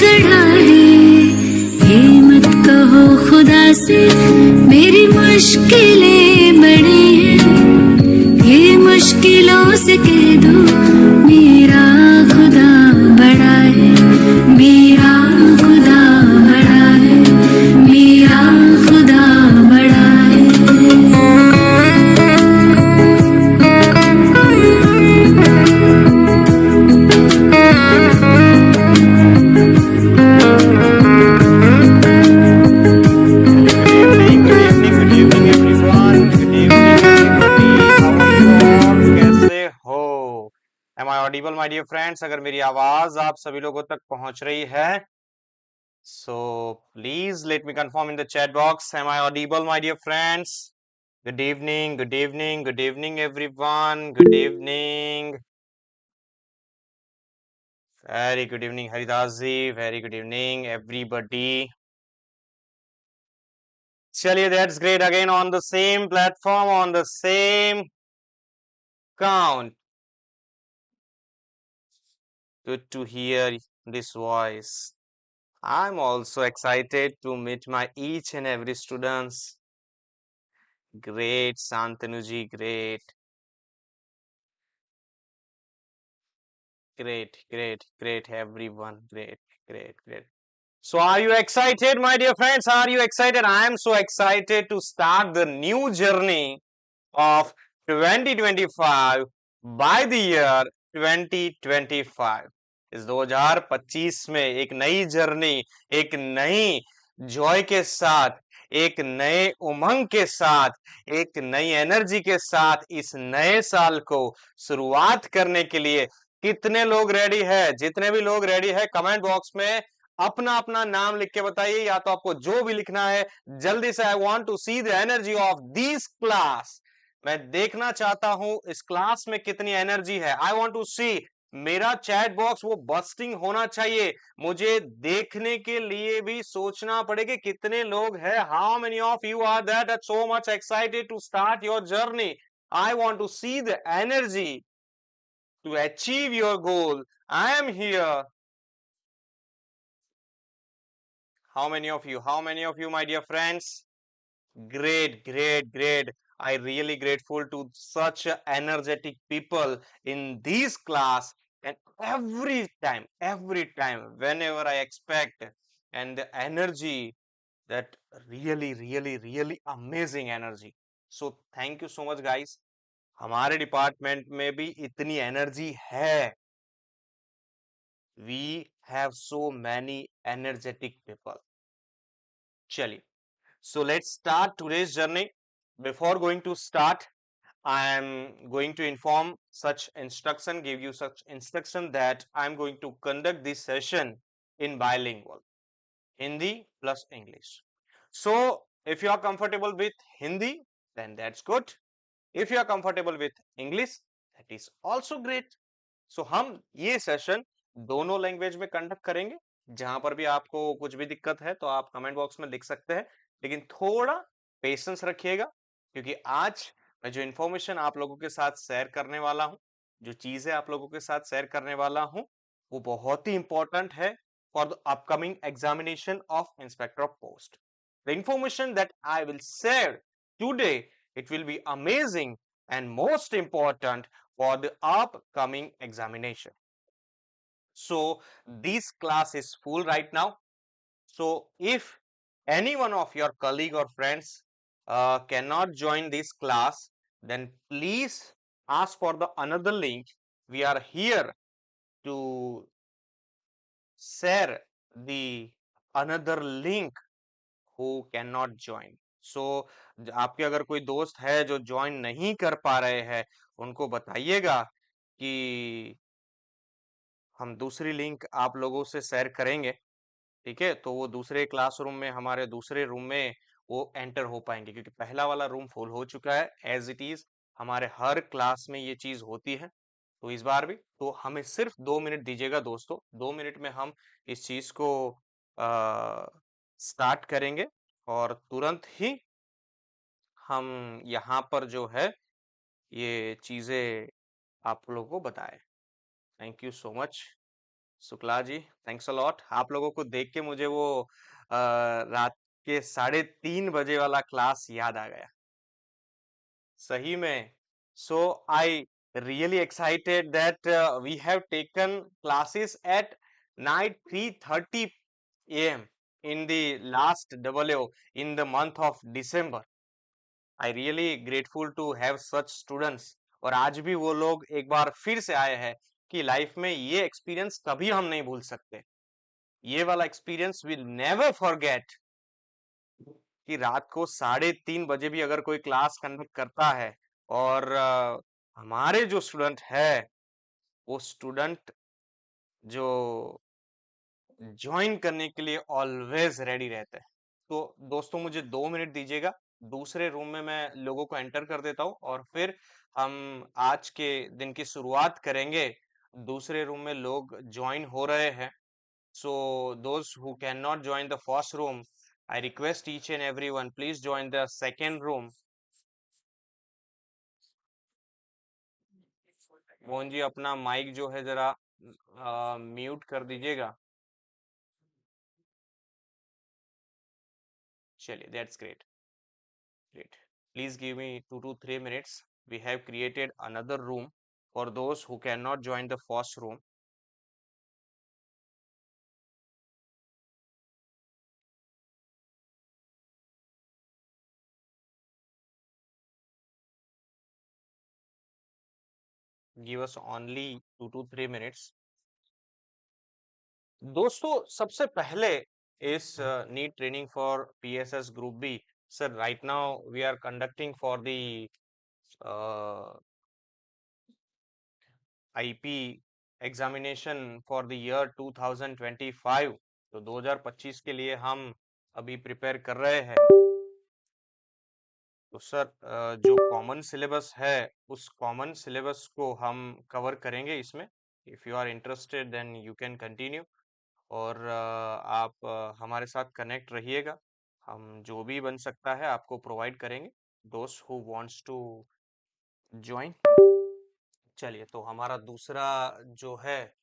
गढ़ा है। ये मत कहो खुदा से मेरी मुश्किलें बड़ी हैं, ये मुश्किलों से कह दो मेरा खुदा बड़ा है, मेरा खुदा बड़ा है, मेरा खुदा बड़ा है। Good evening everyone. Good evening everybody. How are you all? कैसे हो? Am I audible, my dear friends? अगर मेरी आवाज आप सभी लोगों तक पहुंच रही है, so please let me confirm in the chat box. Am I audible, my dear friends? Good evening, good evening, good evening everyone. Good evening. Very good evening, Haridas ji. Very good evening, everybody. चलिए, that's great. Again on the same platform, on the same count. Good to hear this voice. I'm also excited to meet my each and every students. Great, Santanuji, great. Great, everyone. Great. So are you excited, my dear friends? Are you excited? I am so excited to start the new journey of 2025 by the year 2025. इस 2025 में एक नई journey, एक नई Joy के साथ, एक नए उमंग के साथ, एक नई एनर्जी के साथ इस नए साल को शुरुआत करने के लिए कितने लोग रेडी है? जितने भी लोग रेडी है कमेंट बॉक्स में अपना अपना नाम लिख के बताइए, या तो आपको जो भी लिखना है जल्दी से। I want to see the energy of this class. मैं देखना चाहता हूं इस क्लास में कितनी एनर्जी है। आई वांट टू सी, मेरा चैट बॉक्स वो बस्टिंग होना चाहिए। मुझे देखने के लिए भी सोचना पड़ेगा कितने लोग हैं। How many of you are that are so much excited to start your journey? I want to see the energy to achieve your goal. I am here. How many of you? How many of you, my dear friends? Great. I really grateful to such energetic people in this class, and every time, whenever I expect, and the energy that really amazing energy. So thank you so much, guys. हमारे department में भी इतनी energy है. We have so many energetic people. चलिए, so let's start today's journey. Before going to start, I am going to inform such instruction, give you such instruction that I am going to conduct this session in bilingual, Hindi plus English. So if you are comfortable with Hindi, then that's good. If you are comfortable with English, that is also great. So हम ये session दोनों language में conduct करेंगे। जहां पर भी आपको कुछ भी दिक्कत है तो आप कमेंट बॉक्स में लिख सकते हैं, लेकिन थोड़ा पेशेंस रखिएगा, क्योंकि आज मैं जो इन्फॉर्मेशन आप लोगों के साथ शेयर करने वाला हूं, जो चीजें आप लोगों के साथ शेयर करने वाला हूं, वो बहुत ही इंपॉर्टेंट है for the upcoming examination of inspector of post. The information that I will share today, it will be amazing and most important for the upcoming examination. So this class is full right now. So if any one of your colleague or friends cannot join this class, then please ask for the another link. We are here to share the another link who cannot join. So आपके अगर कोई दोस्त है जो join नहीं कर पा रहे हैं, उनको बताइएगा कि हम दूसरी लिंक आप लोगों से शेयर करेंगे, ठीक है? तो वो दूसरे क्लासरूम में, हमारे दूसरे रूम में वो एंटर हो पाएंगे, क्योंकि पहला वाला रूम फुल हो चुका है एज इट इज। हमारे हर क्लास में ये चीज होती है, तो इस बार भी तो हमें सिर्फ 2 मिनट दीजिएगा दोस्तों। 2 मिनट में हम इस चीज को स्टार्ट करेंगे और तुरंत ही हम यहाँ पर जो है ये चीजें आप लोगों को बताएं। Thank you so much. Shukla ji, thanks a lot. आप लोगों को देख के मुझे वो रात के 3:30 बजे वाला क्लास याद आ गया। सही में। So I really excited that we have taken classes at night 3:30 AM in the last WO in the month of December. I really grateful to have such students. और आज भी वो लोग एक बार फिर से आए हैं कि लाइफ में ये एक्सपीरियंस कभी हम नहीं भूल सकते। ये वाला एक्सपीरियंस विल नेवर फॉरगेट कि रात को 3:30 बजे भी अगर कोई क्लास कंडक्ट करता है और हमारे जो स्टूडेंट है वो स्टूडेंट जो ज्वाइन करने के लिए ऑलवेज रेडी रहते हैं। तो दोस्तों मुझे 2 मिनट दीजिएगा, दूसरे रूम में मैं लोगों को एंटर कर देता हूँ और फिर हम आज के दिन की शुरुआत करेंगे। दूसरे रूम में लोग ज्वाइन हो रहे हैं। So those who cannot join the first room, I request each and everyone, please join the second room. Mohan ji अपना माइक जो है जरा म्यूट कर दीजिएगा। चलिए, that's great. Great. Please give me 2 to 3 minutes. We have created another room for those who cannot join the first room. Give us only 2 to 3 minutes. दोस्तों सबसे पहले इस neat training for PSS group B, sir right now we are conducting for the IP examination for the year 2025। तो 2025 के लिए हम अभी prepare कर रहे हैं। तो सर जो कॉमन सिलेबस है उस कॉमन सिलेबस को हम कवर करेंगे इसमें। If you are interested then you can continue. और आप हमारे साथ कनेक्ट रहिएगा, हम जो भी बन सकता है आपको प्रोवाइड करेंगे, दोस्त हु वांट्स टू ज्वाइन। चलिए, तो हमारा दूसरा जो है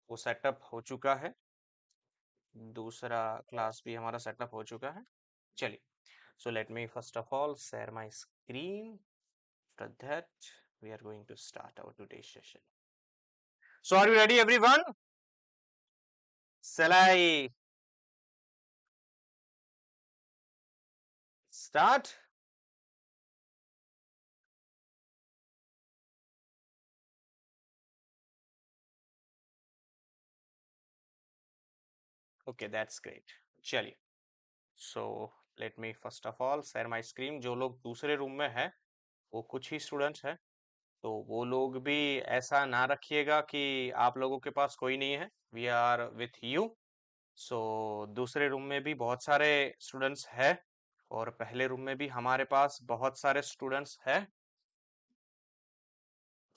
वो सेटअप हो चुका है, दूसरा क्लास भी हमारा सेटअप हो चुका है। चलिए, so let me first of all share my screen. After that we are going to start our today's session. So are you ready everyone? Shall I start? Okay, that's great. चलिए, so let me first of all share my screen. जो लोग दूसरे room में हैं वो कुछ ही students हैं, तो वो लोग भी ऐसा ना रखिएगा कि आप लोगों के पास कोई नहीं है। We are with you. So दूसरे रूम में भी बहुत सारे स्टूडेंट्स हैं और पहले रूम में भी हमारे पास बहुत सारे स्टूडेंट्स हैं।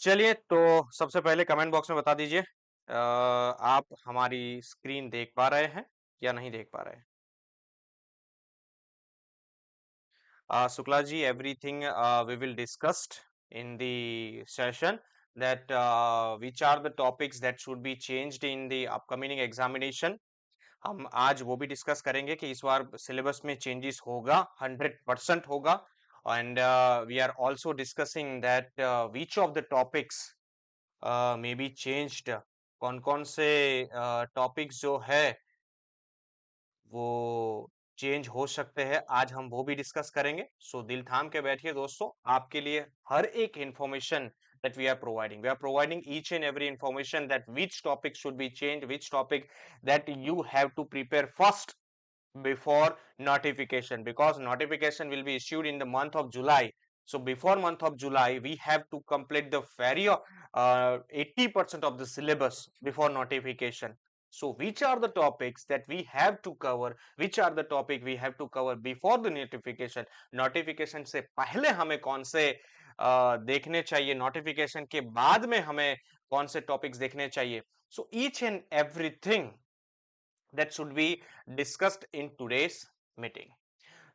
चलिए, तो सबसे पहले कमेंट बॉक्स में बता दीजिए आप हमारी स्क्रीन देख पा रहे हैं या नहीं देख पा रहे हैं। Shukla ji, everything we will discussed in the session, that which are the topics that should be changed in the upcoming examination. हम आज वो भी डिस्कस करेंगे कि इस बार सिलेबस में चेंजेस होगा, 100% होगा। And we are also discussing that which of the topics may be changed. कौन कौन से टॉपिक्स जो है वो चेंज हो सकते हैं, आज हम वो भी डिस्कस करेंगे। सो दिल थाम के बैठिए दोस्तों, आपके लिए हर एक information that we are providing each and every information that which topic should be changed, which topic that you have to prepare first before notification, because notification will be issued in the month of July. So before month of July we have to complete the very 80% of the syllabus before notification. So which are the topics that we have to cover, which are the topic we have to cover before the notification? Notification से पहले हमें कौन से देखने चाहिए, notification के बाद में हमें कौन से topics देखने चाहिए? So each and everything that should be discussed in today's meeting.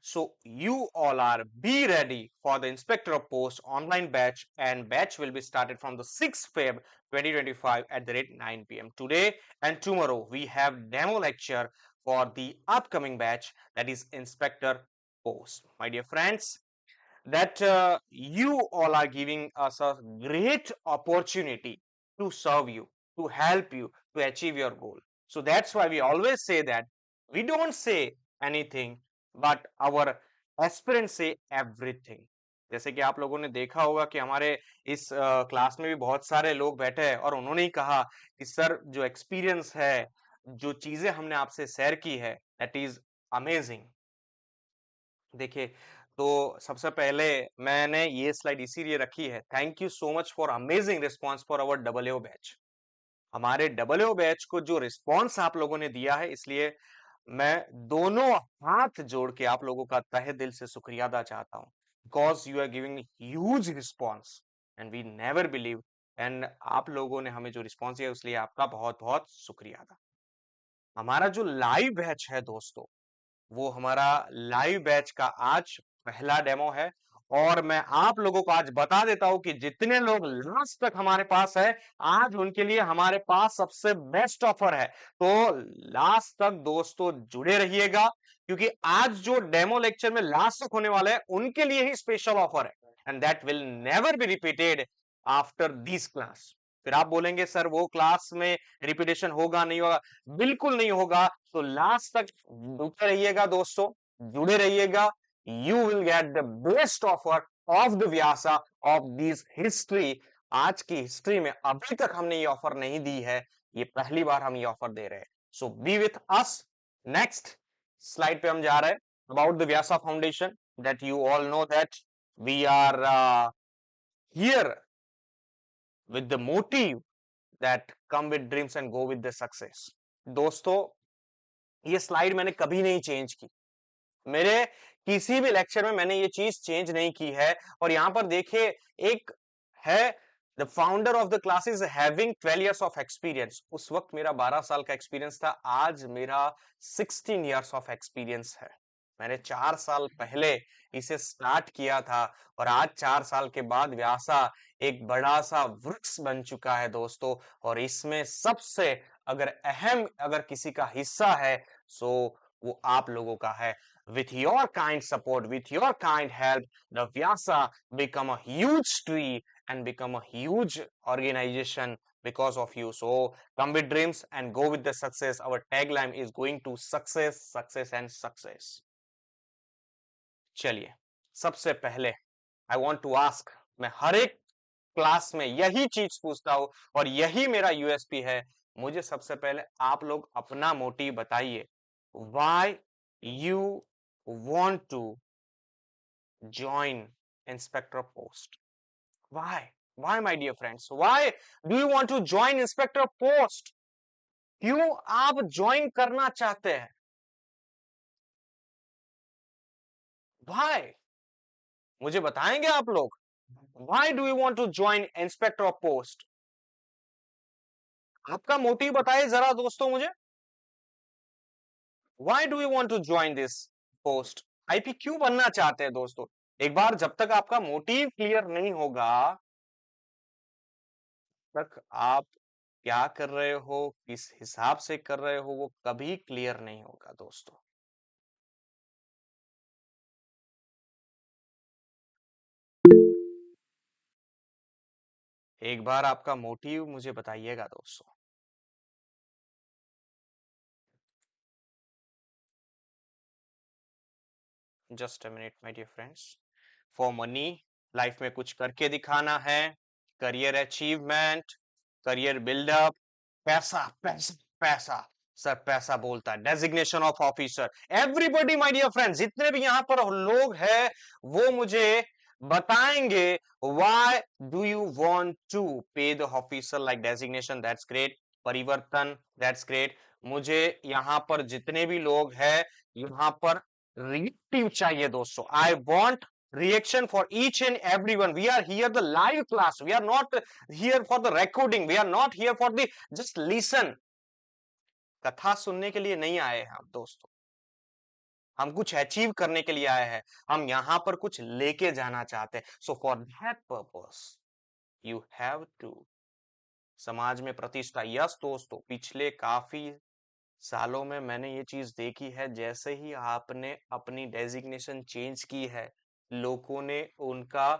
So you all are be ready for the Inspector of Post online batch, and batch will be started from the 6th Feb 2025 at the rate 9 p.m. Today and tomorrow we have demo lecture for the upcoming batch, that is Inspector Post. My dear friends, that you all are giving us a great opportunity to serve you, to help you to achieve your goal. So that's why we always say that we don't say anything, but our aspirants say everything. जैसे कि आप लोगों ने देखा होगा कि हमारे इस क्लास में भी बहुत सारे लोग बैठे हैं और उन्होंने ही कहा कि सर जो एक्सपीरियंस है, जो चीजें हमने आपसे शेयर की है, दैट इज अमेजिंग। देखिए, तो सबसे पहले मैंने ये स्लाइड इसीलिए रखी है, thank you so much for amazing response for our double batch. हमारे डबल बैच को जो रिस्पांस आप लोगों ने दिया है, इसलिए मैं दोनों हाथ जोड़ के आप लोगों का तहे दिल से शुक्रिया अदा चाहता हूं, because you are giving huge response and we never believe, and आप लोगों ने हमें जो रिस्पॉन्स दिया उसलिए आपका बहुत बहुत शुक्रिया अदा। हमारा जो लाइव बैच है दोस्तों, वो हमारा लाइव बैच का आज पहला डेमो है, और मैं आप लोगों को आज बता देता हूं कि जितने लोग लास्ट तक हमारे पास है, आज उनके लिए हमारे पास सबसे बेस्ट ऑफर है। तो लास्ट तक दोस्तों जुड़े रहिएगा, क्योंकि आज जो डेमो लेक्चर में लास्ट तक होने वाला है उनके लिए ही स्पेशल ऑफर है, and that will never be repeated after this class. फिर आप बोलेंगे सर वो क्लास में रिपीटेशन होगा नहीं होगा, बिल्कुल नहीं होगा। तो लास्ट तक जुड़े रहिएगा दोस्तों, जुड़े रहिएगा। You will get the best offer of the Vyasa of this history. आज की हिस्ट्री में अभी तक हमने ये ऑफर नहीं दी है, ये पहली बार हम ये ऑफर दे रहे हैं। So be with us. Next slide पे हम जा रहे हैं about the Vyasa foundation, that you all know that we are here with the motive that come with dreams and go with the success। दोस्तों, ये स्लाइड मैंने कभी नहीं चेंज की, मेरे किसी भी लेक्चर में मैंने ये चीज चेंज नहीं की है। और यहां पर देखिए, एक है the founder of the class is having 12 years of experience. उस वक्त मेरा 12 साल का एक्सपीरियंस था, आज मेरा 16 इयर्स ऑफ एक्सपीरियंस है। मैंने 4 साल पहले इसे स्टार्ट किया था, और आज 4 साल के बाद व्यासा एक बड़ा सा वृक्ष बन चुका है दोस्तों। और इसमें सबसे अगर अहम अगर किसी का हिस्सा है, सो वो आप लोगों का है। With your kind support, with your kind help, the Vyasa become a huge tree and become a huge organization because of you. So come with dreams and go with the success. Our tagline is going to success, success and success. चलिए, सबसे पहले I want to ask, मैं हर एक class में यही चीज पूछता हूं और यही मेरा यूएसपी है। मुझे सबसे पहले आप लोग अपना मोटिव बताइए, why you want to join inspector post? Why my dear friends, why do you want to join inspector post? क्यों आप ज्वाइन करना चाहते हैं? why? मुझे बताएंगे आप लोग, why do you want to join inspector post? आपका मोटिव बताइए जरा दोस्तों मुझे। Why do you want to join this post? IP क्यों बनना चाहते हैं दोस्तों? एक बार जब तक आपका मोटिव क्लियर नहीं होगा, तक आप क्या कर रहे हो, किस हिसाब से कर रहे हो, वो कभी क्लियर नहीं होगा दोस्तों। एक बार आपका मोटिव मुझे बताइएगा दोस्तों। Just a minute my dear friends. For money, life में कुछ करके दिखाना है, करियर अचीवमेंट, करियर बिल्डअप, पैसा पैसा पैसा। सर पैसा बोलता है, designation of officer. Everybody my dear friends, जितने भी यहाँ पर लोग हैं वो मुझे बताएंगे why do you want to pay the officer like designation, that's great. परिवर्तन, दैट्स ग्रेट। मुझे यहाँ पर जितने भी लोग हैं, यहाँ पर रिएक्टिव चाहिए दोस्तों। I want reaction for each and everyone. We are here the live class, we are not here for the recording, we are not here for the just listen। कथा सुनने के लिए नहीं आए हैं हम दोस्तों, हम कुछ अचीव करने के लिए आए हैं, हम यहां पर कुछ लेके जाना चाहते हैं। So for that purpose you have to समाज में प्रतिष्ठा। यस दोस्तों, पिछले काफी सालों में मैंने ये चीज देखी है, जैसे ही आपने अपनी डेजिग्नेशन चेंज की है, लोगों ने उनका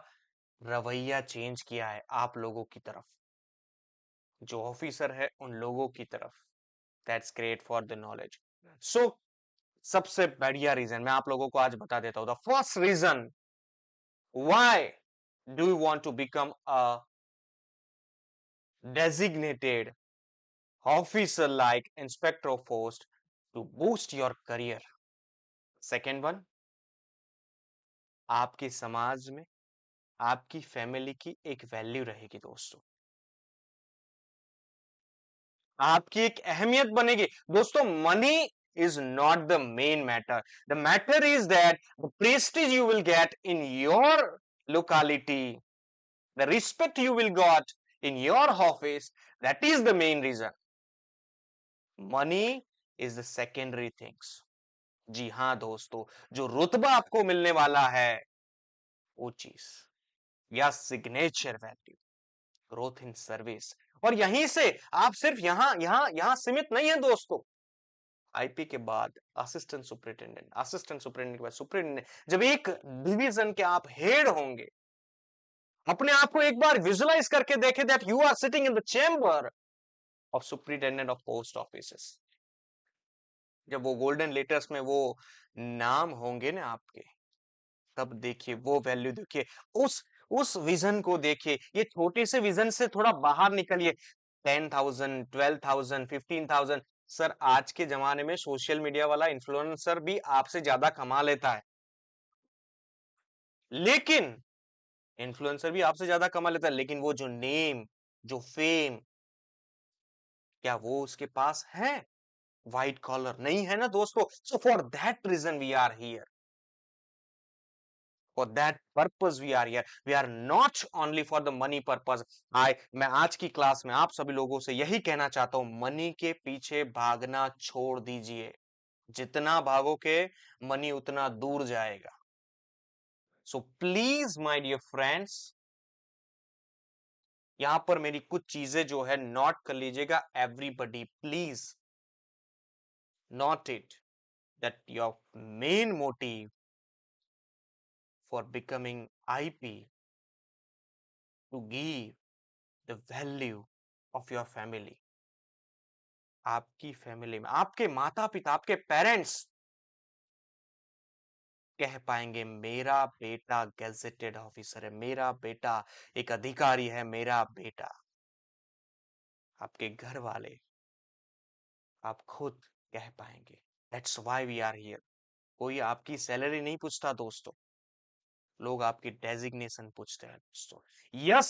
रवैया चेंज किया है आप लोगों की तरफ, जो ऑफिसर है उन लोगों की तरफ। That's great for the knowledge. So सबसे बढ़िया रीजन मैं आप लोगों को आज बता देता हूं। The first reason why do you want to become a designated officer like inspector of post to boost your career? Second one, आपके समाज में आपकी फैमिली की एक वैल्यू रहेगी दोस्तों, आपकी एक अहमियत बनेगी दोस्तों। Money is not the main matter. The matter is that the prestige you will get in your locality, the respect you will got in your office, that is the main reason. Money is the secondary things. जी हाँ दोस्तों, जो रुतबा आपको मिलने वाला है वो चीज, या signature value, growth in service. और यहीं से आप सिर्फ यहां सीमित नहीं है दोस्तों। आईपी के बाद असिस्टेंट सुपरिटेंडेंट, असिस्टेंट सुपरिटेंडेंट के बाद सुपरिटेंडेंट, जब एक डिवीजन के आप हेड होंगे, अपने आप को एक बार विजुलाइज करके देखें that you are sitting in the chamber of superintendent of post offices. जब वो गोल्डन लेटर्स में वो नाम होंगे ना आपके, तब देखिए वो वैल्यू, देखिए उस विजन को देखिए। ये छोटे से विजन से थोड़ा बाहर निकलिए। 10,000, 12,000, 15,000। सर आज के जमाने में सोशल मीडिया वाला इन्फ्लुएंसर भी आपसे ज्यादा कमा लेता है, लेकिन इन्फ्लुएंसर भी आपसे ज्यादा कमा लेता है, लेकिन वो जो नेम, जो फेम, क्या वो उसके पास है? व्हाइट कॉलर नहीं है ना दोस्तों। So for that reason we are here, for that purpose we are here. We are not only for the money purpose. मैं आज की क्लास में आप सभी लोगों से यही कहना चाहता हूं, मनी के पीछे भागना छोड़ दीजिए। जितना भागोगे मनी उतना दूर जाएगा। So please my dear friends, यहां पर मेरी कुछ चीजें जो है नोट कर लीजिएगा। Everybody please note it, that your main motive for becoming IP to give the value of your family. आपकी फैमिली में आपके माता पिता, आपके पेरेंट्स कह पाएंगे मेरा बेटा गैजेटेड ऑफिसर है, मेरा बेटा एक अधिकारी है, मेरा बेटा। आपके घर वाले, आप खुद कह पाएंगे। That's why we are here. कोई आपकी सैलरी नहीं पूछता दोस्तों, लोग आपकी डेजिग्नेशन पूछते हैं दोस्तों। यस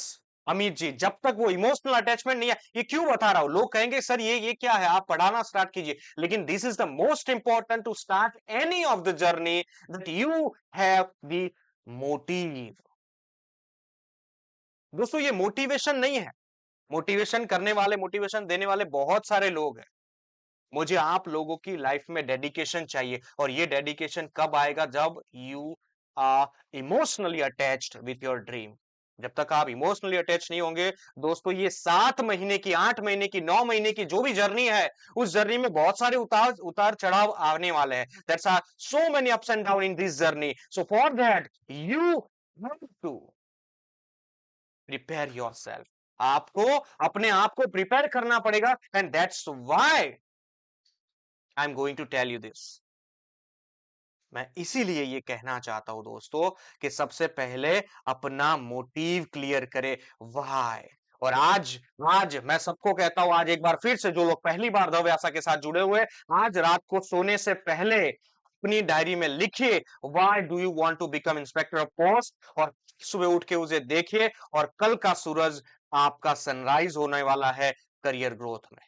अमित जी, जब तक वो इमोशनल अटैचमेंट नहीं है, ये क्यों बता रहा हूं, लोग कहेंगे सर ये क्या है, आप पढ़ाना स्टार्ट कीजिए। लेकिन this is the most important to start any of the journey, that you have the motive. दोस्तों ये मोटिवेशन नहीं है, मोटिवेशन करने वाले, मोटिवेशन देने वाले बहुत सारे लोग हैं। मुझे आप लोगों की लाइफ में डेडिकेशन चाहिए, और ये डेडिकेशन कब आएगा? जब you are emotionally attached with your dream. जब तक आप इमोशनली अटैच नहीं होंगे दोस्तों, ये 7 महीने की, 8 महीने की, 9 महीने की जो भी जर्नी है, उस जर्नी में बहुत सारे उतार चढ़ाव आने वाले हैं। That's are so many ups and down in this journey. So for that you have to prepare yourself. आपको अपने आप को प्रिपेयर करना पड़ेगा, and that's why I am going to tell you this. मैं इसीलिए ये कहना चाहता हूं दोस्तों कि सबसे पहले अपना मोटिव क्लियर करे, व्हाई। और आज आज मैं सबको कहता हूं, आज एक बार फिर से जो लोग पहली बार द व्यासा के साथ जुड़े हुए, आज रात को सोने से पहले अपनी डायरी में लिखिए why do you want to become inspector of post, और सुबह उठ के उसे देखिए, और कल का सूरज आपका सनराइज होने वाला है करियर ग्रोथ में।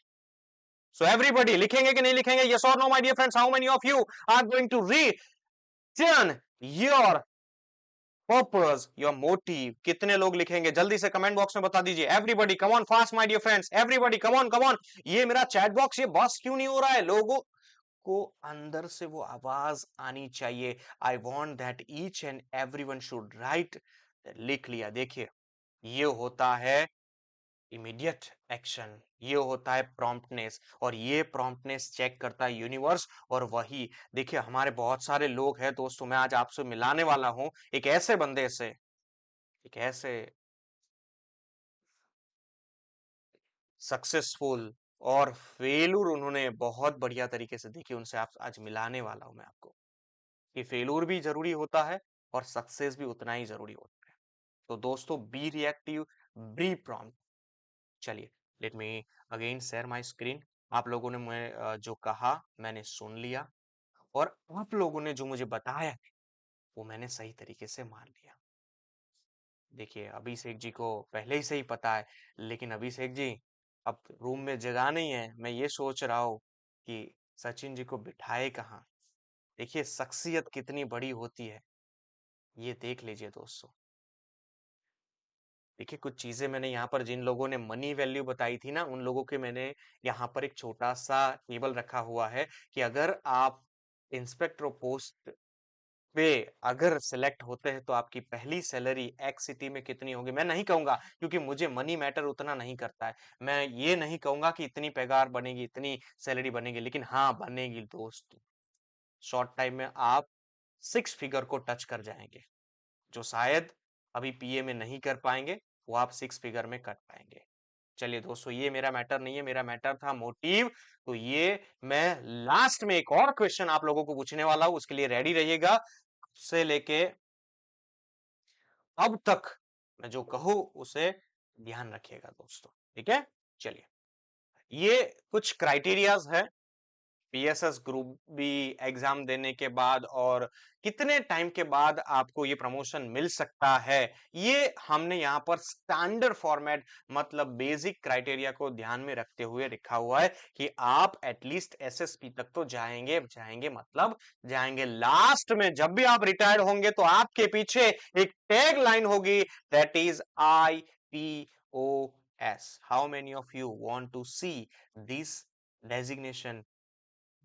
So everybody लिखेंगे कि नहीं लिखेंगे? Yes or no, my dear friends? How many of you are going to return your purpose, your motive? कितने लोग लिखेंगे? जल्दी से कमेंट बॉक्स में बता दीजिए। Everybody, come on fast, my dear friends. Everybody, come on, come on. ये मेरा चैट बॉक्स ये बस क्यों नहीं हो रहा है? लोगों आपको अंदर से वो आवाज आनी चाहिए, I want that each and everyone should write. लिख लिया। देखिए, ये होता है इमीडिएट एक्शन, ये होता है प्रॉम्प्टनेस, और ये प्रॉम्प्टनेस चेक करता है यूनिवर्स। और वही देखिए, हमारे बहुत सारे लोग हैं दोस्तों, मैं आज आपसे मिलाने वाला हूं एक ऐसे बंदे से, एक ऐसे सक्सेसफुल और फेलूर उन्होंने बहुत बढ़िया तरीके से, देखिए उनसे आप आज मिलाने वाला हूं मैं आपको, कि फेलूर भी जरूरी होता है और सक्सेस भी उतना ही जरूरी होता है। तो दोस्तों, बी रिएक्टिव, बी प्रॉम्प्ट। चलिए, let me again share my screen. आप लोगों ने मैं जो कहा मैंने सुन लिया, और आप लोगों ने जो मुझे बताया वो मैंने सही तरीके से मान लिया। देखिए, अभिषेक जी को पहले ही से ही पता है, लेकिन अभिषेक जी अब रूम में जगह नहीं है। मैं ये सोच रहा हूँ कि सचिन जी को बिठाए कहाँ। देखिए, शख्सियत कितनी बड़ी होती है, ये देख लीजिए दोस्तों। देखिए, कुछ चीजें मैंने यहाँ पर, जिन लोगों ने मनी वैल्यू बताई थी ना, उन लोगों के मैंने यहाँ पर एक छोटा सा टेबल रखा हुआ है, कि अगर आप इंस्पेक्टर पोस्ट पे अगर सिलेक्ट होते हैं तो आपकी पहली सैलरी एक्स सिटी में कितनी होगी। मैं नहीं कहूंगा, क्योंकि मुझे मनी मैटर उतना नहीं करता है। मैं ये नहीं कहूंगा कि इतनी पगार बनेगी, इतनी सैलरी बनेगी, लेकिन हाँ बनेगी दोस्त। शॉर्ट टाइम में आप 6 फिगर को टच कर जाएंगे, जो शायद अभी पीए में नहीं कर पाएंगे, वो आप 6 फिगर में कर पाएंगे। चलिए दोस्तों, ये मेरा मैटर नहीं है, मेरा मैटर था मोटिव। तो ये मैं लास्ट में एक और क्वेश्चन आप लोगों को पूछने वाला हूं, उसके लिए रेडी रहिएगा। से लेके अब तक मैं जो कहूं उसे ध्यान रखिएगा दोस्तों, ठीक है। चलिए, ये कुछ क्राइटेरियाज है पीएसएस ग्रुप बी एग्जाम देने के बाद, और कितने टाइम के बाद आपको ये प्रमोशन मिल सकता है। ये हमने यहाँ पर स्टैंडर्ड फॉर्मेट, मतलब बेसिक क्राइटेरिया को ध्यान में रखते हुए लिखा हुआ है, कि आप एटलीस्ट एसएसपी तक तो जाएंगे, जाएंगे मतलब जाएंगे। लास्ट में जब भी आप रिटायर्ड होंगे तो आपके पीछे एक टैग लाइन होगी, that is IPOS। How many of you want to see this designation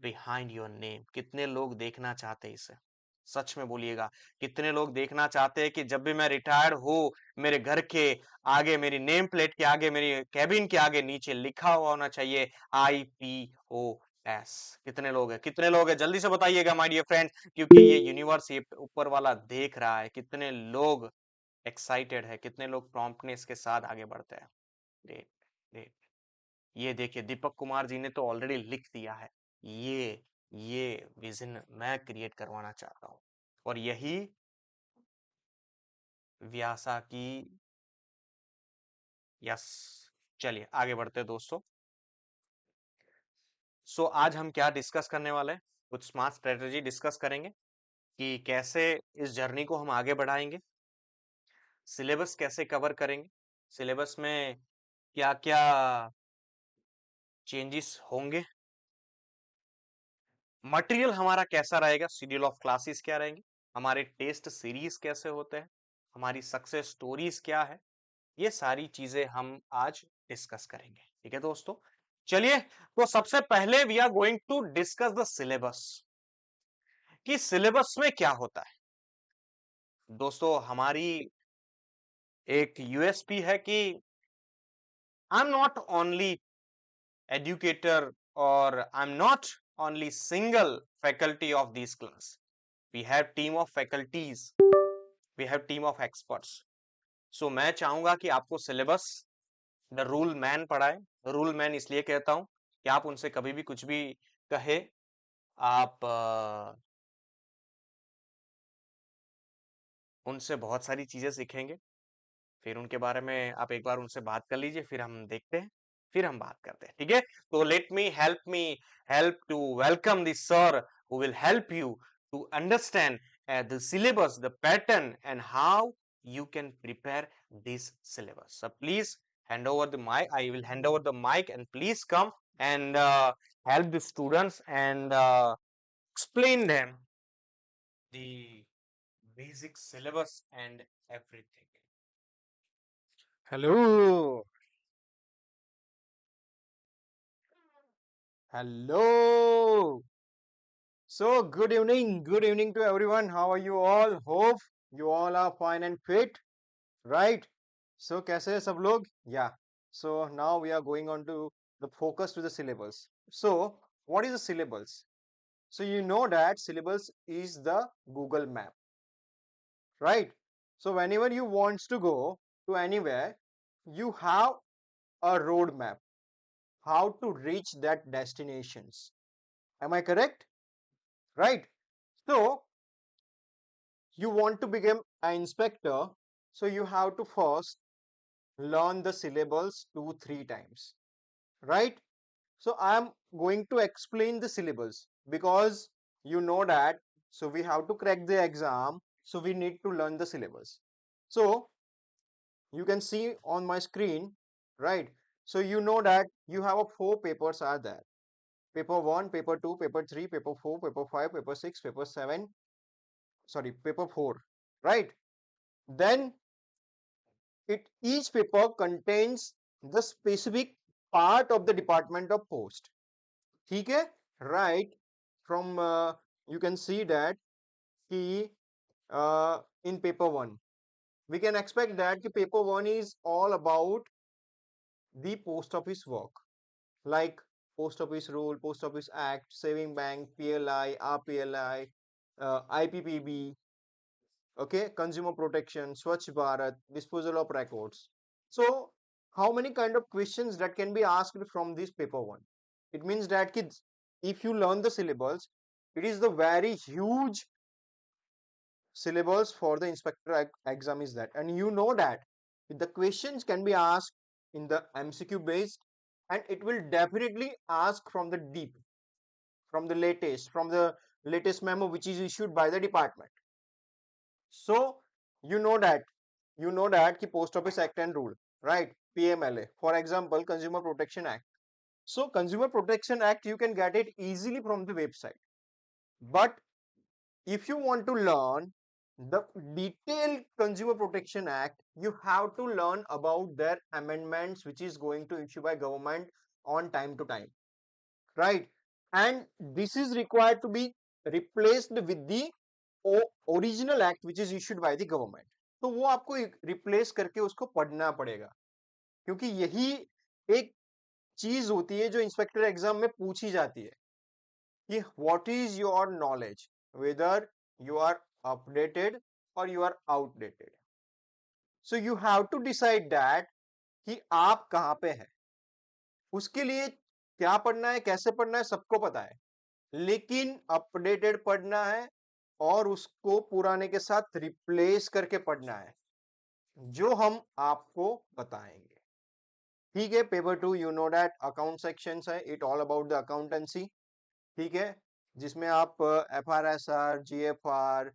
behind your name? कितने लोग देखना चाहते हैं इसे? सच में बोलिएगा, कितने लोग देखना चाहते हैं कि जब भी मैं रिटायर्ड हो, मेरे घर के आगे, मेरी नेम प्लेट के आगे, मेरी कैबिन के आगे नीचे लिखा हुआ होना चाहिए IPOS। कितने लोग हैं, कितने लोग हैं, जल्दी से बताइएगा माय डियर फ्रेंड, क्योंकि ये यूनिवर्स, ये ऊपर वाला देख रहा है कितने लोग एक्साइटेड है, कितने लोग प्रॉम्प्टनेस के साथ आगे बढ़ते हैं। Great, great. ये देखिए, दीपक कुमार जी ने तो ऑलरेडी लिख दिया है, ये विजन मैं क्रिएट करवाना चाहता हूं, और यही व्यासा की। यस। चलिए आगे बढ़ते हैं दोस्तों। सो आज हम क्या डिस्कस करने वाले हैं, कुछ स्मार्ट स्ट्रेटेजी डिस्कस करेंगे, कि कैसे इस जर्नी को हम आगे बढ़ाएंगे, सिलेबस कैसे कवर करेंगे, सिलेबस में क्या क्या चेंजेस होंगे, मटेरियल हमारा कैसा रहेगा, शेड्यूल ऑफ क्लासेस क्या रहेंगे, हमारे टेस्ट सीरीज कैसे होते हैं, हमारी सक्सेस स्टोरीज क्या है, ये सारी चीजें हम आज डिस्कस करेंगे, ठीक है दोस्तों। चलिए, तो सबसे पहले we are going to discuss the syllabus, कि सिलेबस में क्या होता है। दोस्तों, हमारी एक यूएसपी है कि I am not only educator, or I'm not only single faculty of this class. We have team of faculties, we have team of experts. So मैं चाहूंगा कि आपको सिलेबस द रूल मैन पढ़ाए। रूल मैन इसलिए कहता हूं कि आप उनसे कभी भी कुछ भी कहे, आप उनसे बहुत सारी चीजें सीखेंगे। फिर उनके बारे में आप एक बार उनसे बात कर लीजिए, फिर हम देखते हैं, फिर हम बात करते हैं, ठीक है। तो let me help to welcome this sir who will help you to understand the syllabus, the pattern, and how you can prepare this syllabus. So please hand over the mic. I will hand over the mic, and please come and help the students and explain them the basic syllabus and everything. Hello. Hello. So, good evening to everyone. How are you all? Hope you all are fine and fit, right? So, कैसे हैं सब लोग? Yeah. So now we are going on to the focus to the syllables. So, what is the syllables? So you know that syllables is the Google map, right? So whenever you wants to go to anywhere, you have a road map, how to reach that destinations. Am I correct? Right? So you want to become an inspector, so you have to first learn the syllables 2-3 times, right? So I am going to explain the syllables because you know that, so we have to crack the exam, so we need to learn the syllabus. So you can see on my screen, right? So you know that you have a 4 papers are there: paper 1, paper 2, paper 3, paper 4, paper 5, paper 6, paper 7, sorry, paper 4, right? Then each paper contains the specific part of the department of post. ठीक है? Right? From you can see that कि in paper 1 we can expect that कि paper 1 is all about the post office work, like post office rule, post office act, saving bank, PLI, RPLI, IPPB, okay, consumer protection, Swachh Bharat, disposal of records. So how many kind of questions that can be asked from this paper 1? It means that kids, if you learn the syllables, it is the very huge syllables for the inspector exam is that, and you know that the questions can be asked in the MCQ based, and it will definitely ask from the deep, from the latest memo which is issued by the department. So you know that ki post office act and rule, right? PMLA, for example, consumer protection act. So consumer protection act you can get it easily from the website, but if you want to learn the detailed consumer protection act, you have to learn about their amendments which is going to issue by government on time to time, right? And this is required to be replaced with the original act which is issued by the government. तो वो आपको replace करके उसको पढ़ना पड़ेगा, क्योंकि यही एक चीज होती है जो इंस्पेक्टर एग्जाम में पूछी जाती है कि what is your knowledge, whether you are updated और you are outdated. So you have to decide that कि आप कहाँ पे हैं. उसके लिए क्या पढ़ना है, कैसे पढ़ना है, सबको पता है, लेकिन अपडेटेड पढ़ना है और उसको पुराने के साथ रिप्लेस करके पढ़ना है, जो हम आपको बताएंगे. ठीक है? Paper 2 you know that account sections है, it all about the accountancy. ठीक है? जिसमें आप FRSR, GFR,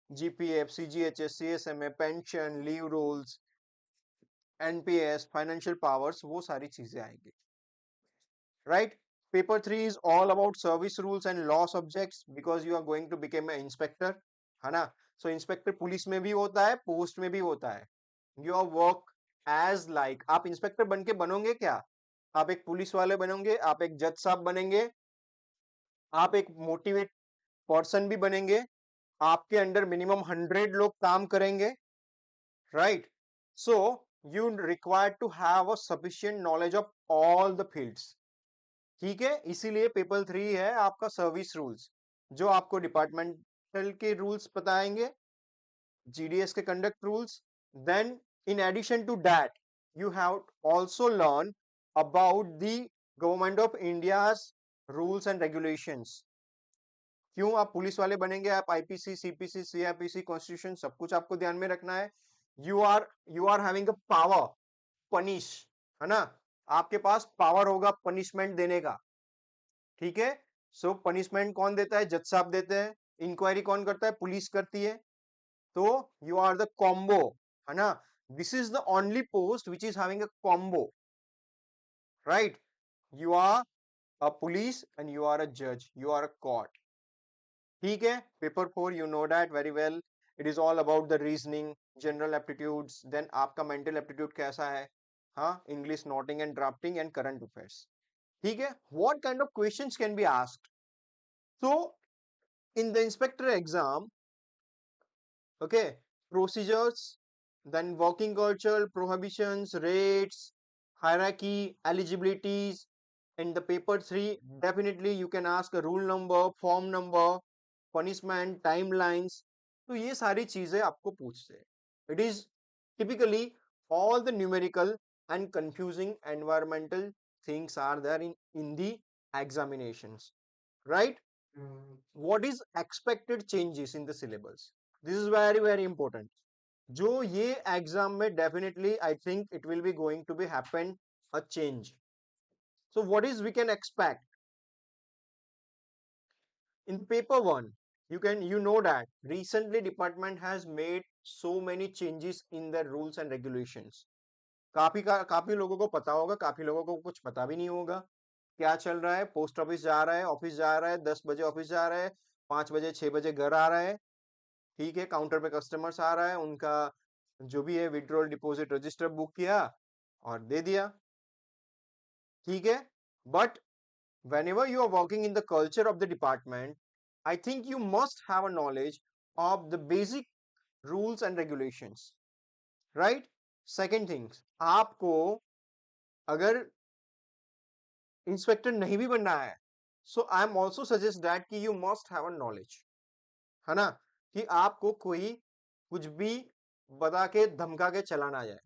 GPF, CGHS, CSMA, pension, leave rules, NPS, financial powers, वो सारी चीजें आएंगी, right? Paper 3 is all about service rules and law subjects because you are going to become an inspector, है ना? So इंस्पेक्टर पुलिस में भी होता है, पोस्ट में भी होता है. Your work as like, आप इंस्पेक्टर बन के बनोगे क्या? आप एक पुलिस वाले बनोगे, आप एक जज साहब बनेंगे, आप एक मोटिवेट पर्सन भी बनेंगे, आपके अंडर मिनिमम 100 लोग काम करेंगे, right? So you require to have a sufficient knowledge of all the fields. ठीक है? इसीलिए पेपर 3 है आपका सर्विस रूल्स, जो आपको डिपार्टमेंटल के रूल्स बताएंगे, GDS के conduct rules. Then in addition to that you have also learn about the government of India's rules and regulations. क्यों आप पुलिस वाले बनेंगे, आप IPC, CPC, CIPC, कॉन्स्टिट्यूशन, सब कुछ आपको ध्यान में रखना है. You are having a power punish, है ना? आपके पास पावर होगा पनिशमेंट देने का. ठीक है? सो पनिशमेंट कौन देता है? जज साहब देते हैं. इंक्वायरी कौन करता है? पुलिस करती है. तो यू आर द कॉम्बो, है ना? This is the only post which is having a combo, right? You are a police and you are a judge, you are a court. ठीक है? Paper 4 you know that very well, it is all about the reasoning, general aptitudes. then आपका mental aptitude कैसा है? हाँ, English noting and drafting and current affairs. ठीक है? what kind of questions can be asked? So in the inspector exam, okay, procedures, then working culture, prohibitions, rates, hierarchy, eligibilities. In the paper 3, definitely you can ask a rule number, form number, punishment, timelines. तो ये सारी चीजें आपको पूछते हैं. It is typically all the numerical and confusing environmental things are there in the examinations, right? What is expected changes in the syllabus? This is very very important. जो ये exam में definitely I think it will be going to be happen a change. So what is we can expect in paper 1? You know that recently department has made so many changes in the rules and regulations. काफी लोगों को पता होगा, काफी लोगों को कुछ पता भी नहीं होगा क्या चल रहा है. पोस्ट ऑफिस जा रहा है, ऑफिस जा रहा है, 10 बजे ऑफिस जा रहा है, 5 बजे 6 बजे घर आ रहा है. ठीक है, काउंटर पे कस्टमर्स आ रहा है, उनका जो भी है विड्रॉल डिपॉजिट रजिस्टर बुक किया और दे दिया. ठीक है, but whenever you are working in the culture of the department, I think you must have a knowledge of the basic rules and regulations, right? Second things, आपको अगर inspector नहीं भी बनना है, so I am also suggest that कि you must have a knowledge, है ना, कि आपको कोई कुछ भी बता के धमका के चला ना जाए.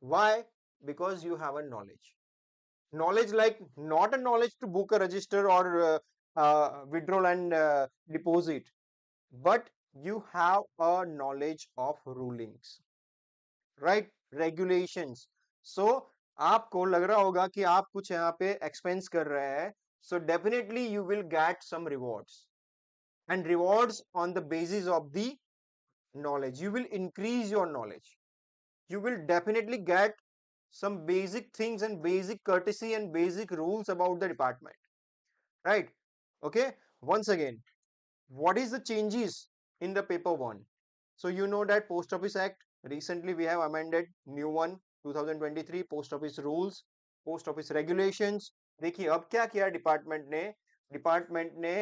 Why? Because you have a knowledge like not a knowledge to book a register or withdrawal and deposit, but you have a knowledge of rulings, right? Regulations. So आपको लग रहा होगा कि आप कुछ यहाँ पे एक्सपेंस कर रहे हैं, so definitely you will get some rewards, and rewards on the basis of the knowledge. You will increase your knowledge. You will definitely get some basic things and basic courtesy and basic rules about the department, right? Okay, once again, what is the changes in the paper 1? So you know that Post Office Act recently we have amended new one 2023, post office rules, post office regulations. देखिए अब क्या किया department ने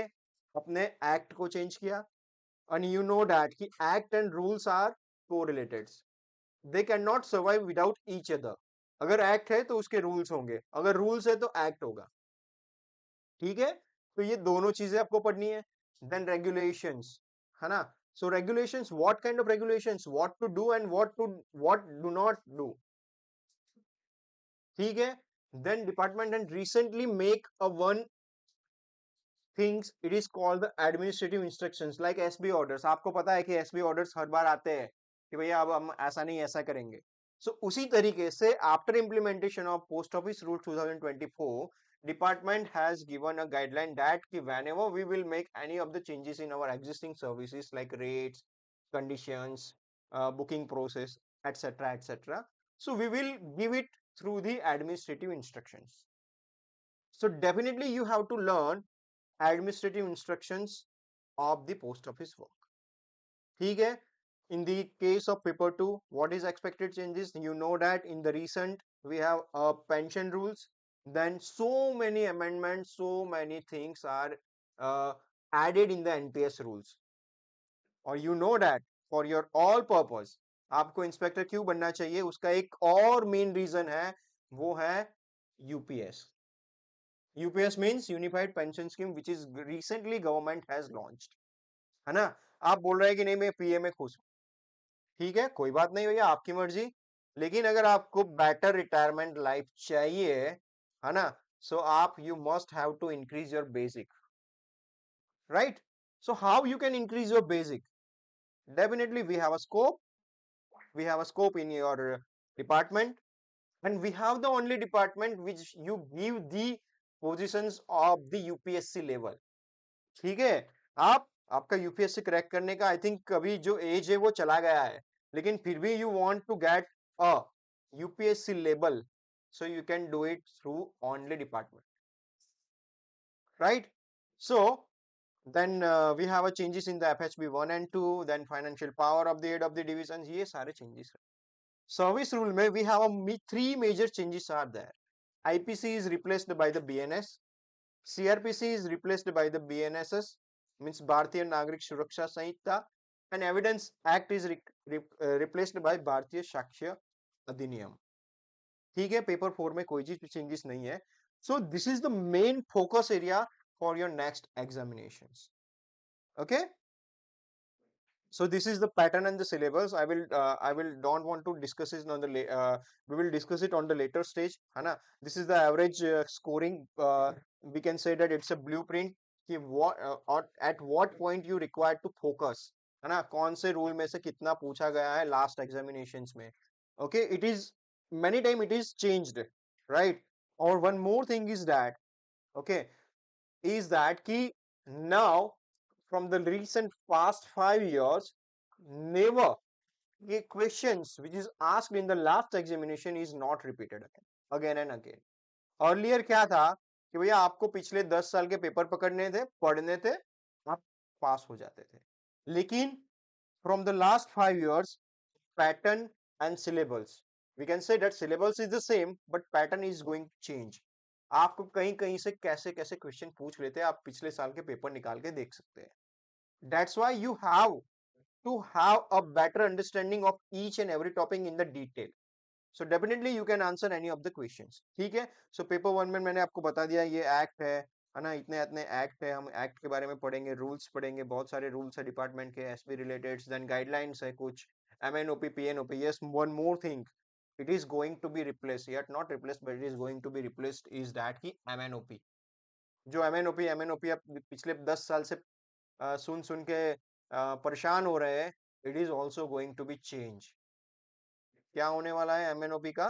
अपने act को change किया. and you know that कि act and rules are correlated. they cannot survive without each other. अगर एक्ट है तो उसके रूल्स होंगे, अगर रूल्स है तो एक्ट होगा. ठीक है, तो ये दोनों चीजें आपको पढ़नी है. देन रेगुलेशंस, है ना. So regulations, what kind of regulations, what to do and what do not do. ठीक है, then department and recently make a one things, it is called the administrative instructions like SB orders. आपको पता है कि SB orders हर बार आते हैं कि भैया अब हम ऐसा नहीं ऐसा करेंगे. सो उसी तरीके से after implementation of post office rule 2024, department has given a guideline that whenever we will make any of the changes in our existing services like rates, conditions, booking process, etc., so we will give it through the administrative instructions. So definitely you have to learn administrative instructions of the post office work. ठीक है, in the case of paper 2, what is expected changes? You know that in the recent we have pension rules, then so many amendments, so many things are added in the NPS rules. और you know that for your all purpose आपको inspector क्यों बनना चाहिए, उसका एक और main reason है, वो है UPS. UPS means unified pension scheme, which is recently government has launched, है ना. आप बोल रहे हैं कि नहीं मैं पीए में खुश हूं, ठीक है, कोई बात नहीं भैया, आपकी मर्जी. लेकिन अगर आपको बेटर रिटायरमेंट लाइफ चाहिए, है ना, सो आप you must have to increase your basic, right. So how you can increase your basic? Definitely we have a scope in your department, and we have the only department which you give the positions of the UPSC level. ठीक है, आपका UPSC crack करने का I think अभी जो as है वो चला गया है, लेकिन फिर भी you want to get a UPSC level, so you can do it through only department, right? So then we have a changes in the FHB 1 and 2, then financial power of the head of the divisions. ये सारे changes है. Service rule में we have three major changes are there. IPC is replaced by the BNS, CRPC is replaced by the BNSS, means Bharatiya Nagarik Suraksha Sanhita, and evidence act is replaced by Bharatiya Sakshya अधिनियम। ठीक है, paper 4 में कोई चीज चेंजेस नहीं है। So this is the main focus area for your next examinations. Okay, so this is the pattern and the syllabus. I will don't want to discuss it on the we will discuss it on the later stage, है ना? This is the average scoring. We can say that it's a blueprint कि at what point you require to focus, है ना? कौन से rule में से कितना पूछा गया है लास्ट एग्जामिनेशंस में। Okay, it is many time it is changed, right? Or one more thing is that, okay, is that ki now from the recent past 5 years, never a questions which is asked in the last examination is not repeated again and again. Earlier क्या था कि भैया आपको पिछले 10 साल के paper पकड़ने थे, पढ़ने थे, आप पास हो जाते थे। लेकिन from the last 5 years, pattern and syllables, we can say that syllabus is the same but pattern is going to change. आपको कहीं कहीं से कैसे कैसे क्वेश्चन पूछ लेते हैं, आप पिछले साल के पेपर निकाल के देख सकते हैं। That's why you have to have a better understanding of each and every topic in the detail. So definitely you can answer any of the questions. ठीक है, so paper 1 में मैंने आपको बता दिया ये एक्ट है ना? इतने इतने एक्ट है, हम एक्ट के बारे में पढ़ेंगे, रूल्स पढ़ेंगे, बहुत सारे रूल्स है डिपार्टमेंट के एसपी रिलेटेड, देन गाइडलाइंस है कुछ, MNOP PNOP. Yes, one more thing, it is going to be replaced, yet not replaced but it is going to be replaced, is that की एमएनओपी। जो एमएनओपी आप पिछले 10 साल से सुन सुन के परेशान हो रहे हैं, it is also going to be change. क्या होने वाला है एमएनओपी का?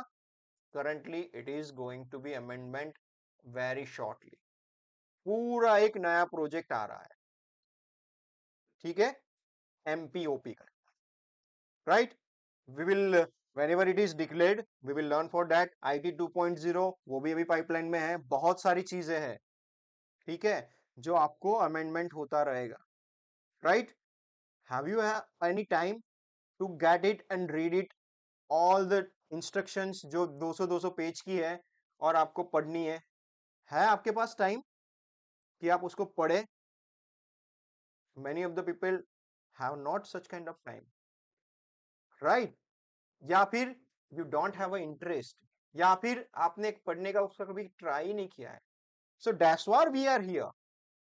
Currently it is going to be amendment very shortly. पूरा एक नया प्रोजेक्ट आ रहा है, ठीक है, एमपीओपी का, right? We will whenever it is declared we will learn for that। IT 2.0 वो भी अभी पाइपलाइन में है, बहुत सारी चीजें हैं, ठीक है, जो आपको अमेंडमेंट होता रहेगा, right? Have you any time to get it and read it all the instructions जो 200 पेज की है और आपको पढ़नी है आपके पास टाइम कि आप उसको पढ़े? many of the people have not such kind of time, right? या फिर you don't have a interest, या फिर आपने पढ़ने का उसका कभी ट्राई ही नहीं किया है। so that's why we are here,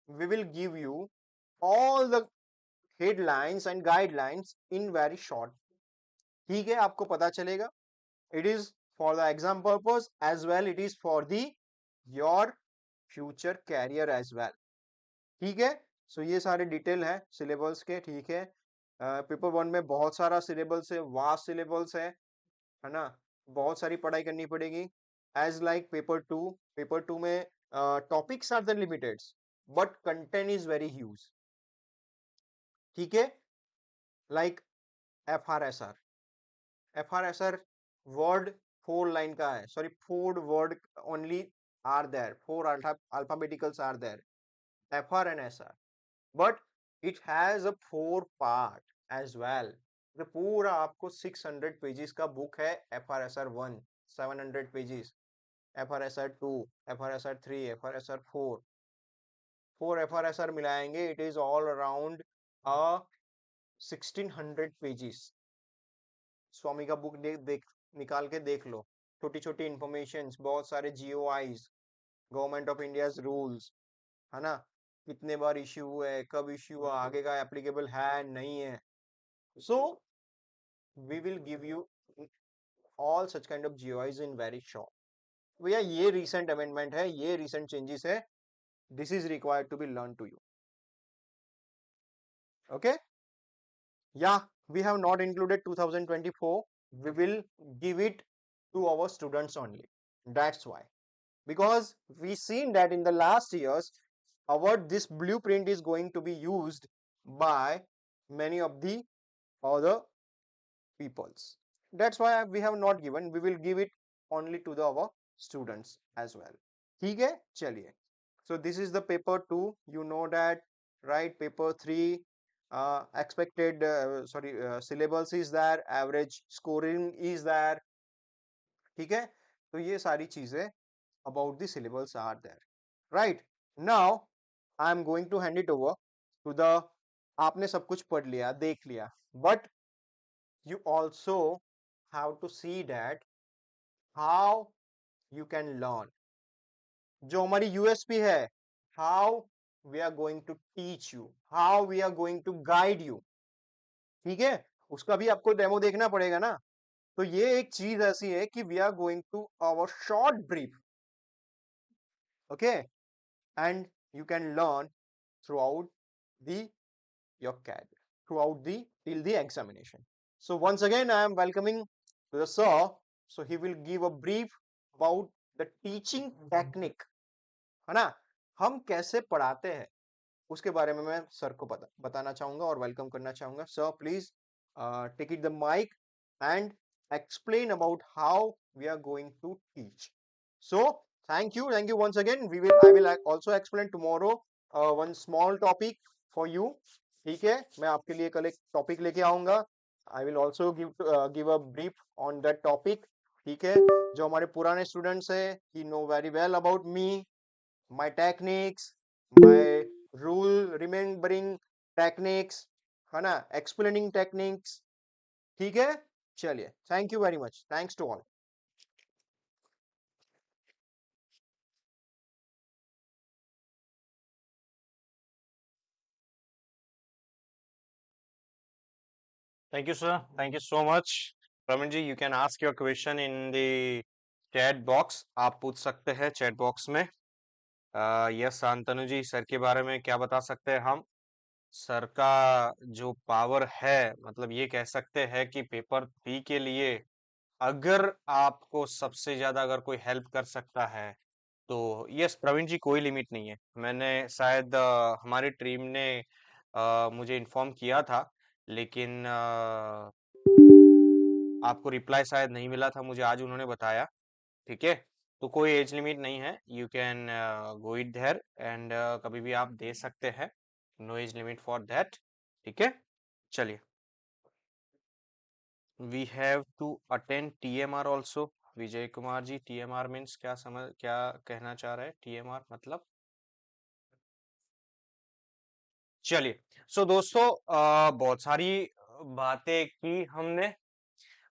we will give you all the headlines and guidelines in very short, ठीक है, आपको पता चलेगा। it is for the exam purpose as well, it is for the your future career as well, ठीक है। सो ये सारे detail है सिलेबस के, ठीक है। पेपर 1 में बहुत सारा सिलेबस है, वास्ट सिलेबस है ना? बहुत सारी पढ़ाई करनी पड़ेगी एज लाइक पेपर 2 में topics are the limited but content is very huge, ठीक है। Like F R S R word 4 line का है, sorry 4 word only are there, 4 alphabeticals are there, FR and SR, but it has a 4 part as well। तो पूरा आपको 600 pages का book है FRSR 1, 700 pages, FRSR 2, FRSR 3, FRSR 4, 4 FRSR मिलाएंगे, it is all around 1600 pages. Swamy का book देख निकाल के देख लो, छोटी छोटी इंफॉर्मेशन, बहुत सारे GOIs, government of India's rules, है ना? कितने बार इश्यू हुआ है, कब इश्यू हुआ, आगे का एप्लीकेबल है नहीं है। So we will give you all such kind of GOIs in very short. भैया ये रिसेंट अमेंडमेंट है, ये रिसेंट चेंजेस है, this is required to be learn to you, okay. या we have not included 2024, we will give it to our students only, that's why, because we seen that in the last years this blueprint is going to be used by many of the other peoples, that's why we have not given, we will give it only to our students as well, ठीक है। चलिए, so this is the paper 2, you know that, right? Paper 3 expected syllabus is there, average scoring is there, ठीक है। तो ये सारी चीजें about the syllabus are there, right? Now I am going to hand it over to the, आपने सब कुछ पढ़ लिया, देख लिया, but you also have to see that how you can learn. जो हमारी यूएसपी है, how we are going to teach you, how we are going to guide you. ठीक है, उसका भी आपको डेमो देखना पड़ेगा ना. तो ये एक चीज ऐसी है कि we are going to our short brief, okay, and you can learn throughout the your career, throughout the till the examination. So once again I am welcoming to the sir, so he will give a brief about the teaching technique, है ना, हम कैसे पढ़ाते हैं उसके बारे में मैं सर को बताना चाहूंगा और वेलकम करना चाहूंगा. Sir please take it the mic and explain about how we are going to teach. So thank you once again. I will also explain tomorrow one small topic for you. ठीक है, मैं आपके लिए कल एक topic लेके आऊंगा. I will also give a brief on that topic. ठीक है, जो हमारे पुराने स्टूडेंट्स है, he know very well about me, my techniques, my rule remembering techniques, है ना, explaining techniques. ठीक है, चलिए, thank you very much, thanks to all. Thank you, sir. Thank you so much. Praveen ji, you can ask your question in the chat box. आप पूछ सकते हैं chat box में. यस शांतनु जी, सर के बारे में क्या बता सकते हैं हम? सर का जो पावर है, मतलब ये कह सकते हैं कि पेपर 3 के लिए अगर आपको सबसे ज्यादा अगर कोई हेल्प कर सकता है तो यस प्रवीण जी, कोई लिमिट नहीं है. मैंने शायद हमारी टीम ने मुझे इन्फॉर्म किया था, लेकिन आपको रिप्लाई शायद नहीं मिला था, मुझे आज उन्होंने बताया. ठीक है, तो कोई एज लिमिट नहीं है. You can go it there and कभी भी आप दे सकते हैं. No age limit for that. ठीक है, चलिए. We have to attend TMR also. Vijay Kumar ji, TMR means क्या, समझ क्या कहना चाह रहे हैं? टीएमआर मतलब, चलिए. सो दोस्तों, बहुत सारी बातें की हमने,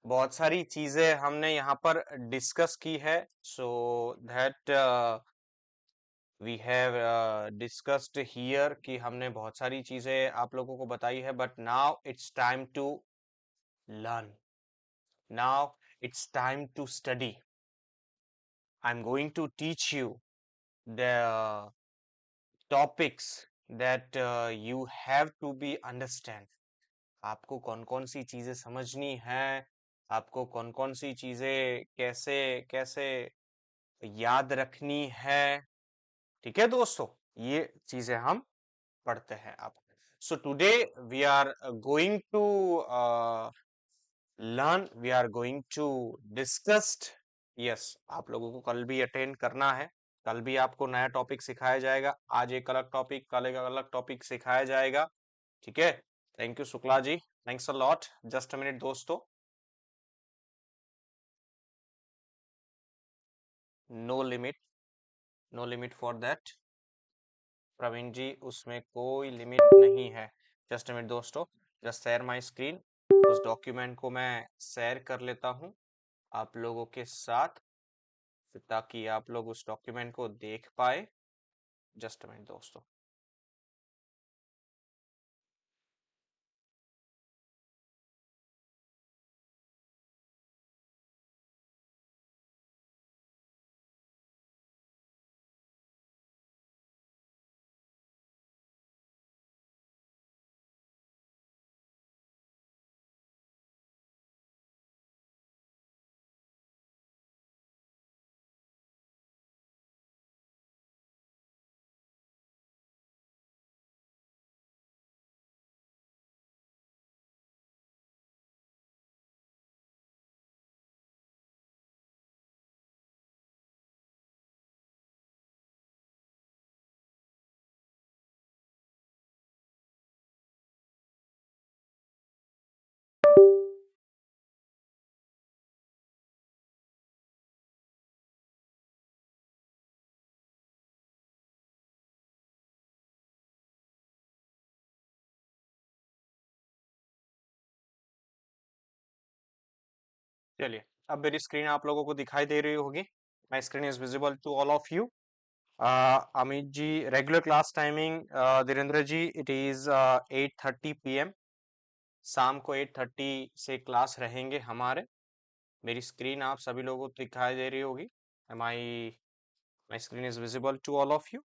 बहुत सारी चीजें हमने यहाँ पर डिस्कस की है. So that we have discussed here कि हमने बहुत सारी चीजें आप लोगों को बताई है. But now it's time to learn. Now it's time to study. I am going to teach you the topics that you have to be understand. आपको कौन कौन सी चीजें समझनी है, आपको कौन कौन सी चीजें कैसे कैसे याद रखनी है. ठीक है दोस्तों, ये चीजें हम पढ़ते हैं आप. So today we are going to learn, we are going to discussed. Yes, आप लोगों को कल भी अटेंड करना है. कल भी आपको नया टॉपिक सिखाया जाएगा. आज एक अलग टॉपिक, कल एक अलग टॉपिक सिखाया जाएगा. ठीक है, thank you Shukla ji, thanks a lot. Just a minute दोस्तों. No limit, no limit for that. Praveen ji, उसमें कोई लिमिट नहीं है. जस्ट अ मिनट दोस्तों, जस्ट शेयर माय स्क्रीन. उस डॉक्यूमेंट को मैं शेयर कर लेता हूं आप लोगों के साथ, ताकि आप लोग उस डॉक्यूमेंट को देख पाए. जस्ट अ मिनट दोस्तों. चलिए, अब मेरी स्क्रीन आप लोगों को दिखाई दे रही होगी. My screen is visible to all of you. Amit ji, regular class timing, Dhirendra ji, it is 8:30 PM. शाम को 8:30 से क्लास रहेंगे हमारे. मेरी स्क्रीन आप सभी लोगों को दिखाई दे रही होगी. My my screen is visible to all of you.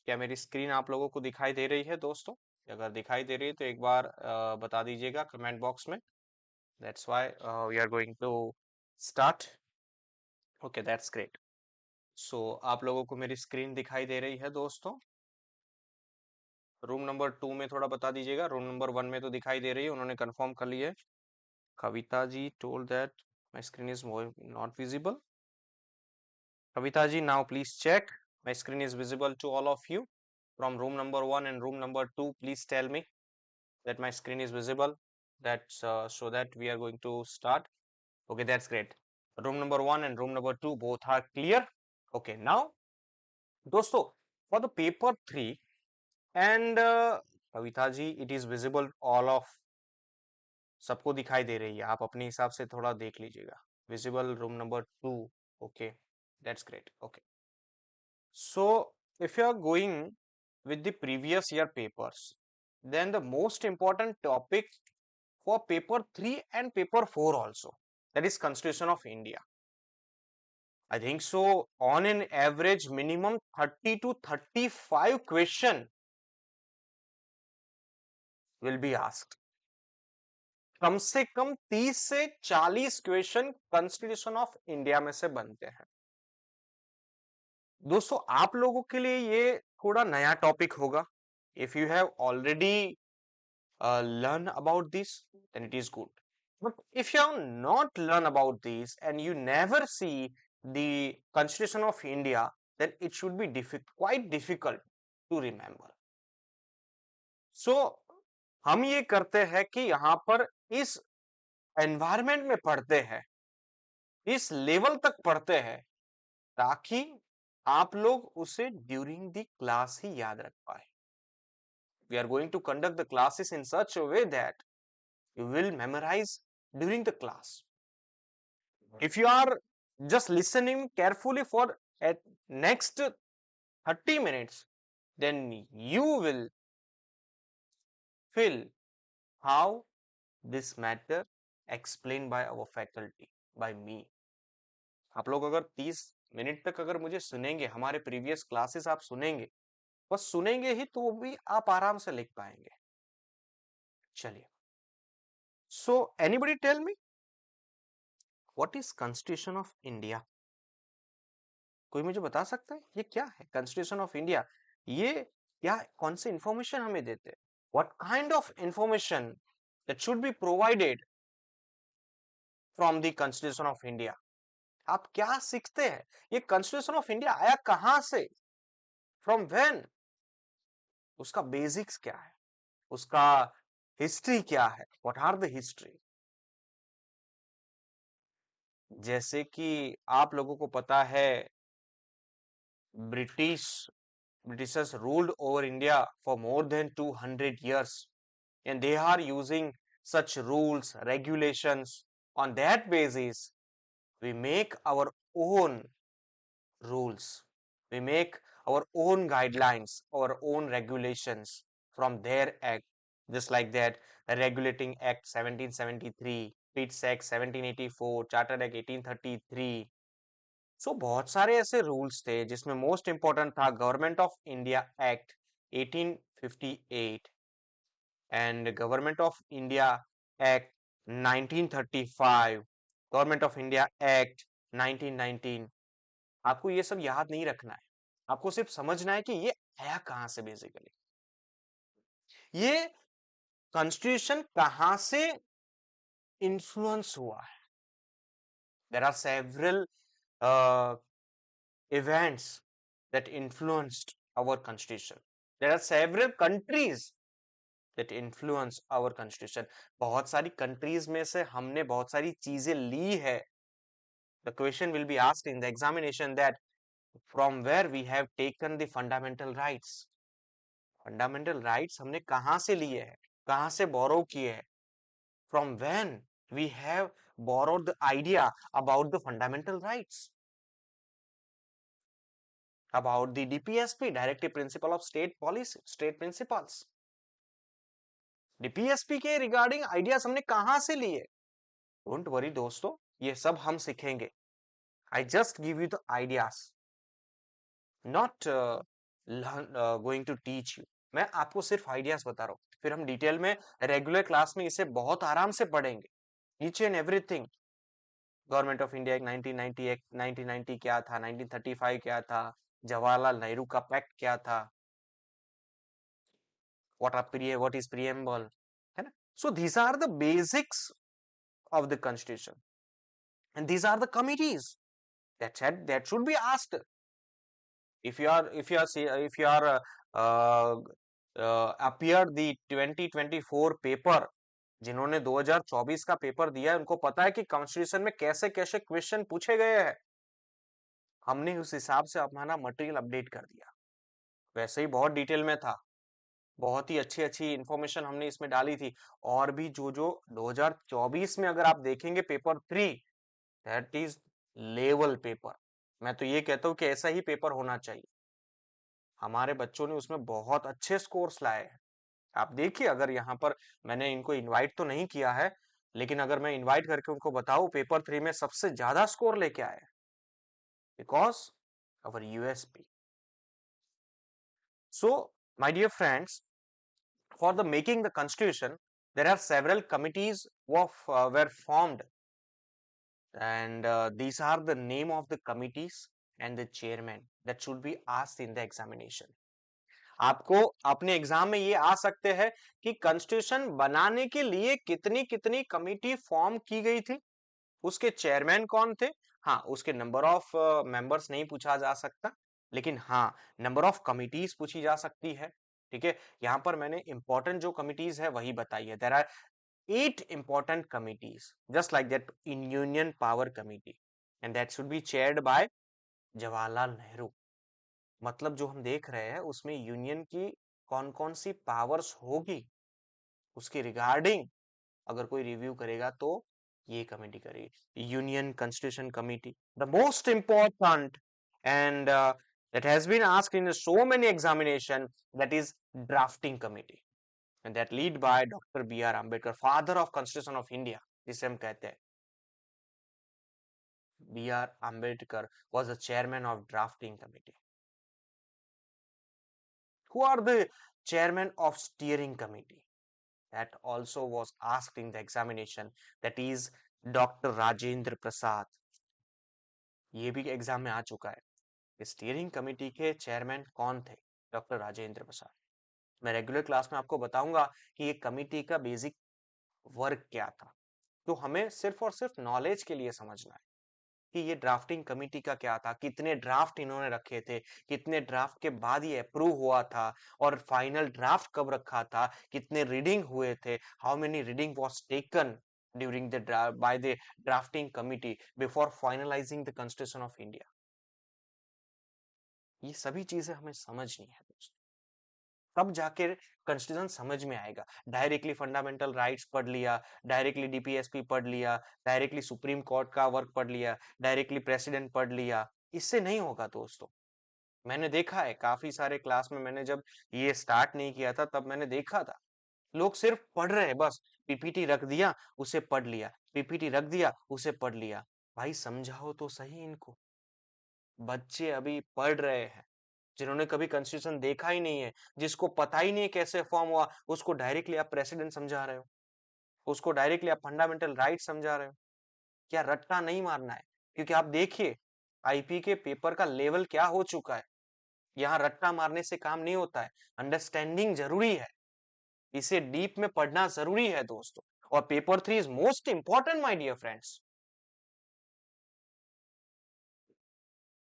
क्या मेरी स्क्रीन आप लोगों को दिखाई दे रही है दोस्तों? अगर दिखाई दे रही है तो एक बार बता दीजिएगा कमेंट बॉक्स में. That's why we are going to start. Okay, that's great. So आप लोगों को मेरी स्क्रीन दिखाई दे रही है दोस्तों? रूम नंबर 2 में थोड़ा बता दीजिएगा. रूम नंबर 1 में तो दिखाई दे रही है, उन्होंने कंफर्म कर लिया है. Kavita ji told that my screen is not visible. Kavita ji, now please check. My screen is visible to all of you. From room number 1 and room number 2, please tell me that my screen is visible. That's so that we are going to start. Okay, that's great. Room number 1 and room number 2 both are clear. Okay, now दोस्तों, for the paper 3 and Kavita ji, it is visible all of, सबको दिखाई दे रही है. आप अपने हिसाब से थोड़ा देख लीजिएगा. Visible room number 2. Okay, that's great. Okay, so if you are going with the previous year papers, then the most important topic for paper 3 and paper 4 also, that is Constitution of India. I think so. On an average, minimum 30 to 35 question will be asked. कम से कम 30 से 40 question constitution of India में से बनते हैं. दोस्तों, आप लोगों के लिए ये थोड़ा नया टॉपिक होगा. If you have already learn about this, then it is good. But if you have not learned about this and you never see the Constitution of India, then it should be quite difficult to remember. So हम ये करते हैं कि यहाँ पर इस environment में पढ़ते हैं, इस लेवल तक पढ़ते हैं, ताकि आप लोग उसे ड्यूरिंग द क्लास ही याद रख पाए. We are going to conduct the classes in such a way that you will memorize during the class. If you are just listening carefully for at next 30 minutes, then you will feel how this matter explained by our faculty, by me. आप लोग अगर 30 minute तक अगर मुझे सुनेंगे, हमारे previous classes आप सुनेंगे, बस सुनेंगे ही तो भी आप आराम से लिख पाएंगे. चलिए, so anybody tell me what is Constitution of India? कोई मुझे बता सकता है ये क्या है कॉन्स्टिट्यूशन ऑफ इंडिया? ये क्या, कौन से इंफॉर्मेशन हमें देते हैं? What kind of information that should be provided from the constitution of India? आप क्या सीखते हैं? ये कॉन्स्टिट्यूशन ऑफ इंडिया आया कहां से? From when? उसका बेसिक्स क्या है? उसका हिस्ट्री क्या है? What are the history? जैसे कि आप लोगों को पता है, Britishers ruled over India for more than 200 years, and they are using such rules, regulations. On that basis, we make our own rules. We make our own guidelines, our own regulations from their act. Just like that, the Regulating Act 1773, Pitt's Act 1784, Chartered Act 1833. सो बहुत सारे ऐसे rules थे जिसमें most important था government of India act 1858 and government of India act 1935, government of India act 1919. आपको ये सब याद नहीं रखना है, आपको सिर्फ समझना है कि ये आया कहां से. बेसिकली ये कॉन्स्टिट्यूशन कहां से इन्फ्लुएंस हुआ है. There are several events that influenced our constitution. There are several countries that influence our constitution. बहुत सारी countries में से हमने बहुत सारी चीजें ली है. The question will be asked in the examination that from where we have taken the fundamental rights. Fundamental rights हमने कहां से लिए हैं, कहां से borrow किए हैं? From when we have borrowed the idea about the fundamental rights, about the DPSP, Directive Principle of State Policy, State Principles. DPSP के रिगार्डिंग आइडियाज हमने कहां से लिए? डोंट वरी दोस्तों, ये सब हम सीखेंगे. I just give you the ideas, not going to teach you. मैं आपको सिर्फ आइडियाज बता रहा हूँ, फिर हम डिटेल में रेगुलर क्लास में इसे बहुत आराम से पढ़ेंगे, each and everything. Government of India act 1990, 1990 क्या था, 1935 क्या था, जवाहरलाल नेहरू का पैक्ट क्या था, what is preamble, है ना? So these are the basics of the constitution, and these are the committees that should be asked. If you are appear the 2024 paper, जिन्होंने 2024 का पेपर दिया है, उनको पता है कि कॉन्स्टिट्यूशन में कैसे कैसे क्वेश्चन पूछे गए हैं. हमने उस हिसाब से अपना मटेरियल अपडेट कर दिया. वैसे ही बहुत डिटेल में था, बहुत ही अच्छी अच्छी इंफॉर्मेशन हमने इसमें डाली थी. और भी जो 2024 में अगर आप देखेंगे paper 3, that is level paper. मैं तो ये कहता हूँ कि ऐसा ही पेपर होना चाहिए. हमारे बच्चों ने उसमें बहुत अच्छे स्कोर्स लाए हैं. आप देखिए, अगर यहाँ पर मैंने इनको इनवाइट तो नहीं किया है, लेकिन अगर मैं इनवाइट करके उनको बताऊं पेपर 3 में सबसे ज्यादा स्कोर लेके आए, because our USP. So my dear friends, for the making the constitution, there are several committees were formed, and these are the name of the committees and the chairman that should be asked in the examination. आपको अपने exam में ये आ सकते हैं कि constitution बनाने के लिए कितनी कितनी कमिटी फॉर्म की गई थी, उसके चेयरमैन कौन थे. हाँ, उसके नंबर ऑफ मेंबर्स नहीं पूछा जा सकता, लेकिन हाँ, नंबर ऑफ कमिटीज पूछी जा सकती है. ठीक है, यहाँ पर मैंने इंपॉर्टेंट जो कमिटीज है वही बताई है. There are 8 important committees, just like that in Union Power Committee, and that should be chaired by Jawaharlal Nehru. मतलब जो हम देख रहे हैं उसमें यूनियन की कौन कौन सी पावर्स होगी, उसके रिगार्डिंग अगर कोई रिव्यू करेगा तो ये कमेटी करेगी, union constitution committee. The most important and that has been asked in so many examination, that is drafting committee, and that lead by Dr. B.R. Ambedkar, father of Constitution of India, जिसे हम कहते हैं. B.R. Ambedkar was the chairman of drafting committee. Who are the chairman of steering committee? That also was asked in the examination, that is Dr. Rajendra Prasad. ये भी exam में आ चुका है. Steering committee के चेयरमैन कौन थे? Doctor Rajendra Prasad. मैं regular class में आपको बताऊंगा कि ये कमेटी का बेसिक वर्क क्या था. तो हमें सिर्फ और सिर्फ नॉलेज के लिए समझना है कि ये ड्राफ्टिंग कमेटी का क्या था, कितने ड्राफ्ट इन्होंने रखे थे, कितने ड्राफ्ट के बाद ये अप्रूव हुआ था, और फाइनल ड्राफ्ट कब रखा था, कितने रीडिंग हुए थे, how many reading was taken during the by the drafting committee before finalizing the Constitution of India. ये सभी चीजें हमें समझनी है दोस्तों, तब जाके कॉन्स्टिट्यूशन समझ में आएगा. डायरेक्टली फंडामेंटल राइट्स पढ़ लिया, डायरेक्टली डीपीएसपी पढ़ लिया, डायरेक्टली सुप्रीम कोर्ट का वर्क पढ़ लिया, डायरेक्टली प्रेसिडेंट पढ़ लिया, इससे नहीं होगा दोस्तों. मैंने देखा है काफी सारे क्लास में, मैंने जब ये स्टार्ट नहीं किया था तब मैंने देखा था लोग सिर्फ पढ़ रहे हैं, बस पीपीटी रख दिया उसे पढ़ लिया, पीपीटी रख दिया उसे पढ़ लिया. भाई समझाओ तो सही इनको. बच्चे अभी पढ़ रहे हैं, जिन्होंने कभी कॉन्स्टिट्यूशन देखा ही नहीं है, जिसको पता ही नहीं कैसे फॉर्म हुआ, उसको डायरेक्टली आप प्रेसिडेंट समझा रहे हो, उसको डायरेक्टली आप फंडामेंटल राइट समझा रहे हो. क्या रट्टा नहीं मारना है? क्योंकि आप देखिए आईपी के पेपर का लेवल क्या हो चुका है. यहाँ रट्टा मारने से काम नहीं होता है, अंडरस्टैंडिंग जरूरी है, इसे डीप में पढ़ना जरूरी है दोस्तों. और paper 3 is most important my dear friends.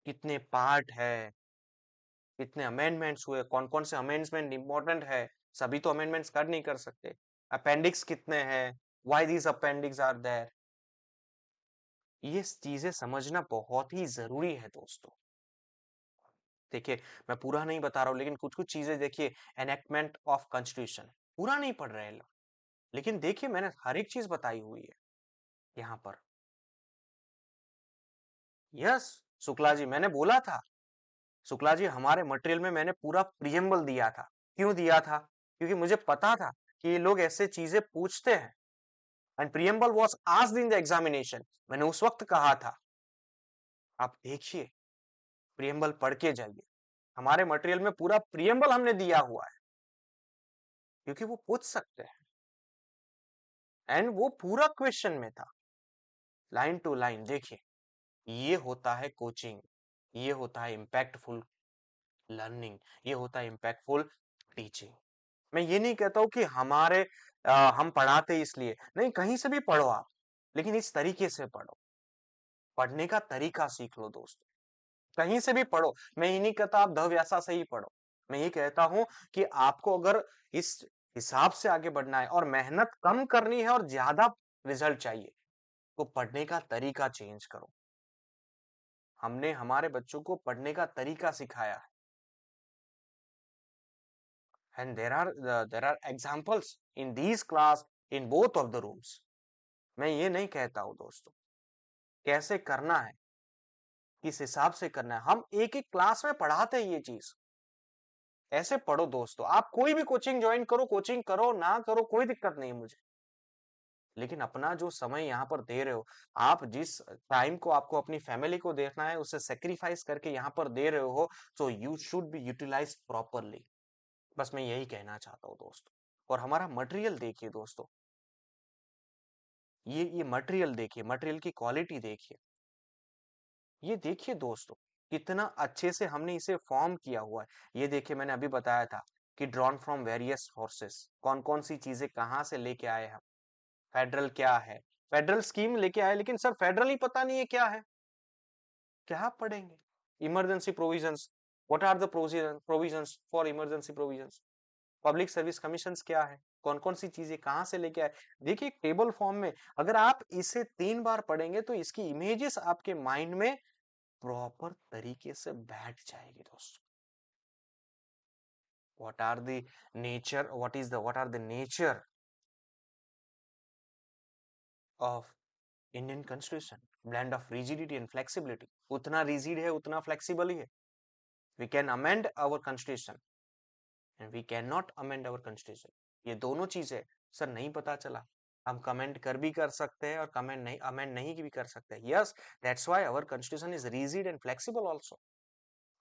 कितने पार्ट है, कितने अमेंडमेंट्स हुए, कौन कौन से अमेंडमेंट इंपॉर्टेंट है, सभी तो अमेंडमेंट्स कर नहीं कर सकते. अपेंडिक्स कितने हैं, why these appendix are there, ये चीजें समझना बहुत ही जरूरी है दोस्तों. देखिए मैं पूरा नहीं बता रहा हूं, लेकिन कुछ कुछ चीजें देखिए. एनेक्टमेंट ऑफ कॉन्स्टिट्यूशन पूरा नहीं पढ़ रहे लोग, लेकिन देखिए मैंने हर एक चीज बताई हुई है. यहां पर। यस शुक्ला जी, मैंने बोला था, शुक्ला जी हमारे मटेरियल में मैंने पूरा प्रियम्बल दिया था। क्यों दिया था? क्योंकि मुझे पता था कि ये लोग ऐसे चीजें पूछते हैं। And preamble was asked in the examination. मैंने उस वक्त कहा था, आप देखिए प्रियम्बल पढ़ के जाइए, हमारे मटेरियल में पूरा प्रियम्बल हमने दिया हुआ है, क्योंकि वो पूछ सकते हैं। एंड वो पूरा क्वेश्चन में था, लाइन टू लाइन। देखिए ये होता है कोचिंग, ये होता है इम्पैक्टफुल लर्निंग, ये होता है इम्पैक्टफुल टीचिंग। मैं ये नहीं कहता हूं कि हम पढ़ाते इसलिए नहीं, कहीं से भी पढ़ो आप, लेकिन इस तरीके से पढ़ो, पढ़ने का तरीका सीख लो दोस्तों। कहीं से भी पढ़ो, मैं ये नहीं कहता आप द व्यासा से ही पढ़ो, मैं ये कहता हूं कि आपको अगर इस हिसाब से आगे बढ़ना है और मेहनत कम करनी है और ज्यादा रिजल्ट चाहिए, तो पढ़ने का तरीका चेंज करो। हमने हमारे बच्चों को पढ़ने का तरीका सिखाया है। And there are examples in these class in both of the rooms. मैं ये नहीं कहता हूं दोस्तों, कैसे करना है, किस हिसाब से करना है, हम एक एक क्लास में पढ़ाते हैं ये चीज। ऐसे पढ़ो दोस्तों, आप कोई भी कोचिंग ज्वाइन करो, कोचिंग करो ना करो कोई दिक्कत नहीं मुझे, लेकिन अपना जो समय यहाँ पर दे रहे हो, आप जिस टाइम को आपको अपनी फैमिली को देखना है उसे सेक्रीफाइस करके यहाँ पर दे रहे हो, तो you should be utilize properly. बस मैं यही कहना चाहता हूँ दोस्तों। और हमारा मटेरियल देखिए दोस्तों, ये मटेरियल देखिए, मटेरियल की क्वालिटी देखिए, ये देखिए दोस्तों कितना अच्छे से हमने इसे फॉर्म किया हुआ है। ये देखिए मैंने अभी बताया था कि ड्रॉन फ्रॉम वेरियस सोर्सेस, कौन कौन सी चीजें कहाँ से लेके आए हम। फेडरल क्या है, फेडरल स्कीम लेके आए, लेकिन सर फेडरल ही पता नहीं है क्या है, क्या पढ़ेंगे? Emergency provisions, what are the provisions for emergency provisions? Public service commissions क्या है, कौन कौन सी चीजें कहां से लेके आए? देखिए टेबल फॉर्म में अगर आप इसे 3 बार पढ़ेंगे तो इसकी इमेजेस आपके माइंड में प्रॉपर तरीके से बैठ जाएगी दोस्तों। what are the nature of Indian constitution? Blend of rigidity and flexibility. उतना rigid है उतना flexible ही है। We can amend our constitution and we cannot amend our constitution. ये दोनों चीजें सर नहीं पता चला, हम कमेंट कर भी कर सकते हैं और कमेंट नहीं अमेंड नहीं भी कर सकते हैं। Yes, that's why our constitution is rigid and flexible also.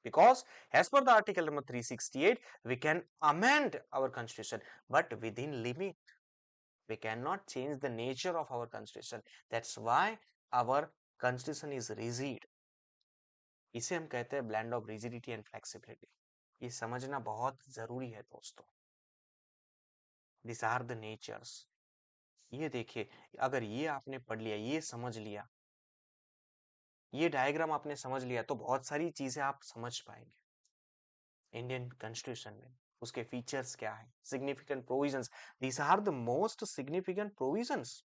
Because as per the article number 368, we can amend our constitution, but within limit. We cannot change the nature of our constitution. That's why our constitution is rigid. इसे हम कहते हैं blend of rigidity and flexibility. ये समझना बहुत जरूरी है दोस्तों। These are the natures. ये देखिए, अगर ये आपने पढ़ लिया, ये समझ लिया, ये डायग्राम आपने समझ लिया, तो बहुत सारी चीजें आप समझ पाएंगे इंडियन कॉन्स्टिट्यूशन में। उसके फीचर्स क्या है, significant provisions, these are the most significant provisions.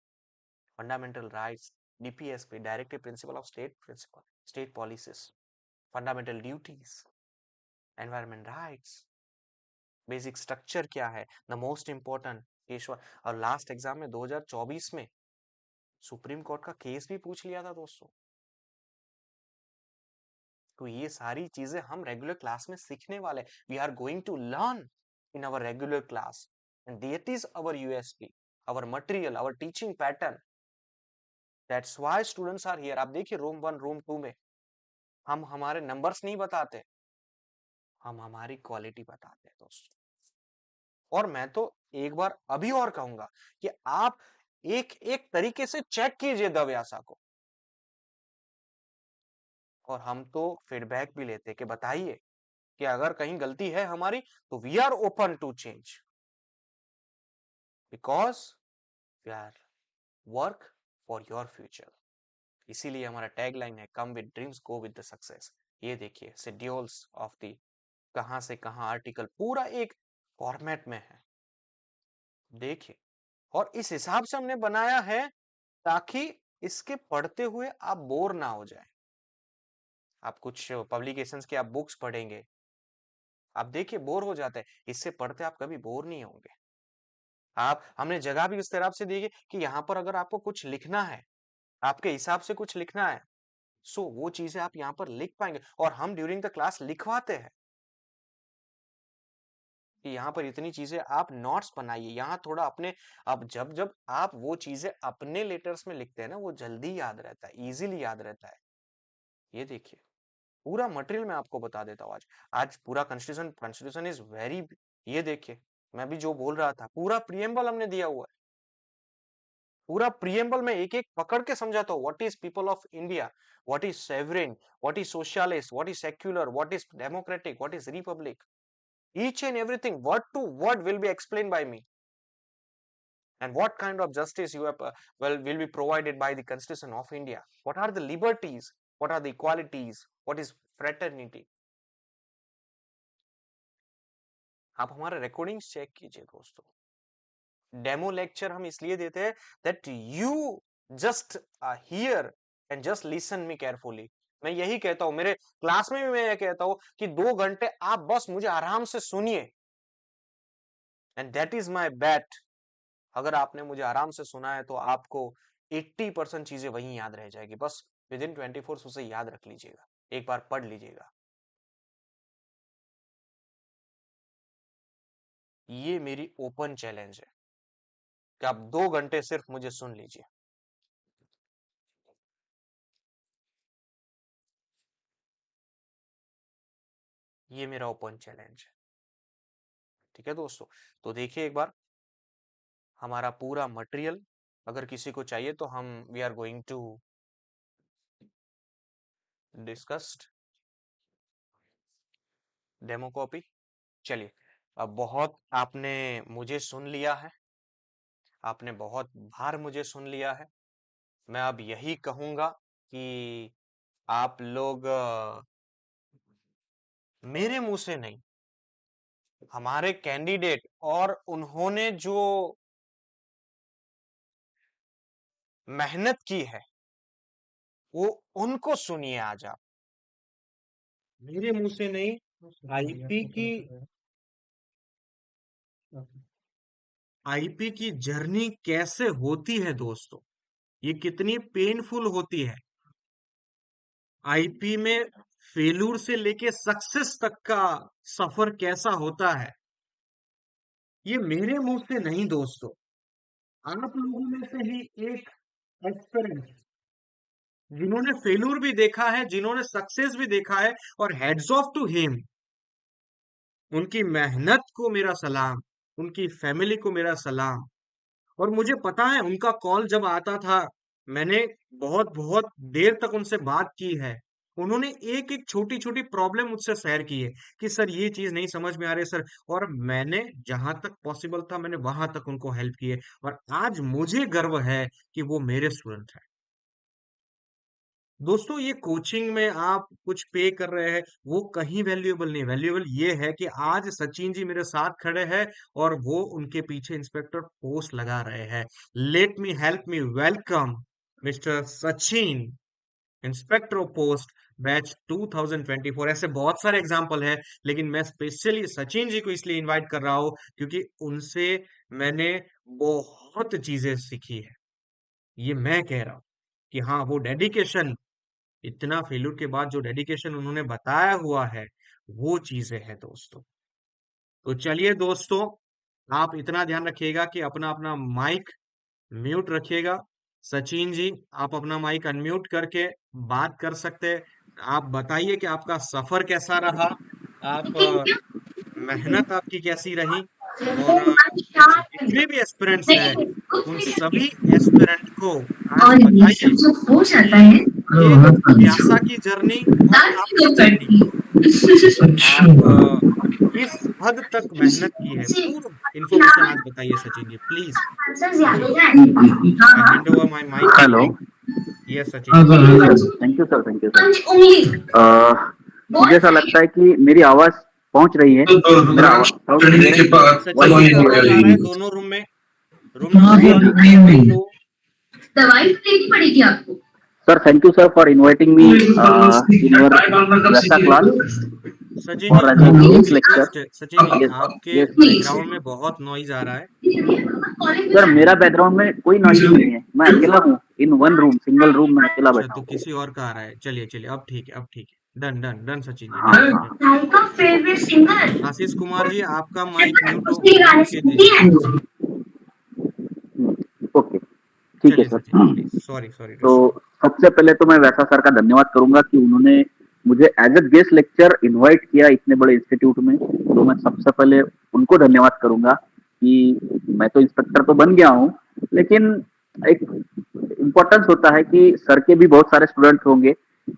Fundamental rights, DPSP, directive principle of state policies, fundamental duties, environment rights, basic structure क्या है, द मोस्ट इंपॉर्टेंट केशवा। और लास्ट एग्जाम में 2024 में सुप्रीम कोर्ट का केस भी पूछ लिया था दोस्तों। तो ये सारी चीजें हम रेगुलर क्लास में सीखने वाले, we are going to learn in our regular class, and that is our USP, our material, our teaching pattern. That's why students are here. आप देखिए रूम 1 रूम 2 में हम हमारे नंबर्स नहीं बताते, हम हमारी क्वालिटी बताते हैं दोस्तों। और मैं तो एक बार अभी और कहूंगा कि आप एक एक तरीके से चेक कीजिए द व्यासा को, और हम तो फीडबैक भी लेते कि बताइए कि अगर कहीं गलती है हमारी तो we are open to change, because we are work for your future. इसीलिए हमारा टैगलाइन है, come with dreams go with the success. ये देखिए शेड्यूल्स ऑफ द कहां से कहां आर्टिकल पूरा एक फॉर्मेट में है, देखिए। और इस हिसाब से हमने बनाया है ताकि इसके पढ़ते हुए आप बोर ना हो जाए। आप कुछ पब्लिकेशंस के आप बुक्स पढ़ेंगे, आप देखिए बोर हो जाते हैं, इससे पढ़ते आप कभी बोर नहीं होंगे। आप हमने जगह भी उस तरह से दी कि यहाँ पर अगर आपको कुछ लिखना है आपके हिसाब से कुछ लिखना है, सो वो चीजें आप यहाँ पर लिख पाएंगे, और हम ड्यूरिंग द क्लास लिखवाते हैं कि यहाँ पर इतनी चीजें आप नोट्स बनाइए। यहाँ थोड़ा अपने, अब जब जब आप वो चीजें अपने लेटर्स में लिखते हैं ना, वो जल्दी याद रहता है, इजीली याद रहता है। ये देखिए पूरा मटेरियल मैं आपको बता देता हूँ आज। आज पूरा कॉन्स्टिट्यूशन इज वेरी, ये देखिए मैं भी जो बोल रहा था पूरा प्रियम्बल हमने दिया हुआ है। पूरा प्रियम्बल में एक एक पकड़ के समझाता हूँ। What is people of India, what is sovereign, what is socialist, what is secular, what is democratic, what is republic, each and everything word to word will be explained by me, and what kind of justice you have will be provided by the Constitution of India, what are the liberties, what are the equalities, what is fraternity। आप हमारे recordings check कीजिए दोस्तों। Demo lecture हम इसलिए देते हैं that you just hear and just listen me carefully। मैं यही कहता हूं, मेरे क्लास में भी मैं ये कहता हूं कि 2 घंटे आप बस मुझे आराम से सुनिए, एंड दैट इज माय बेट। अगर आपने मुझे आराम से सुना है तो आपको 80% चीजें वहीं याद रह जाएगी। बस विद इन 24 उसे याद रख लीजिएगा, एक बार पढ़ लीजिएगा। ये मेरी ओपन चैलेंज है कि आप 2 घंटे सिर्फ मुझे सुन लीजिए। ये मेरा ओपन चैलेंज है, ठीक है दोस्तों। तो देखिए एक बार हमारा पूरा मटेरियल, अगर किसी को चाहिए तो हम we are going to discussed demo copy. चलिए, अब बहुत आपने मुझे सुन लिया है, आपने बहुत बार मुझे सुन लिया है। मैं अब यही कहूंगा कि आप लोग मेरे मुंह से नहीं, हमारे कैंडिडेट और उन्होंने जो मेहनत की है वो उनको सुनिए आज आप, मेरे मुंह से नहीं। आईपी की जर्नी कैसे होती है दोस्तों, ये कितनी पेनफुल होती है। आईपी में फेल्यूर से लेके सक्सेस तक का सफर कैसा होता है, ये मेरे मुंह से नहीं दोस्तों, आप लोगों में से ही एक एक्सपीरियंस, जिन्होंने फेल्यूर भी देखा है, जिन्होंने सक्सेस भी देखा है, और हेड्स ऑफ टू हिम, उनकी मेहनत को मेरा सलाम, उनकी फैमिली को मेरा सलाम। और मुझे पता है उनका कॉल जब आता था, मैंने बहुत बहुत देर तक उनसे बात की है। उन्होंने एक एक छोटी छोटी प्रॉब्लम मुझसे शेयर की है कि सर ये चीज नहीं समझ में आ रही सर, और मैंने जहां तक पॉसिबल था मैंने वहां तक उनको हेल्प की है, और आज मुझे गर्व है कि वो मेरे स्टूडेंट है। दोस्तों ये कोचिंग में आप कुछ पे कर रहे हैं वो कहीं वैल्यूएबल नहीं, वैल्यूएबल ये है कि आज सचिन जी मेरे साथ खड़े हैं और वो उनके पीछे इंस्पेक्टर पोस्ट लगा रहे हैं। Late me help me welcome mister Sachin, inspector post batch 2024। ऐसे बहुत सारे एग्जाम्पल है, लेकिन मैं स्पेशली सचिन जी को इसलिए इनवाइट कर रहा हूँ क्योंकि उनसे मैंने बहुत चीजें सीखी है। ये मैं कह रहा हूँ कि हाँ, वो डेडिकेशन, इतना फेल्यूर के बाद जो डेडिकेशन उन्होंने बताया हुआ है वो चीजें हैं दोस्तों। तो चलिए दोस्तों, आप इतना ध्यान रखिएगा कि अपना अपना माइक म्यूट रखिएगा। सचिन जी आप अपना माइक अनम्यूट करके बात कर सकते हैं। आप बताइए कि आपका सफर कैसा रहा, आप मेहनत आपकी कैसी रही, और जितने भी एस्पिरेंट्स हैं उन सभी एस्पिरेंट को आज और ये बताइए सब जो हो जाता है ये प्यासा की जर्नी और आपकी जर्नी, आप किस हद तक मेहनत की है, पूरा इंफॉर्मेशन आज बताइए Sachin ji please. I hand over my mic. Hello. Yes Sachin ji. Thank you sir, thank you sir. मुझे ऐसा लगता है कि मेरी आवाज पहुंच रही है। मेरा आवाज सचिन जी आवाज आ रहा है दोनों रूम में, रूम दवाई तो लेनी पड़ेगी आपको। Sir thank you sir for inviting me in your वैसा क्लास सचिन और जी एज एक दिस लेक्चर। रिक्वेस्ट है, सचिन जी आपके बैकग्राउंड में बहुत नॉइज आ रहा है। सर मेरा बैकग्राउंड में कोई नॉइज नहीं है, मैं अकेला हूँ। In one room, single room में अकेला अच्छा बैठा तो हूँ। किसी और का आ रहा है, चलिए चलिए अब ठीक है, अब ठीक है, done done done Sachin ji, हाँ डन हाँ, डन। आपका फेवरेट सिंगर आशीष कुमार जी आपका माइक म्यूट उसके म्यूट गाने कीजिए। सुनती है। ओके, ठीक है चलिए sir. Sachin ji please, sorry sorry to तो सबसे पहले तो मैं वैसा सर का धन्यवाद करूंगा कि उन्होंने मुझे as a guest lecture invite किया इतने बड़े इंस्टीट्यूट में। तो मैं सबसे पहले उनको धन्यवाद करूंगा कि मैं तो इंस्पेक्टर तो बन गया हूँ, लेकिन एक इम्पोर्टेंस होता है कि सर के भी बहुत सारे स्टूडेंट्स होंगे,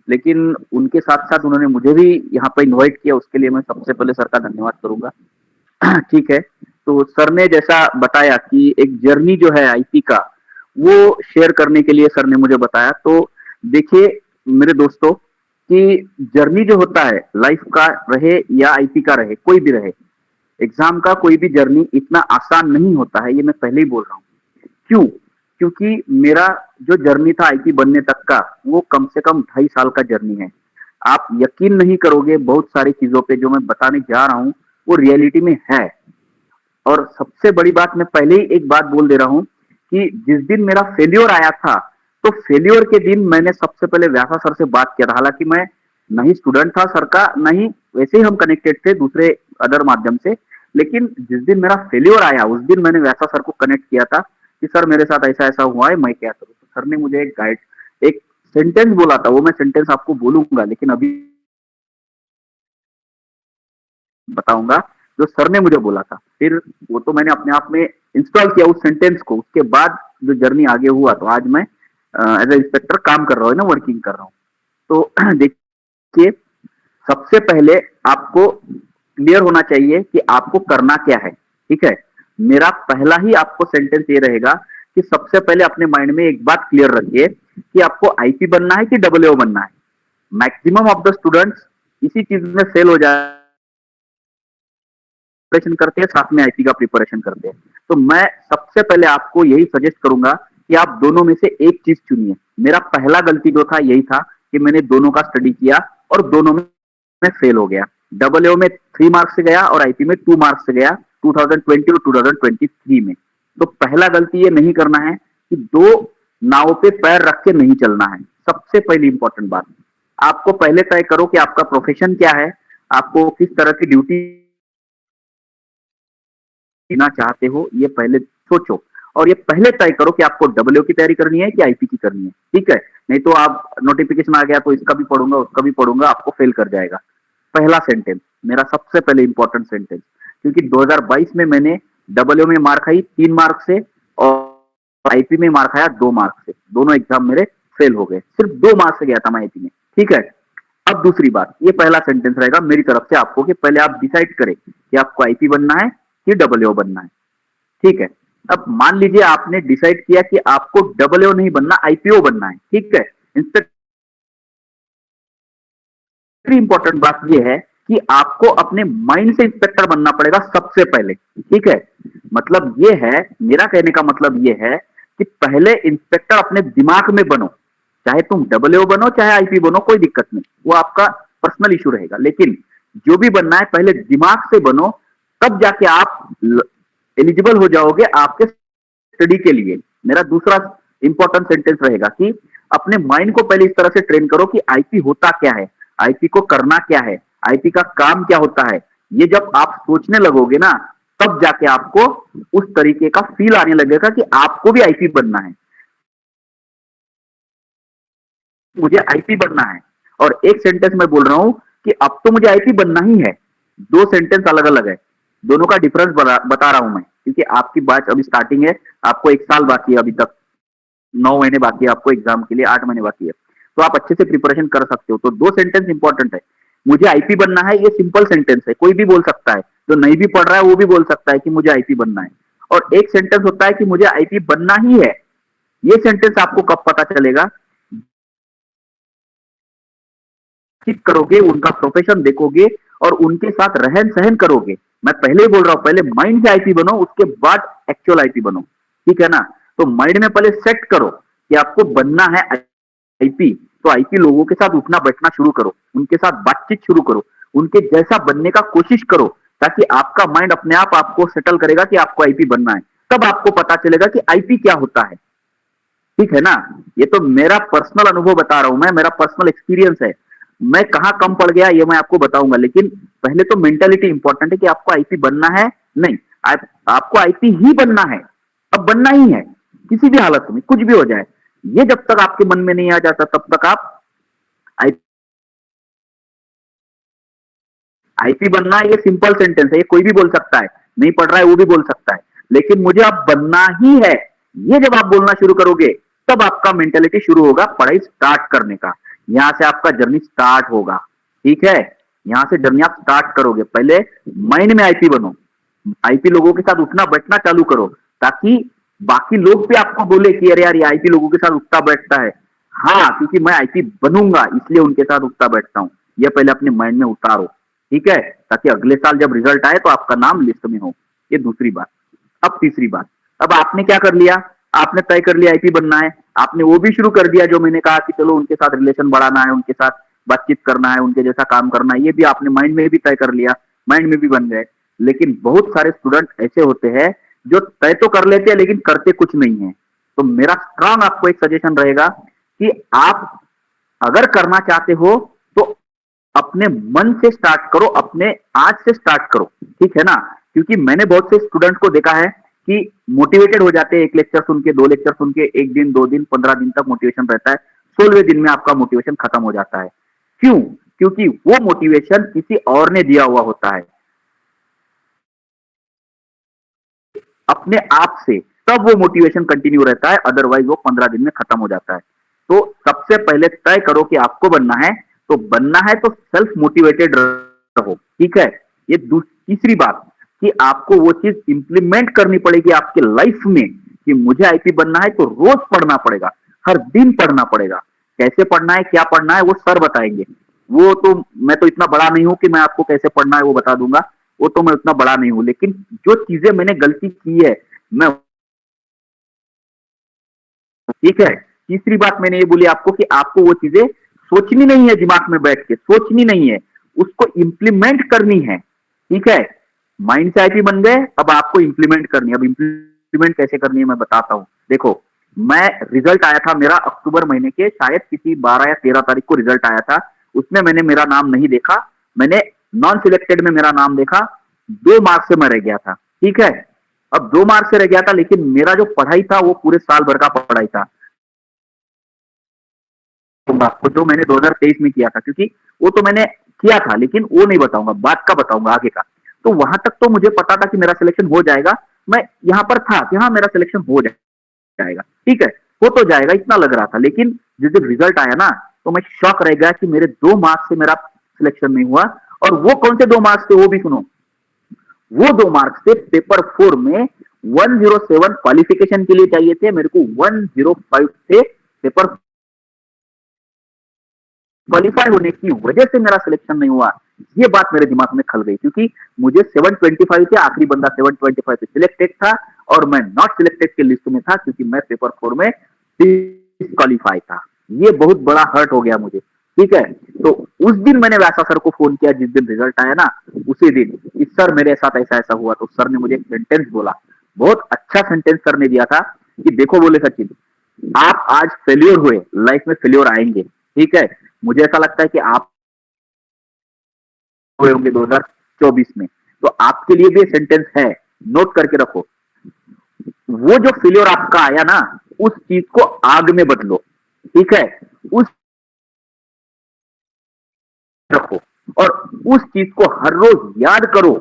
लेकिन उनके साथ साथ उन्होंने मुझे भी यहाँ पर इनवाइट किया, उसके लिए मैं सबसे पहले सर का धन्यवाद करूंगा। ठीक है, तो सर ने जैसा बताया कि एक जर्नी जो है आईटी का, वो शेयर करने के लिए सर ने मुझे बताया। तो देखिए मेरे दोस्तों कि जर्नी जो होता है लाइफ का रहे या आईटी का रहे, कोई भी रहे, एग्जाम का कोई भी जर्नी इतना आसान नहीं होता है, ये मैं पहले ही बोल रहा हूँ। क्यों? क्योंकि मेरा जो जर्नी था आईटी बनने तक का, वो कम से कम 2.5 साल का जर्नी है। आप यकीन नहीं करोगे बहुत सारी चीजों पे जो मैं बताने जा रहा हूँ वो रियलिटी में है। और सबसे बड़ी बात मैं पहले ही एक बात बोल दे रहा हूँ कि जिस दिन मेरा फेल्योर आया था, तो फेल्योर के दिन मैंने सबसे पहले व्यासा सर से बात किया था। हालांकि मैं नहीं स्टूडेंट था सर का, नहीं वैसे ही हम कनेक्टेड थे दूसरे अदर माध्यम से, लेकिन जिस दिन मेरा फेल्योर आया उस दिन मैंने व्यासा सर को कनेक्ट किया था कि सर मेरे साथ ऐसा ऐसा हुआ है, मैं क्या करूँ। तो सर ने मुझे एक सेंटेंस बोला था, वो मैं सेंटेंस आपको बोलूंगा लेकिन अभी बताऊंगा, जो सर ने मुझे बोला था। फिर वो तो मैंने अपने आप में इंस्टॉल किया उस सेंटेंस को, उसके बाद जो जर्नी आगे हुआ, तो आज मैं एज ए इंस्पेक्टर काम कर रहा हूँ ना, वर्किंग कर रहा हूँ। तो देखिए सबसे पहले आपको क्लियर होना चाहिए कि आपको करना क्या है। ठीक है, मेरा पहला ही आपको सेंटेंस ये रहेगा कि सबसे पहले अपने माइंड में एक बात क्लियर रखिए कि आपको आईपी बनना है कि डब्ल्यूओ बनना है। मैक्सिमम ऑफ द स्टूडेंट्स इसी चीज में फेल हो जाए, प्रिपरेशन करते हैं साथ में आईटी का प्रिपरेशन करते हैं। तो मैं सबसे पहले आपको यही सजेस्ट करूंगा कि आप दोनों में से एक चीज चुनिए। मेरा पहला गलती जो था यही था कि मैंने दोनों का स्टडी किया और दोनों में मैं फेल हो गया। डब्ल्यूओ में 3 मार्क्स से गया और आईटी में 2 मार्क्स से गया 2020 और 2023 में। तो पहला गलती ये नहीं करना है कि दो नाव पे पैर रख के नहीं चलना है। सबसे पहली इंपॉर्टेंट बात, आपको पहले तय करो कि आपका प्रोफेशन क्या है, आपको किस तरह की ड्यूटी लेना चाहते हो, ये पहले सोचो। और ये पहले तय करो कि आपको डब्ल्यू की तैयारी करनी है कि आईपी की करनी है। ठीक है, नहीं तो आप नोटिफिकेशन आ गया तो इसका भी पढ़ूंगा उसका भी पढ़ूंगा, आपको फेल कर जाएगा। पहला सेंटेंस मेरा सबसे पहले इंपॉर्टेंट सेंटेंस, क्योंकि 2022 में मैंने डब्ल्यू में मार्क आई 3 मार्क से और आईपी में मार्क आया 2 मार्क से। दोनों एग्जाम मेरे फेल हो गए, सिर्फ 2 मार्क्स से गया था मैं आईपी में। ठीक है, अब दूसरी बात, ये पहला सेंटेंस रहेगा मेरी तरफ से आपको कि पहले आप डिसाइड करें कि आपको आईपी बनना है कि डब्ल्यूओ बनना है। ठीक है, अब मान लीजिए आपने डिसाइड किया कि आपको डब्ल्यूओ नहीं बनना, आईपीओ बनना है। ठीक है, इंस्पेक्टर इंपॉर्टेंट बात यह है कि आपको अपने माइंड से इंस्पेक्टर बनना पड़ेगा सबसे पहले। ठीक है, मतलब यह है, मेरा कहने का मतलब यह है कि पहले इंस्पेक्टर अपने दिमाग में बनो। चाहे तुम डब्ल्यूओ बनो चाहे आईपी बनो, कोई दिक्कत नहीं, वो आपका पर्सनल इशू रहेगा, लेकिन जो भी बनना है पहले दिमाग से बनो, तब जाके आप एलिजिबल हो जाओगे आपके स्टडी के लिए। मेरा दूसरा इंपॉर्टेंट सेंटेंस रहेगा कि अपने माइंड को पहले इस तरह से ट्रेन करो कि आईपी होता क्या है, आईपी को करना क्या है, आईपी का काम क्या होता है। ये जब आप सोचने लगोगे ना, तब जाके आपको उस तरीके का फील आने लगेगा कि आपको भी आईपी बनना है, मुझे आईपी बनना है। और एक सेंटेंस मैं बोल रहा हूं कि अब तो मुझे आईपी बनना ही है। दो सेंटेंस अलग अलग है, दोनों का डिफरेंस बता रहा हूं मैं, क्योंकि आपकी बात अभी स्टार्टिंग है, आपको 1 साल बाकी है, अभी तक 9 महीने बाकी है आपको एग्जाम के लिए, 8 महीने बाकी है, तो आप अच्छे से प्रिपरेशन कर सकते हो। तो 2 सेंटेंस इंपॉर्टेंट है, मुझे आईपी बनना है, ये सिंपल सेंटेंस है, कोई भी बोल सकता है, जो नहीं भी पढ़ रहा है वो भी बोल सकता है कि मुझे आईपी बनना है। और एक सेंटेंस होता है कि मुझे आईपी बनना ही है। ये सेंटेंस आपको कब पता चलेगा, ठीक करोगे, उनका प्रोफेशन देखोगे और उनके साथ रहन सहन करोगे। मैं पहले ही बोल रहा हूं, पहले माइंड से आईपी बनो, उसके बाद एक्चुअल आईपी बनो। ठीक है ना, तो माइंड में पहले सेट करो कि आपको बनना है आईपी, तो आईपी लोगों के साथ उठना बैठना शुरू करो, उनके साथ बातचीत शुरू करो, उनके जैसा बनने का कोशिश करो, ताकि आपका माइंड अपने आप आपको सेटल करेगा कि आपको आईपी बनना है। तब आपको पता चलेगा कि आईपी क्या होता है। ठीक है ना। ये तो मेरा पर्सनल अनुभव बता रहा हूं मैं, मेरा पर्सनल एक्सपीरियंस है। मैं कहाँ कम पड़ गया ये मैं आपको बताऊंगा, लेकिन पहले तो मेंटालिटी इंपॉर्टेंट है कि आपको आईपी बनना है। नहीं, आपको आईपी ही बनना है, अब बनना ही है किसी भी हालत में, कुछ भी हो जाए। ये जब तक आपके मन में नहीं आ जाता तब तक आप आईपी बनना, ये सिंपल सेंटेंस है, ये कोई भी बोल सकता है, नहीं पढ़ रहा है वो भी बोल सकता है, लेकिन मुझे अब बनना ही है, ये जब आप बोलना शुरू करोगे तब आपका मेंटेलिटी शुरू होगा पढ़ाई स्टार्ट करने का। यहां से आपका जर्नी स्टार्ट होगा, ठीक है। यहां से जर्नी आप स्टार्ट करोगे, पहले माइंड में आईपी बनो, आईपी लोगों के साथ उठना बैठना चालू करो, ताकि बाकी लोग भी आपको बोले कि अरे यार ये आईपी लोगों के साथ उठता बैठता है। हाँ, क्योंकि मैं आईपी बनूंगा इसलिए उनके साथ उठता बैठता हूं, ये पहले अपने माइंड में उतारो, ठीक है, ताकि अगले साल जब रिजल्ट आए तो आपका नाम लिस्ट में हो। ये दूसरी बात। अब तीसरी बात, अब आपने क्या कर लिया, आपने तय कर लिया आईपी बनना है, आपने वो भी शुरू कर दिया जो मैंने कहा कि चलो उनके साथ रिलेशन बढ़ाना है, उनके साथ बातचीत करना है, उनके जैसा काम करना है, ये भी आपने माइंड में भी तय कर लिया, माइंड में भी बन गए। लेकिन बहुत सारे स्टूडेंट ऐसे होते हैं जो तय तो कर लेते हैं लेकिन करते कुछ नहीं है। तो मेरा स्ट्रांग आपको एक सजेशन रहेगा कि आप अगर करना चाहते हो तो अपने मन से स्टार्ट करो, अपने आज से स्टार्ट करो, ठीक है ना। क्योंकि मैंने बहुत से स्टूडेंट को देखा है कि मोटिवेटेड हो जाते हैं, एक लेक्चर सुन के, दो लेक्चर सुन के, एक दिन, 2 दिन, 15 दिन तक मोटिवेशन रहता है, 16वें दिन में आपका मोटिवेशन खत्म हो जाता है। क्यों? क्योंकि वो मोटिवेशन किसी और ने दिया हुआ होता है अपने आप से, तब वो मोटिवेशन कंटिन्यू रहता है, अदरवाइज वो 15 दिन में खत्म हो जाता है। तो सबसे पहले तय करो कि आपको बनना है, तो बनना है तो सेल्फ मोटिवेटेड रहो, ठीक है। ये तीसरी बात कि आपको वो चीज इंप्लीमेंट करनी पड़ेगी आपके लाइफ में, कि मुझे आईपी बनना है तो रोज पढ़ना पड़ेगा, हर दिन पढ़ना पड़ेगा। कैसे पढ़ना है, क्या पढ़ना है, वो सर बताएंगे। वो तो मैं तो इतना बड़ा नहीं हूं कि मैं आपको कैसे पढ़ना है वो बता दूंगा, वो तो मैं उतना बड़ा नहीं हूं, लेकिन जो चीजें मैंने गलती की है मैं, ठीक है। तीसरी बात मैंने ये बोली आपको कि आपको वो चीजें सोचनी नहीं है, दिमाग में बैठ के सोचनी नहीं है, उसको इंप्लीमेंट करनी है, ठीक है। माइंड से आईपी बन गए, अब आपको इंप्लीमेंट करनी है। अब इंप्लीमेंट कैसे करनी है मैं बताता हूं। देखो, मैं रिजल्ट आया था मेरा अक्टूबर महीने के, शायद किसी 12 या 13 तारीख को रिजल्ट आया था, उसमें मैंने मेरा नाम नहीं देखा, मैंने नॉन सिलेक्टेड में मेरा नाम देखा, 2 मार्क्स से मैं रह गया था, ठीक है। अब 2 मार्क्स से रह गया था, लेकिन मेरा जो पढ़ाई था वो पूरे साल भर का पढ़ाई था, आपको जो मैंने 2023 में किया था, क्योंकि वो तो मैंने किया था, लेकिन वो नहीं बताऊंगा, बात का बताऊंगा आगे का। तो वहां तक तो मुझे पता था कि मेरा सिलेक्शन हो जाएगा, मैं यहाँ पर था कि हाँ मेरा सिलेक्शन हो जाएगा, ठीक है, हो तो जाएगा इतना लग रहा था। लेकिन जिस दिन रिजल्ट आया ना, तो मैं शॉक रह गया कि मेरे 2 मार्क्स से मेरा सिलेक्शन नहीं हुआ। और वो कौन से 2 मार्क्स थे वो भी सुनो, वो 2 मार्क्स थे पेपर 4 में 107 क्वालिफिकेशन के लिए चाहिए थे, मेरे को 105 थे पेपर क्वालिफाई होने की वजह से मेरा सिलेक्शन नहीं हुआ। ये बात मेरे दिमाग में खल गई, क्योंकि मुझे 725 थे, आखिरी बंदा 725 से सिलेक्टेड था और मैं नॉट सिलेक्टेड के लिस्ट में था, क्योंकि मैं पेपर 4 में डिस्क्वालीफाई था। ये बहुत बड़ा हर्ट हो गया मुझे, ठीक है। तो उस दिन मैंने व्यासा सर को फोन किया, जिस दिन रिजल्ट आया ना, उसी दिन, इस सर मेरे साथ ऐसा ऐसा हुआ। तो सर ने मुझे एक सेंटेंस बोला, बहुत अच्छा सेंटेंस सर ने दिया था कि देखो बोले सचिन, आप आज फेल्योर हुए, लाइफ में फेल्योर आएंगे, ठीक है। मुझे ऐसा लगता है कि आप हुए होंगे 2024 में, तो आपके लिए भी सेंटेंस है, नोट करके रखो। वो जो फेल्योर आपका आया ना, उस चीज को आग में बदलो, ठीक है, उस रखो और उस चीज को हर रोज याद करो।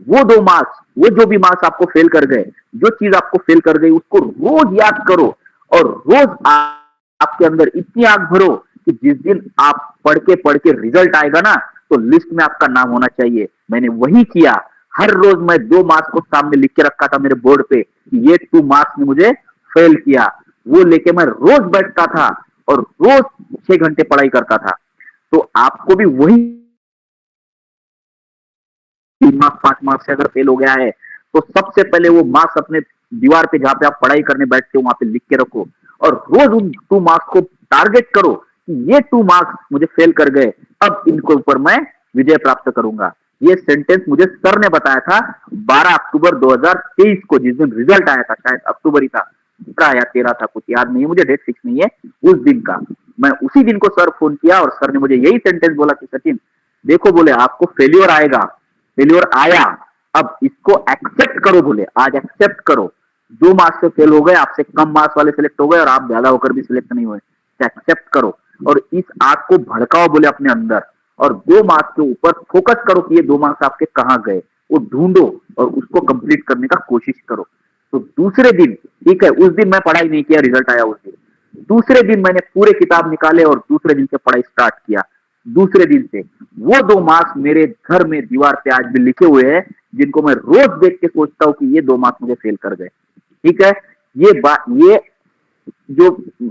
वो 2 मार्क्स, वो जो भी मार्क्स आपको फेल कर गए, जो चीज आपको फेल कर गई, उसको रोज याद करो और रोज आपके अंदर इतनी आग भरो कि जिस दिन आप पढ़ के रिजल्ट आएगा ना, तो लिस्ट में आपका नाम होना चाहिए। मैंने वही किया, हर रोज मैं 2 मार्क्स को सामने लिख के रखा था मेरे बोर्ड पे कि ये 2 मार्क्स ने मुझे फेल किया, वो लेके मैं रोज बैठता था और रोज 6 घंटे पढ़ाई करता था। तो आपको भी वही 3 मार्क्स 5 मार्क्स से अगर फेल हो गया है, तो सबसे पहले वो मार्क्स अपने दीवार पे जहां पे आप पढ़ाई करने बैठते हो वहां पे लिख के रखो और रोज उन 2 मार्क्स को टारगेट करो कि ये 2 मार्क्स मुझे फेल कर गए, अब इनके ऊपर मैं विजय प्राप्त करूंगा। ये सेंटेंस मुझे सर ने बताया था 12 अक्टूबर 2023 को, जिस दिन रिजल्ट आया था, शायद अक्टूबर ही था, 17 या 13 था, कुछ याद नहीं है मुझे, डेट फिक्स नहीं है उस दिन का। मैं उसी दिन को सर फोन किया और सर ने मुझे यही सेंटेंस बोला कि सचिन देखो बोले आपको फेल्योर आएगा, फेल्योर आया, अब इसको एक्सेप्ट करो, बोले आज एक्सेप्ट करो। 2 मार्क्स से फेल हो गए, आपसे कम मार्क्स वाले सिलेक्ट हो गए और आप ज्यादा होकर भी सिलेक्ट नहीं हुए, एक्सेप्ट करो और इस आग को भड़काओ बोले अपने अंदर, और 2 मार्क्स के ऊपर फोकस करो कि ये 2 मार्क्स आपके कहाँ गए, वो ढूंढो और उसको कंप्लीट करने का कोशिश करो। तो दूसरे दिन, ठीक है, उस दिन मैं पढ़ाई नहीं किया, रिजल्ट आया उस दिन। दूसरे दिन मैंने पूरे किताब निकाले और दूसरे दिन से पढ़ाई स्टार्ट किया। दूसरे दिन से वो 2 मार्क्स मेरे घर में दीवार पे आज भी लिखे हुए हैं, जिनको मैं रोज देख के सोचता हूँ कि ये 2 मार्क्स मुझे फेल कर गए। ठीक है, ये बात, ये जो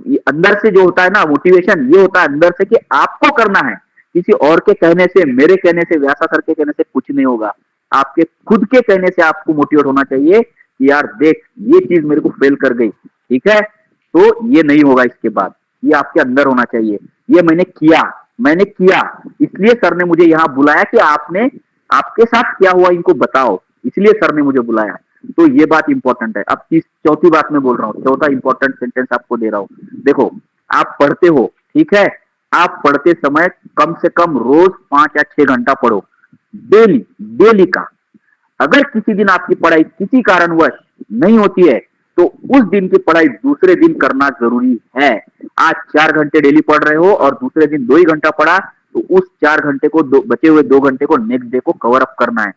ये अंदर से जो होता है ना मोटिवेशन, ये होता है अंदर से कि आपको करना है, किसी और के कहने से, मेरे कहने से, व्यासा सर के कहने से कुछ नहीं होगा। आपके खुद के कहने से आपको मोटिवेट होना चाहिए कि यार देख ये चीज मेरे को फेल कर गई, ठीक है, तो ये नहीं होगा इसके बाद, ये आपके अंदर होना चाहिए। ये मैंने किया इसलिए सर ने मुझे यहाँ बुलाया कि आपने, आपके साथ क्या हुआ इनको बताओ, इसलिए सर ने मुझे बुलाया। तो ये बात इंपॉर्टेंट है। अब चौथी बात मैं बोल रहा हूँ, चौथा इंपॉर्टेंट सेंटेंस आपको दे रहा हूँ। देखो आप पढ़ते हो, ठीक है, आप पढ़ते समय कम से कम रोज 5 या 6 घंटा पढ़ो, डेली, डेली का। अगर किसी दिन आपकी पढ़ाई किसी कारणवश नहीं होती है तो उस दिन की पढ़ाई दूसरे दिन करना जरूरी है। आज 4 घंटे डेली पढ़ रहे हो और दूसरे दिन 2 ही घंटा पढ़ा, तो उस 4 घंटे को, बचे हुए 2 घंटे को नेक्स्ट डे को कवर अप करना है।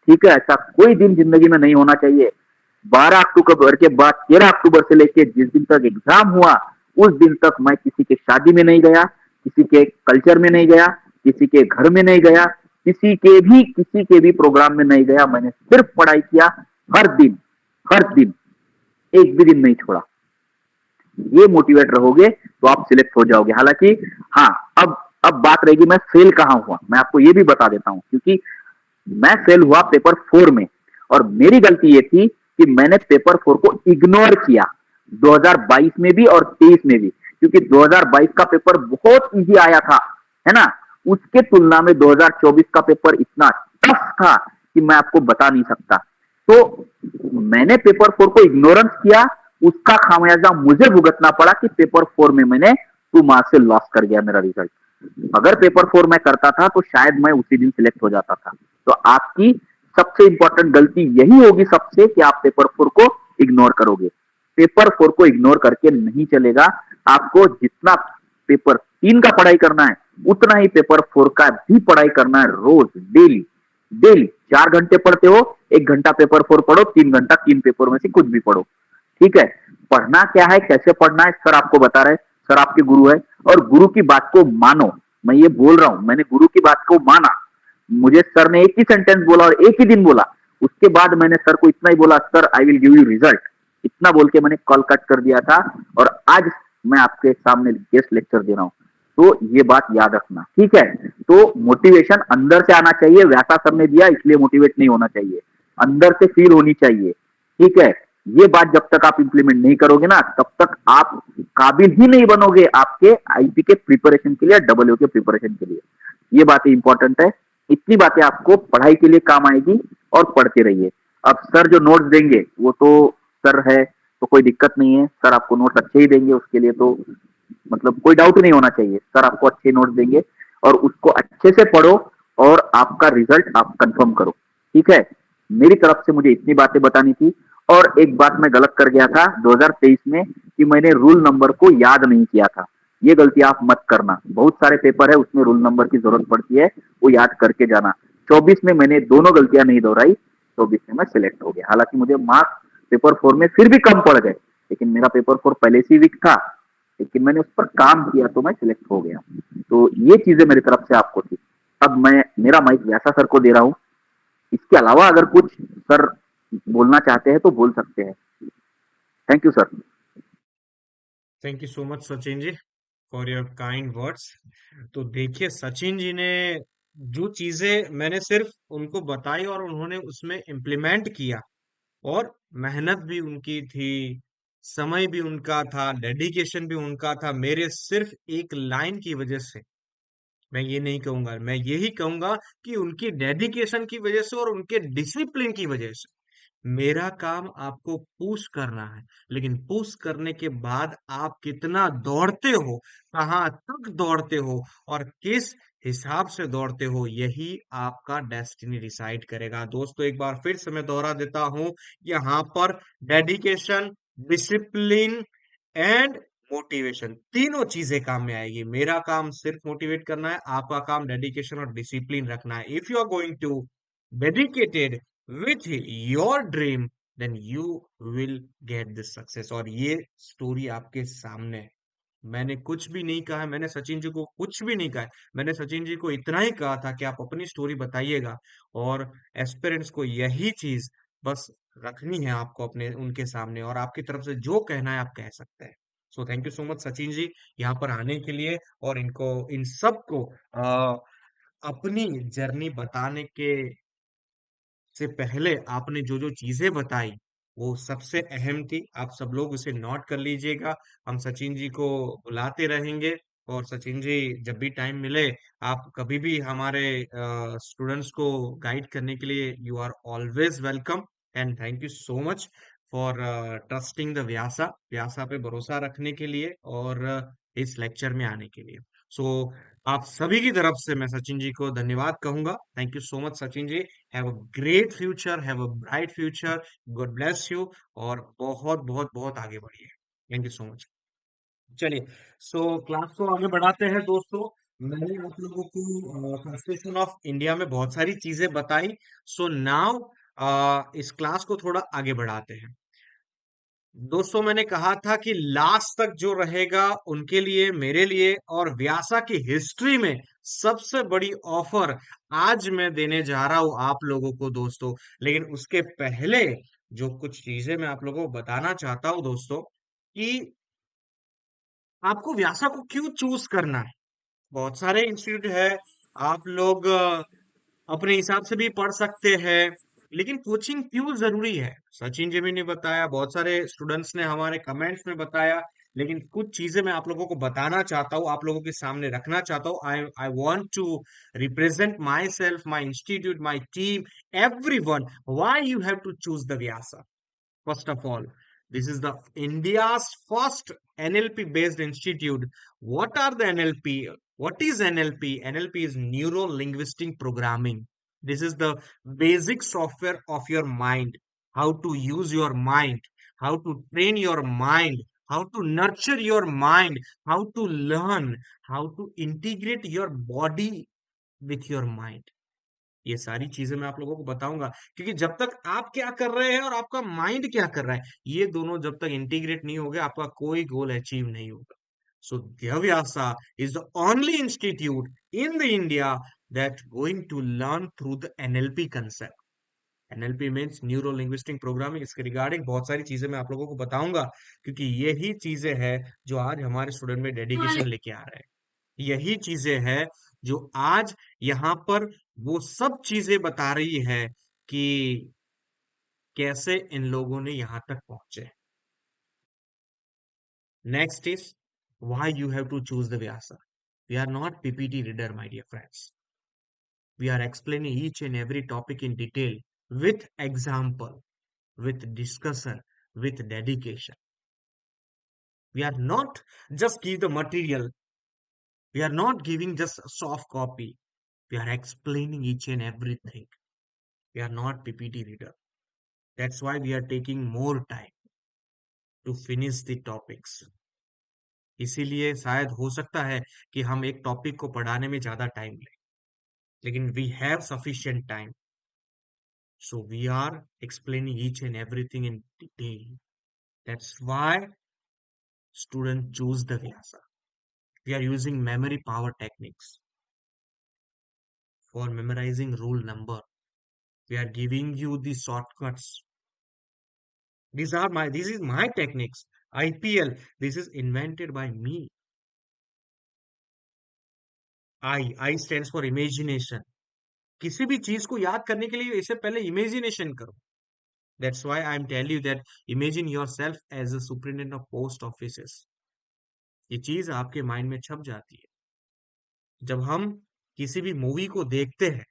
ठीक है, ऐसा कोई दिन जिंदगी में नहीं होना चाहिए। 12 अक्टूबर के बाद 13 अक्टूबर से लेके जिस दिन तक एग्जाम हुआ उस दिन तक मैं किसी के शादी में नहीं गया, किसी के कल्चर में नहीं गया, किसी के घर में नहीं गया, किसी के भी प्रोग्राम में नहीं गया। मैंने सिर्फ पढ़ाई किया, हर दिन एक भी दिन नहीं छोड़ा। ये मोटिवेट रहोगे तो आप सिलेक्ट हो जाओगे। हालांकि हाँ, अब बात रहेगी मैं फेल कहाँ हुआ, मैं आपको ये भी बता देता हूँ, क्योंकि मैं फेल हुआ पेपर 4 में और मेरी गलती ये थी कि मैंने पेपर 4 को इग्नोर किया 2022 में भी और 23 में भी, क्योंकि 2022 का पेपर बहुत इजी आया था, है ना, उसके तुलना में 2024 का पेपर इतना टफ था कि मैं आपको बता नहीं सकता। तो मैंने पेपर 4 को इग्नोरेंस किया, उसका खामियाजा मुझे भुगतना पड़ा कि पेपर 4 में मैंने 2 मार्क्स से लॉस कर गया मेरा रिजल्ट। अगर पेपर 4 में करता था तो शायद मैं उसी दिन सिलेक्ट हो जाता था। तो आपकी सबसे इंपॉर्टेंट गलती यही होगी सबसे, कि आप पेपर 4 को इग्नोर करोगे। पेपर 4 को इग्नोर करके नहीं चलेगा। आपको जितना पेपर 3 का पढ़ाई करना है उतना ही पेपर 4 का भी पढ़ाई करना है, रोज, डेली डेली। 4 घंटे पढ़ते हो, 1 घंटा पेपर 4 पढ़ो, 3 घंटा 3 पेपर में से कुछ भी पढ़ो। ठीक है, पढ़ना क्या है, कैसे पढ़ना है, सर आपको बता रहे, सर आपके गुरु है और गुरु की बात को मानो। मैं ये बोल रहा हूं, मैंने गुरु की बात को माना। मुझे सर ने एक ही सेंटेंस बोला और एक ही दिन बोला, उसके बाद मैंने सर को इतना ही बोला, sir I will give you result, इतना बोल के मैंने कॉल कट कर दिया था और आज मैं आपके सामने गेस्ट लेक्चर दे रहा हूं। तो ये बात याद रखना, ठीक है। तो मोटिवेशन अंदर से आना चाहिए, व्यासा सर ने दिया इसलिए मोटिवेट नहीं होना चाहिए, अंदर से फील होनी चाहिए, ठीक है। ये बात जब तक आप इंप्लीमेंट नहीं करोगे ना तब तक आप काबिल ही नहीं बनोगे आपके आईपी के प्रिपरेशन के लिए, डब्ल्यू के प्रिपरेशन के लिए। ये बातें इंपॉर्टेंट है, इतनी बातें आपको पढ़ाई के लिए काम आएगी और पढ़ते रहिए। अब सर जो नोट्स देंगे वो तो सर है, तो कोई दिक्कत नहीं है, सर आपको नोट्स अच्छे ही देंगे, उसके लिए तो मतलब कोई डाउट नहीं होना चाहिए, सर आपको अच्छे नोट्स देंगे और उसको अच्छे से पढ़ो और आपका रिजल्ट आप कंफर्म करो, ठीक है। मेरी तरफ से मुझे इतनी बातें बतानी थी। और एक बात मैं गलत कर गया था 2023 में कि मैंने रूल नंबर को याद नहीं किया था, ये गलती आप मत करना। बहुत सारे पेपर है उसमें रूल नंबर की जरूरत पड़ती है, वो याद करके जाना। 24 में मैंने दोनों गलतियां नहीं दोहराई, 24 में मैं सिलेक्ट हो गया। हालांकि मुझे मार्क्स पेपर 4 में फिर भी कम पड़ गए, लेकिन मेरा पेपर 4 पहले से वीक था, लेकिन मैंने उस पर काम किया तो मैं सिलेक्ट हो गया। तो ये चीजें मेरी तरफ से आपको थी। अब मैं मेरा माइक व्यासा सर को दे रहा हूँ, इसके अलावा अगर कुछ सर बोलना चाहते हैं तो बोल सकते हैं। Thank you sir. Thank you so much Sachin ji for your kind words. तो देखिए सचिन जी ने जो चीजें मैंने सिर्फ उनको बताई और उन्होंने उसमें इम्प्लीमेंट किया, और मेहनत भी उनकी थी, समय भी उनका था, डेडिकेशन भी उनका था, मेरे सिर्फ एक लाइन की वजह से। मैं ये नहीं कहूंगा, मैं यही कहूंगा कि उनकी डेडिकेशन की वजह से और उनके डिसिप्लिन की वजह से मेरा काम आपको पुश करना है, लेकिन पुश करने के बाद आप कितना दौड़ते हो, कहाँ तक दौड़ते हो और किस हिसाब से दौड़ते हो, यही आपका डेस्टिनी डिसाइड करेगा। दोस्तों एक बार फिर से मैं दोहरा देता हूं, यहाँ पर डेडिकेशन, डिसिप्लिन एंड मोटिवेशन तीनों चीजें काम में आएगी। मेरा काम सिर्फ मोटिवेट करना है, आपका काम डेडिकेशन और डिसिप्लिन रखना है। If you are going to dedicated with your dream, then you will get this success। और ये स्टोरी आपके सामने है। मैंने कुछ भी नहीं कहा है, मैंने सचिन जी को कुछ भी नहीं कहा है। मैंने सचिन जी को इतना ही कहा था कि आप अपनी स्टोरी बताइएगा और एस्पिरेंट्स को यही चीज बस रखनी है आपको अपने उनके सामने, और आपकी तरफ से जो कहना है आप कह सकते हैं। So thank you so much Sachin ji यहाँ पर आने के लिए और इनको इन सबको अपनी जर्नी बताने के से पहले आपने जो जो चीजें बताई वो सबसे अहम थी। आप सब लोग उसे नोट कर लीजिएगा। हम सचिन जी को बुलाते रहेंगे और सचिन जी जब भी टाइम मिले आप कभी भी हमारे स्टूडेंट्स को गाइड करने के लिए you are always welcome. And thank you so much for trusting the Vyasa, Vyasa पे भरोसा रखने के लिए और इस लेक्चर में आने के लिए। सो आप सभी की तरफ से मैं सचिन जी को धन्यवाद कहूंगा। Thank you so much Sachin ji. Have a great future, have a bright future, God bless you और बहुत बहुत बहुत आगे बढ़िए। Thank you so much. चलिए, सो क्लास को आगे बढ़ाते हैं दोस्तों। मैंने आप लोगों को कॉन्स्टिट्यूशन ऑफ इंडिया में बहुत सारी चीजें बताई। सो नाउ इस क्लास को थोड़ा आगे बढ़ाते हैं। दोस्तों मैंने कहा था कि लास्ट तक जो रहेगा उनके लिए, मेरे लिए और व्यासा की हिस्ट्री में सबसे बड़ी ऑफर आज मैं देने जा रहा हूं आप लोगों को दोस्तों। लेकिन उसके पहले जो कुछ चीजें मैं आप लोगों को बताना चाहता हूं दोस्तों कि आपको व्यासा को क्यों चूज करना है। बहुत सारे इंस्टीट्यूट है, आप लोग अपने हिसाब से भी पढ़ सकते हैं, लेकिन कोचिंग क्यों जरूरी है सचिन जी भी ने बताया, बहुत सारे स्टूडेंट्स ने हमारे कमेंट्स में बताया। लेकिन कुछ चीजें मैं आप लोगों को बताना चाहता हूँ, आप लोगों के सामने रखना चाहता हूँ। I I want to represent myself, my institute, my team, everyone, why you have to choose the Vyasa. First of all, this is the India's first NLP based institute. What are the NLP? What is NLP? NLP is Neuro Linguistic Programming. This is the basic software of your mind. How to use your mind, how to train your mind, how to nurture your mind, how to learn, how to integrate your body with your mind. ये सारी चीजें मैं आप लोगों को बताऊंगा, क्योंकि जब तक आप क्या कर रहे हैं और आपका माइंड क्या कर रहा है, ये दोनों जब तक इंटीग्रेट नहीं होंगे आपका कोई गोल अचीव नहीं होगा। सो Vyasa is the only institute in the India that going to learn through the NLP concept। NLP means neuro linguistic programming. इसके रिगार्डिंग बहुत सारी चीजें मैं आप लोगों को बताऊंगा, क्योंकि यही चीजें हैं जो आज हमारे स्टूडेंट में डेडिकेशन लेके आ रहे हैं। यही चीजें हैं जो आज यहाँ पर वो सब चीजें बता रही है कि कैसे इन लोगों ने यहाँ तक पहुंचे। Next is why you have to choose the Vyasa। We are not PPT reader, my dear friends। We are explaining each and every topic in detail with example, with discussion, with dedication। We are not just give the material, we are not giving just a soft copy, we are explaining each and everything। We are not PPT reader। That's why we are taking more time to finish the topics। इसीलिए शायद हो सकता है कि हम एक topic को पढ़ाने में ज्यादा टाइम लें, लेकिन we have sufficient time, so we are explaining each and everything in detail। That's why students choose the Vyasa। We are using memory power techniques for memorizing rule number। We are giving you the shortcuts। This is my techniques। IPL, this is invented by me। I stands for imagination। किसी भी चीज को याद करने के लिए इससे पहले इमेजिनेशन करो। That's why I'm telling you that imagine yourself as a superintendent of post offices। ये चीज आपके माइंड में छप जाती है। जब हम किसी भी मूवी को देखते हैं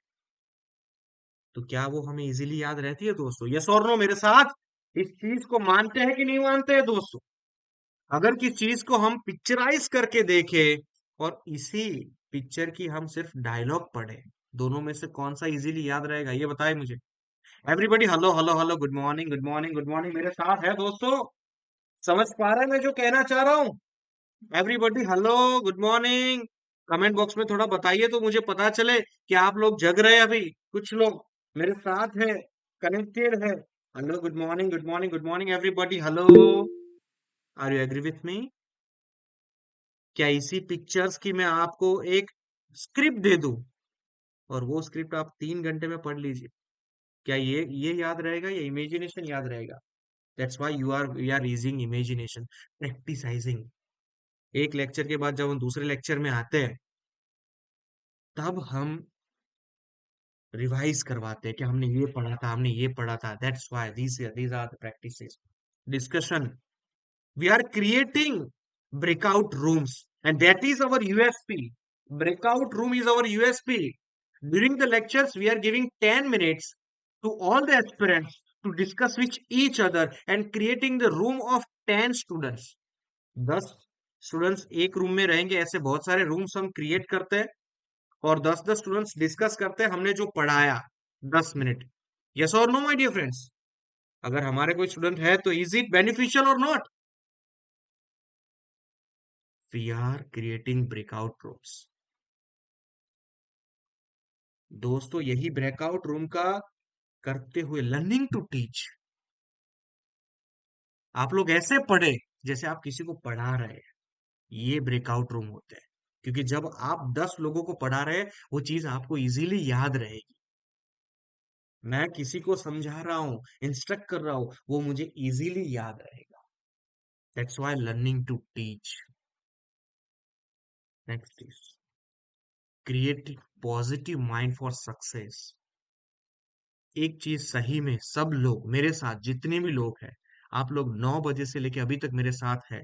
तो क्या वो हमें इजीली याद रहती है दोस्तों? यस और नो मेरे साथ? इस चीज को मानते हैं कि नहीं मानते हैं दोस्तों? अगर किस चीज को हम पिक्चराइज करके देखें और इसी पिक्चर की हम सिर्फ डायलॉग पढ़े, दोनों में से कौन सा इजीली याद रहेगा, ये बताए मुझे। Everybody hello hello hello, good morning good morning good morning मेरे साथ है दोस्तों? समझ पा रहे हैं मैं जो कहना चाह रहा हूँ? Everybody hello, good morning. Comment box में थोड़ा बताइए तो मुझे पता चले कि आप लोग जग रहे हैं अभी। कुछ लोग मेरे साथ है, कनेक्टेड है। Hello, good morning good morning good morning everybody hello. Are you agree with me? क्या इसी पिक्चर्स की मैं आपको एक स्क्रिप्ट दे दूं और वो स्क्रिप्ट आप 3 घंटे में पढ़ लीजिए, क्या ये याद रहेगा या इमेजिनेशन याद रहेगा? That's why we are using imagination, practising. एक लेक्चर के बाद जब हम दूसरे लेक्चर में आते हैं तब हम रिवाइज करवाते हैं कि हमने ये पढ़ा था, हमने ये पढ़ा था। That's why these are the practices. Discussion, we are creating breakout rooms and that is our USP. Breakout room is our USP. During the lectures we are giving 10 minutes to all the aspirants to discuss with each other and creating the room of 10 students. 10 students एक room में रहेंगे, ऐसे बहुत सारे rooms हम create करते हैं और 10-10 स्टूडेंट्स डिस्कस करते हैं हमने जो पढ़ाया 10 मिनट। यस और नो माय डियर फ्रेंड्स? अगर हमारे कोई स्टूडेंट है तो इज इट बेनिफिशियल और not? We are creating breakout rooms. दोस्तों यही ब्रेकआउट रूम का करते हुए लर्निंग टू टीच, आप लोग ऐसे पढ़े जैसे आप किसी को पढ़ा रहे हैं। ये ब्रेकआउट रूम होते हैं, क्योंकि जब आप 10 लोगों को पढ़ा रहे हैं वो चीज आपको इजीली याद रहेगी। मैं किसी को समझा रहा हूं, इंस्ट्रक्ट कर रहा हूं, वो मुझे इजीली याद रहेगा। That's why learning to teach. Next is create positive mind for success. एक चीज सही में सब लोग मेरे साथ, जितने भी लोग हैं, आप लोग 9 बजे से लेके अभी तक मेरे साथ है,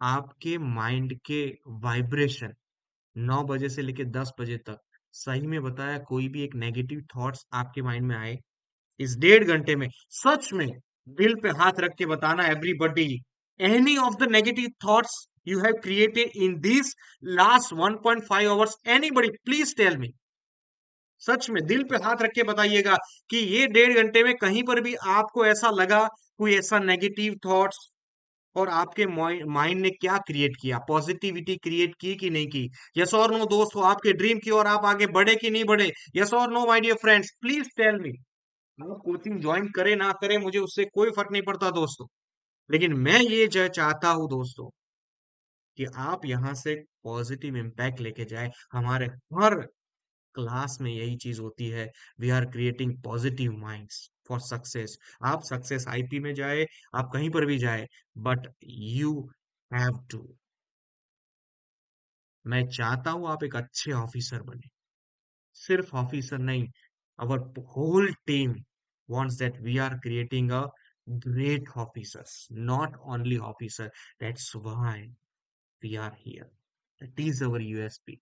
आपके माइंड के वाइब्रेशन 9 बजे से लेके 10 बजे तक, सही में बताया, कोई भी एक नेगेटिव थॉट्स आपके माइंड में आए इस 1.5 घंटे में, सच में दिल पे हाथ रख के बताना everybody, any of the negative thoughts you have created in this last 1.5 hours, anybody please tell me. सच में दिल पे हाथ रख के बताइएगा कि ये 1.5 घंटे में कहीं पर भी आपको ऐसा लगा, कोई ऐसा नेगेटिव थॉट्स, और आपके माइंड ने क्या क्रिएट किया, पॉजिटिविटी क्रिएट की कि नहीं की? यस और नो दोस्तों, आपके ड्रीम की ओर आप आगे बढ़े कि नहीं बढ़े? यस और no my dear friends, please tell me. आप कोचिंग ज्वाइन करे ना करे मुझे उससे कोई फर्क नहीं पड़ता दोस्तों, लेकिन मैं ये चाहता हूं दोस्तों कि आप यहां से पॉजिटिव इम्पैक्ट लेके जाए। हमारे हर क्लास में यही चीज होती है, we are creating positive minds for success. आप सक्सेस आईपी में जाए, आप कहीं पर भी जाए, बट यू हैव टू, मैं चाहता हूं आप एक अच्छे ऑफिसर बने। सिर्फ ऑफिसर नहीं, our whole team wants that we are creating a great officers, not only officer. That's why we are here. That is our USP.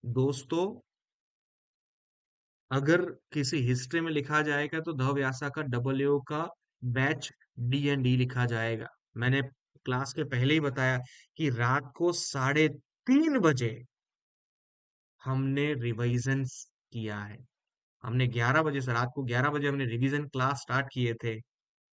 दोस्तों अगर किसी हिस्ट्री में लिखा जाएगा तो ध व्यासा का डब्ल्यू का बैच D&D लिखा जाएगा। मैंने क्लास के पहले ही बताया कि रात को 3:30 बजे हमने रिवाइजन किया है। हमने 11 बजे से, रात को 11 बजे हमने रिवीजन क्लास स्टार्ट किए थे,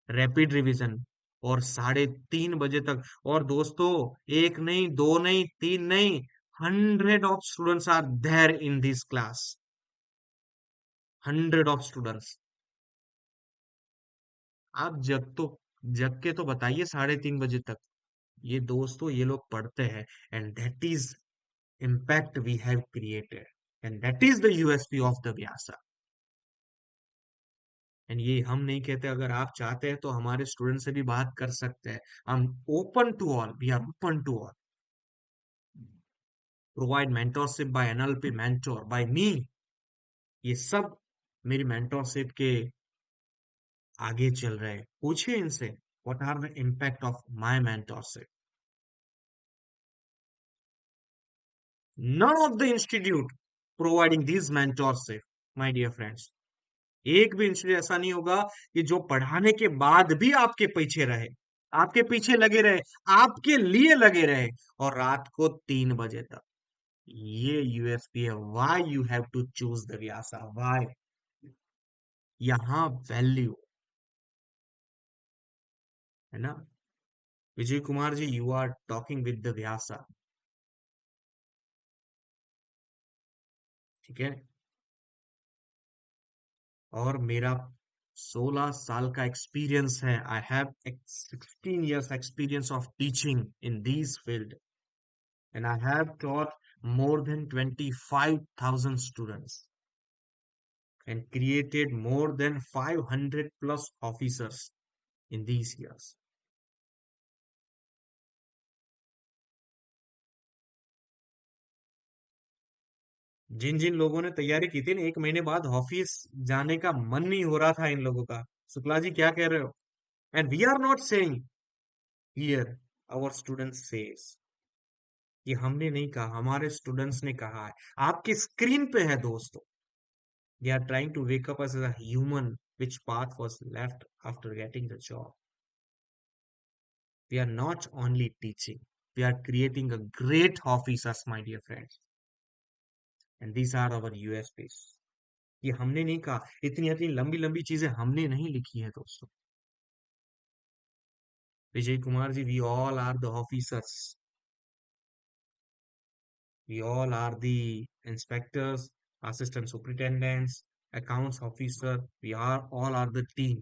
रैपिड रिवीजन, और 3:30 बजे तक। और दोस्तों एक नहीं, दो नहीं, तीन नहीं, 100 of students are there in this class. 100 of students. आप जग के तो बताइए 3:30 बजे तक। ये दोस्तों ये लोग पढ़ते हैं, and that is impact we have created, and that is the USP of the Vyasa. एंड ये हम नहीं कहते, अगर आप चाहते हैं तो हमारे स्टूडेंट से भी बात कर सकते हैं। हम open to all, we are open to all. Provide mentorship by NLP mentor by me, ये सब मेरी मेंटोरशिप के आगे चल रहे हैं। पूछिए इनसे what are the impact of my mentorship. None of the institute providing this mentorship, my dear friends. एक भी इंस्टीट्यूट ऐसा नहीं होगा कि जो पढ़ाने के बाद भी आपके पीछे रहे, आपके पीछे लगे रहे, आपके लिए लगे रहे, और रात को 3 बजे तक। ये यूएसपी है। Why you have to choose the Vyasa, why? यहाँ वैल्यू है ना। Vijay Kumar ji, you are talking with the Vyasa, ठीक है। और मेरा 16 साल का एक्सपीरियंस है। I have 16 years experience of teaching in this field, and I have taught more than 25,000 students and created more than 500 plus officers in these years. जिन जिन लोगों ने तैयारी की थी ना, 1 महीने बाद ऑफिस जाने का मन नहीं हो रहा था इन लोगों का। शुक्ला जी क्या कह रहे हो? And we are not saying here, our students says, ये हमने नहीं कहा, हमारे स्टूडेंट्स ने कहा है, आपकी स्क्रीन पे है दोस्तों। They are trying to wake up as a human which path was left after getting the job. We are not only teaching, we are creating a great officers, my dear friends, and these are our USPs. ये हमने नहीं कहा, इतनी इतनी लंबी लंबी चीजें हमने नहीं लिखी है दोस्तों। Vijay Kumar ji, we all are the officers, we all are the inspectors, assistant superintendents, accounts officer, we are all are the team.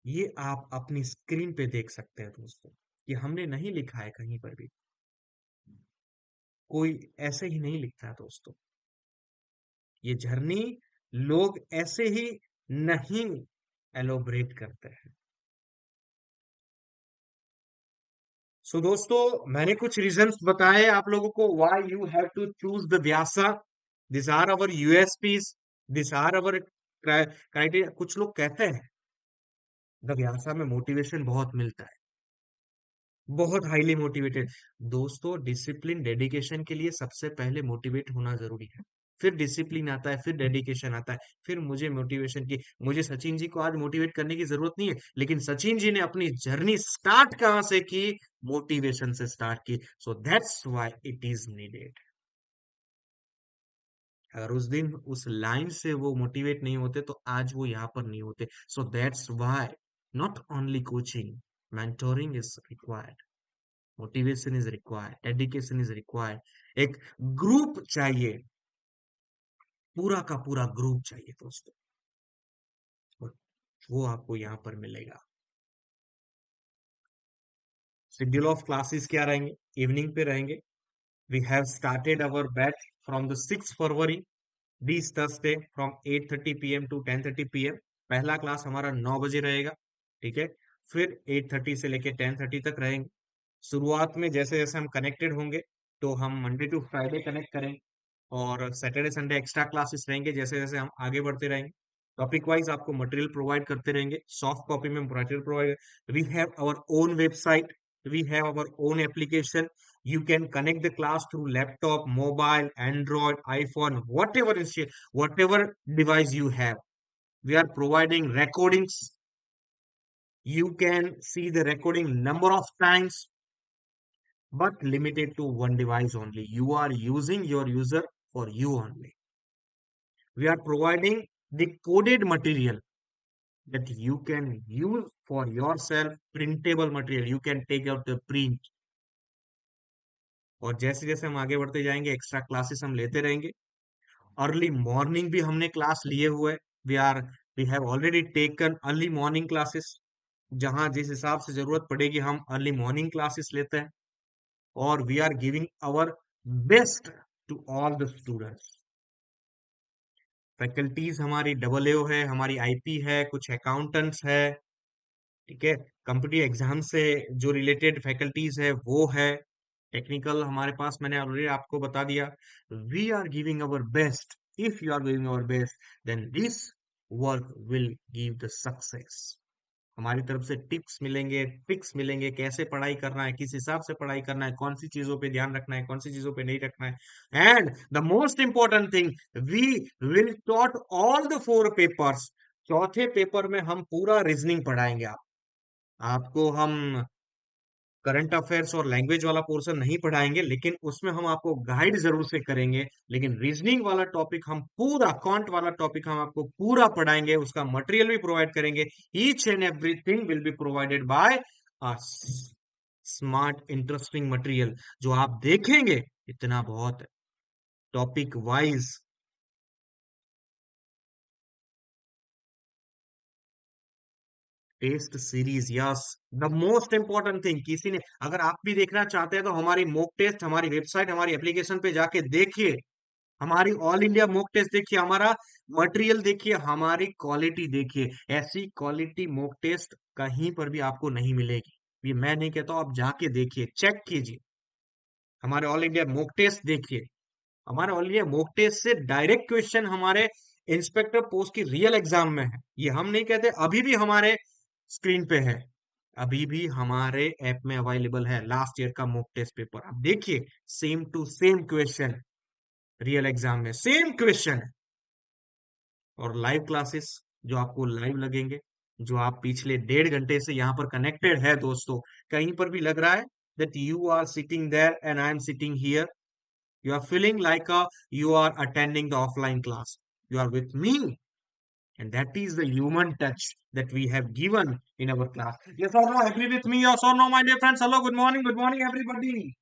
ये आप अपनी स्क्रीन पे देख सकते हैं दोस्तों, ये हमने नहीं लिखा है कहीं पर भी, कोई ऐसे ही नहीं लिखता है दोस्तों। ये जर्नी लोग ऐसे ही नहीं एलोबरेट करते हैं। सो दोस्तों, मैंने कुछ रीजंस बताए आप लोगों को, why you have to choose the Vyasa. This are our USPs, this are our criteria. कुछ लोग कहते हैं द व्यासा में मोटिवेशन बहुत मिलता है, बहुत हाईली मोटिवेटेड। दोस्तों, डिसिप्लिन डेडिकेशन के लिए सबसे पहले मोटिवेट होना जरूरी है, फिर डिसिप्लिन आता है, फिर डेडिकेशन आता है, फिर मुझे मोटिवेशन की। मुझे सचिन जी को आज मोटिवेट करने की जरूरत नहीं है, लेकिन सचिन जी ने अपनी जर्नी स्टार्ट कहां से की? मोटिवेशन से स्टार्ट की। So that's why it is needed. अगर उस दिन उस लाइन से वो मोटिवेट नहीं होते तो आज वो यहाँ पर नहीं होते। So that's why not only coaching, mentoring is required, motivation is required, dedication is required. एक ग्रुप चाहिए, पूरा का पूरा ग्रुप चाहिए दोस्तों, और वो आपको यहाँ पर मिलेगा। शेड्यूल ऑफ क्लासेस क्या रहेंगे? इवनिंग पे रहेंगे। We have started our batch from the 6 February, this Thursday, from 8:30 PM to 10:30 PM। पहला क्लास हमारा 9 बजे रहेगा, ठीक है। फिर 8:30 से लेके 10:30 तक रहेंगे। शुरुआत में जैसे जैसे हम कनेक्टेड होंगे, तो हम मंडे टू फ्राइडे कनेक्ट करेंगे, और सैटरडे संडे एक्स्ट्रा क्लासेस रहेंगे। जैसे जैसे हम आगे बढ़ते रहेंगे, टॉपिक वाइज आपको मटेरियल प्रोवाइड करते रहेंगे। सॉफ्ट कॉपी में material provide, we have our own website, we have our own application. You can connect the class through laptop, mobile, Android, iPhone, whatever device you have. We are providing recordings. You can see the recording number of times, but limited to one device only. You are using your user for you only. We are providing the coded material that you can use for yourself, printable material. You can take out the print. और जैसे जैसे हम आगे बढ़ते जाएंगे, extra classes हम लेते रहेंगे। अर्ली मॉर्निंग भी हमने क्लास लिए हुए, we have already taken early morning classes. जहां जिस हिसाब से जरूरत पड़ेगी हम अर्ली मॉर्निंग क्लासेस लेते हैं, और we are giving our best to all the students. Faculties हमारी AAO है, हमारी IP है, कुछ अकाउंटेंट्स है, ठीक है। कॉम्पिटिटिव एग्जाम से जो रिलेटेड फैकल्टीज है वो है। टेक्निकल हमारे पास मैंने ऑलरेडी आपको बता दिया। We are giving our best. If you are giving our best, then this work will give the success. हमारी तरफ से टिप्स मिलेंगे, ट्रिक्स मिलेंगे, कैसे पढ़ाई करना है, किस हिसाब से पढ़ाई करना है, कौन सी चीजों पे ध्यान रखना है, कौन सी चीजों पे नहीं रखना है। And the most important thing, we will taught all the 4 papers. चौथे पेपर में हम पूरा रीजनिंग पढ़ाएंगे। आपको हम करंट अफेयर्स और लैंग्वेज वाला पोर्शन नहीं पढ़ाएंगे, लेकिन उसमें हम आपको गाइड जरूर से करेंगे। लेकिन रीजनिंग वाला टॉपिक हम पूरा, क्वांट वाला टॉपिक हम आपको पूरा पढ़ाएंगे, उसका मटेरियल भी प्रोवाइड करेंगे। Each and everything will be provided by a smart interesting material, जो आप देखेंगे इतना बहुत है। Topic wise test series, yes, the most important thing. किसी ने अगर आप भी देखना चाहते हैं तो हमारी मॉक टेस्ट, हमारी वेबसाइट, हमारी एप्लीकेशन पे जाके देखिए, हमारी ऑल इंडिया मॉक टेस्ट देखिए, हमारा मटेरियल देखिए, हमारी क्वालिटी देखिए। ऐसी क्वालिटी मॉक टेस्ट कहीं पर भी आपको नहीं मिलेगी। ये मैं नहीं कहता हूं, आप जाके देखिए, चेक कीजिए, हमारे ऑल इंडिया मॉक टेस्ट देखिए। हमारे ऑल इंडिया मॉक टेस्ट से डायरेक्ट क्वेश्चन हमारे इंस्पेक्टर पोस्ट की रियल एग्जाम में है। ये हम नहीं कहते, अभी भी हमारे स्क्रीन पे है, अभी भी हमारे ऐप में अवेलेबल है लास्ट ईयर का मॉक टेस्ट पेपर। आप देखिए, same to same question real exam में, सेम क्वेश्चन। और लाइव क्लासेस जो आपको लाइव लगेंगे, जो आप पिछले 1.5 घंटे से यहाँ पर कनेक्टेड है दोस्तों, कहीं पर भी लग रहा है that you are sitting there and I am sitting here, you are feeling like you are attending the offline class, you are with me, and that is the human touch that we have given in our class. Yes or no, agree with me? Yes or no, my dear friends? Hello, good morning everybody.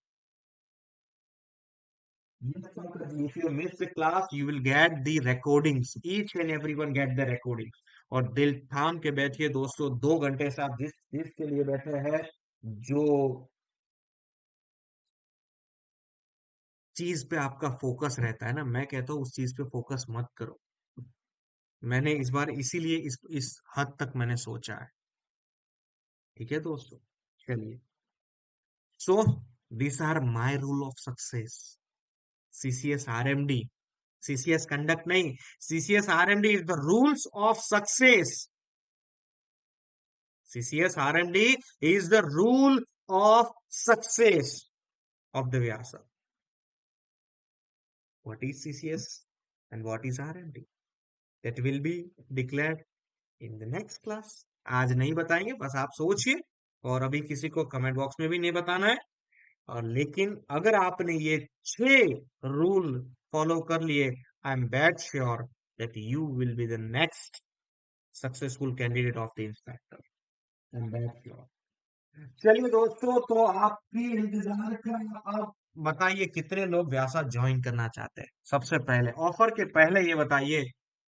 Yes, Pankaj, if you miss the class, you will get the recordings. Each and everyone get the recordings. और दिल थाम के बैठिए दोस्तों, 2 घंटे से आप जिस चीज के लिए बैठे हैं, जो चीज पे आपका फोकस रहता है ना, मैं कहता हूँ उस चीज पे फोकस मत करो। मैंने इस बार इसीलिए इस हद तक मैंने सोचा है। ठीक है दोस्तों, चलिए। So this are my rule of success. CCS RMD, CCS conduct नहीं, CCS RMD is the rules of success. CCS RMD is the rule of success of the Vyasa. What is CCS and what is RMD? That will be declared in the next class. आज नहीं बताएंगे, बस आप सोचिए, और अभी किसी को कमेंट बॉक्स में भी नहीं बताना है। और लेकिन अगर आपने ये 6 रूल फॉलो कर लिए, I am bad sure that you will be the next successful candidate of the inspector. I am bad sure. चलिए दोस्तों, तो आपकी इंतजार का, आप बताइए कितने लोग व्यासा ज्वाइन करना चाहते हैं। सबसे पहले ऑफर के पहले ये बताइए,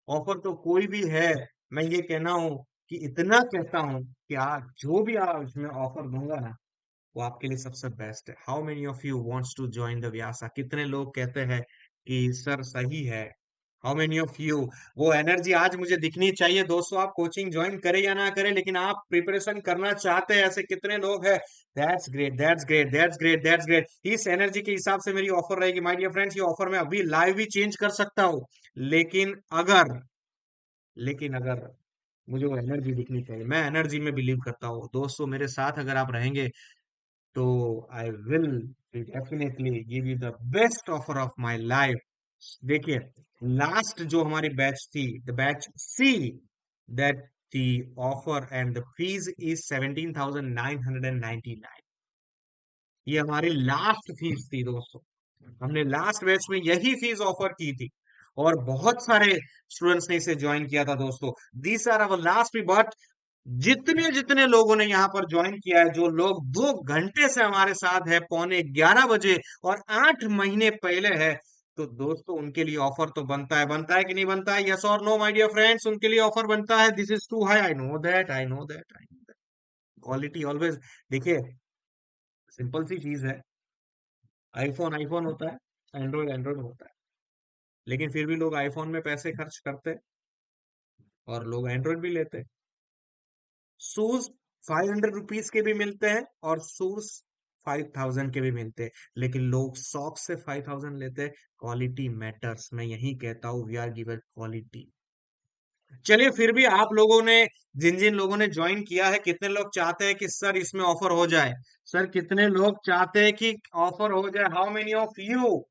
ऑफर तो कोई भी है, मैं ये कहना हूं कि इतना कहता हूं कि आज जो भी आप इसमें ऑफर दूंगा ना, वो आपके लिए सबसे बेस्ट है। How many of you wants to join the Vyasa? कितने लोग कहते हैं कि सर सही है? How many of you? वो एनर्जी आज मुझे दिखनी चाहिए दोस्तों। आप कोचिंग ज्वाइन करें या ना करें, लेकिन आप प्रिपरेशन करना चाहते हैं, ऐसे कितने लोग हैं? That's great, that's great, that's great, that's great. इस एनर्जी के हिसाब से मेरी ऑफर रहेगी माय डियर फ्रेंड्स। ये ऑफर मैं अभी लाइव भी चेंज कर सकता हूँ, लेकिन अगर लेकिन अगर मुझे वो एनर्जी दिखनी चाहिए, मैं एनर्जी में बिलीव करता हूँ दोस्तों। मेरे साथ अगर आप रहेंगे तो I will definitely give you the best offer of my life. देखिए, लास्ट जो हमारी बैच थी, the batch C, that the offer and the fees is 17,999। ये हमारी लास्ट फीस थी दोस्तों। हमने लास्ट बैच में यही फीस ऑफर की थी, और बहुत सारे स्टूडेंट्स ने इसे ज्वाइन किया था दोस्तों। These are our last fee, but जितने जितने लोगों ने यहाँ पर ज्वाइन किया है, जो लोग 2 घंटे से हमारे साथ है, पौने 11 बजे और 8 महीने पहले है, तो दोस्तों उनके लिए ऑफर तो बनता है कि नहीं बनता है? यस और नो माय डियर फ्रेंड्स? उनके लिए ऑफर बनता है। This is too high, I know that, I know that, I know that. Quality always, देखिए, सिंपल सी चीज है, आईफोन आईफोन होता है, एंड्रॉइड एंड्रॉइड होता है, लेकिन फिर भी लोग आईफोन में पैसे खर्च करते हैं और लोग एंड्रॉइड भी लेते हैं। शूज 500 रुपीज के भी मिलते हैं और शूज 5,000 के भी मिलते हैं, लेकिन लोग शॉप से 5,000 लेते हैं। क्वालिटी मैटर्स, मैं यही कहता हूँ, वी आर गिवन क्वालिटी। चलिए फिर भी आप लोगों ने, जिन जिन लोगों ने ज्वाइन किया है, कितने लोग चाहते हैं कि सर इसमें ऑफर हो जाए? सर कितने लोग चाहते हैं कि ऑफर हो जाए? How many of you?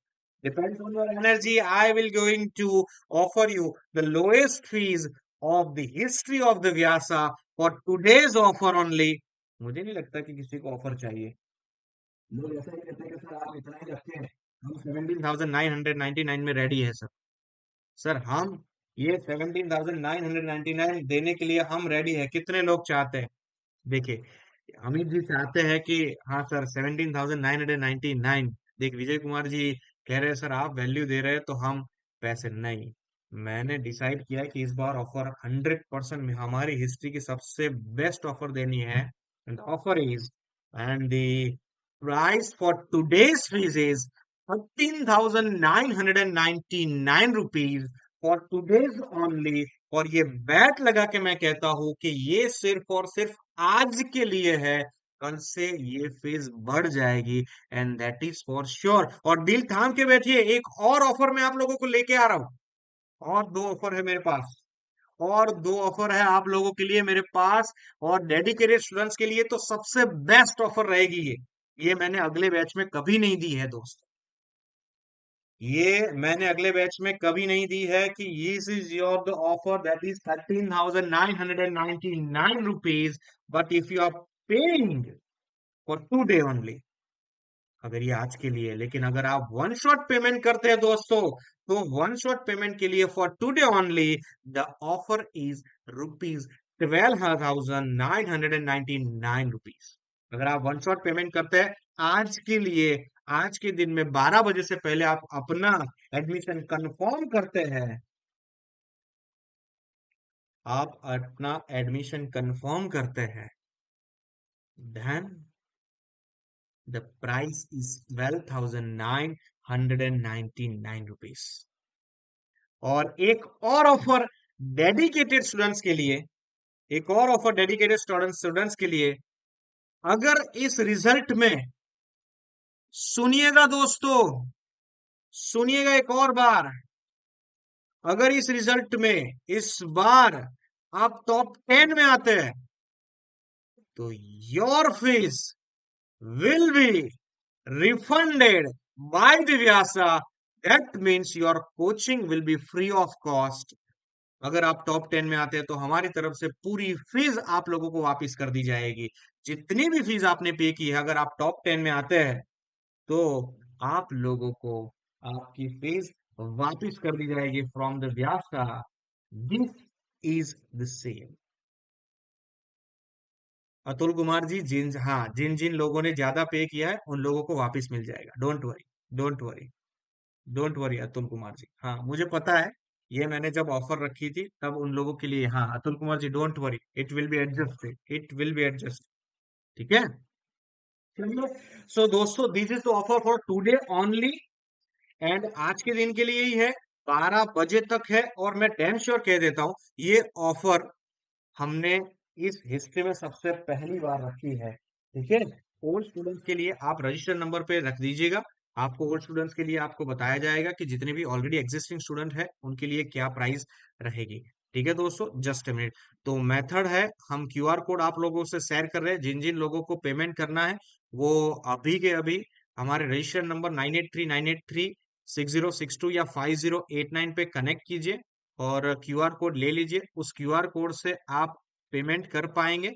Depends on your energy, I will going to offer you the lowest fees of the history of the Vyasa for today's offer only. मुझे नहीं लगता कि किसी को ऑफर चाहिए। लोग ऐसा ही कहते हैं कि सर आप इतना ही रखते हैं, हम 17,999 में रेडी है सर। सर हम ये 17,999 देने के लिए हम रेडी है। कितने लोग चाहते हैं? देखिए, अमित जी चाहते हैं कि हाँ सर 17,999। देख विजय कुमार जी कह रहे हैं सर आप वैल्यू दे रहे हैं तो हम पैसे नहीं। मैंने डिसाइड किया है कि इस बार ऑफर 100% हमारी हिस्ट्री की सबसे बेस्ट ऑफर देनी है। And offer is, and the price for today's fees is 13,999 rupees for today's only. और ये बैट लगा के मैं कहता हूं कि ये सिर्फ और सिर्फ आज के लिए है, कल से ये फीस बढ़ जाएगी, and that is for sure. और दिल थाम के बैठिए, एक और ऑफर मैं आप लोगों को लेके आ रहा हूं। और दो ऑफर है मेरे पास, और दो ऑफर है आप लोगों के लिए मेरे पास। और डेडिकेटेड स्टूडेंट्स के लिए तो सबसे बेस्ट ऑफर रहेगी ये मैंने अगले बैच में कभी नहीं दी है दोस्त। ये मैंने अगले बैच में कभी नहीं दी है कि this is your the offer that is 13,999 rupees, but if you are paying for today only, अगर ये आज के लिए है। लेकिन अगर आप वन शॉट पेमेंट करते हैं दोस्तों, तो वन शॉट पेमेंट के लिए for today only the offer is ₹12,999 अगर आप वन शॉट पेमेंट करते हैं आज के लिए, आज के दिन में 12 बजे से पहले आप अपना एडमिशन कंफर्म करते हैं, आप अपना एडमिशन कंफर्म करते हैं, then the price is 12,999 rupees। और एक और ऑफर डेडिकेटेड स्टूडेंट्स के लिए, एक और ऑफर डेडिकेटेड स्टूडेंट्स के लिए, अगर इस रिजल्ट में, सुनिएगा दोस्तों, सुनिएगा एक और बार, अगर इस रिजल्ट में इस बार आप टॉप 10 में आते हैं, तो your fees will be refunded by the Vyasa। That means your coaching will be free of cost। अगर आप टॉप 10 में आते हैं तो हमारी तरफ से पूरी फीस आप लोगों को वापस कर दी जाएगी। जितनी भी फीस आपने पे की है, अगर आप टॉप 10 में आते हैं तो आप लोगों को आपकी फीस वापस कर दी जाएगी from the Vyasa. This is the same. Atul Kumar ji, जिन जिन लोगों ने ज्यादा पे किया है उन लोगों को वापस मिल जाएगा। Don't worry, don't worry, don't worry Atul Kumar ji. हाँ मुझे पता है, ये मैंने जब ऑफर रखी थी तब उन लोगों के लिए। हाँ Atul Kumar ji don't worry, it will be adjusted, it will be adjust. ठीक है, चलिए। सो दोस्तों, this is the offer for today only, and आज के दिन के लिए ही है, 12 बजे तक है। और मैं डैम श्योर कह देता हूँ, ये ऑफर हमने इस हिस्ट्री में सबसे पहली बार रखी है। ठीक है, ओल्ड स्टूडेंट्स के लिए आप रजिस्टर नंबर पे रख दीजिएगा। आपको ओल्ड स्टूडेंट्स के लिए आपको बताया जाएगा कि जितने भी ऑलरेडी एग्जिस्टिंग स्टूडेंट है उनके लिए क्या प्राइस रहेगी। ठीक है दोस्तों, जस्ट अ मिनट। तो मेथड है, हम क्यूआर कोड आप लोगों से शेयर कर रहे हैं। जिन जिन लोगों को पेमेंट करना है वो अभी के अभी हमारे रजिस्टर नंबर 9839836062 या 5089 पे कनेक्ट कीजिए और क्यूआर कोड ले लीजिए। उस क्यूआर कोड से आप पेमेंट कर पाएंगे,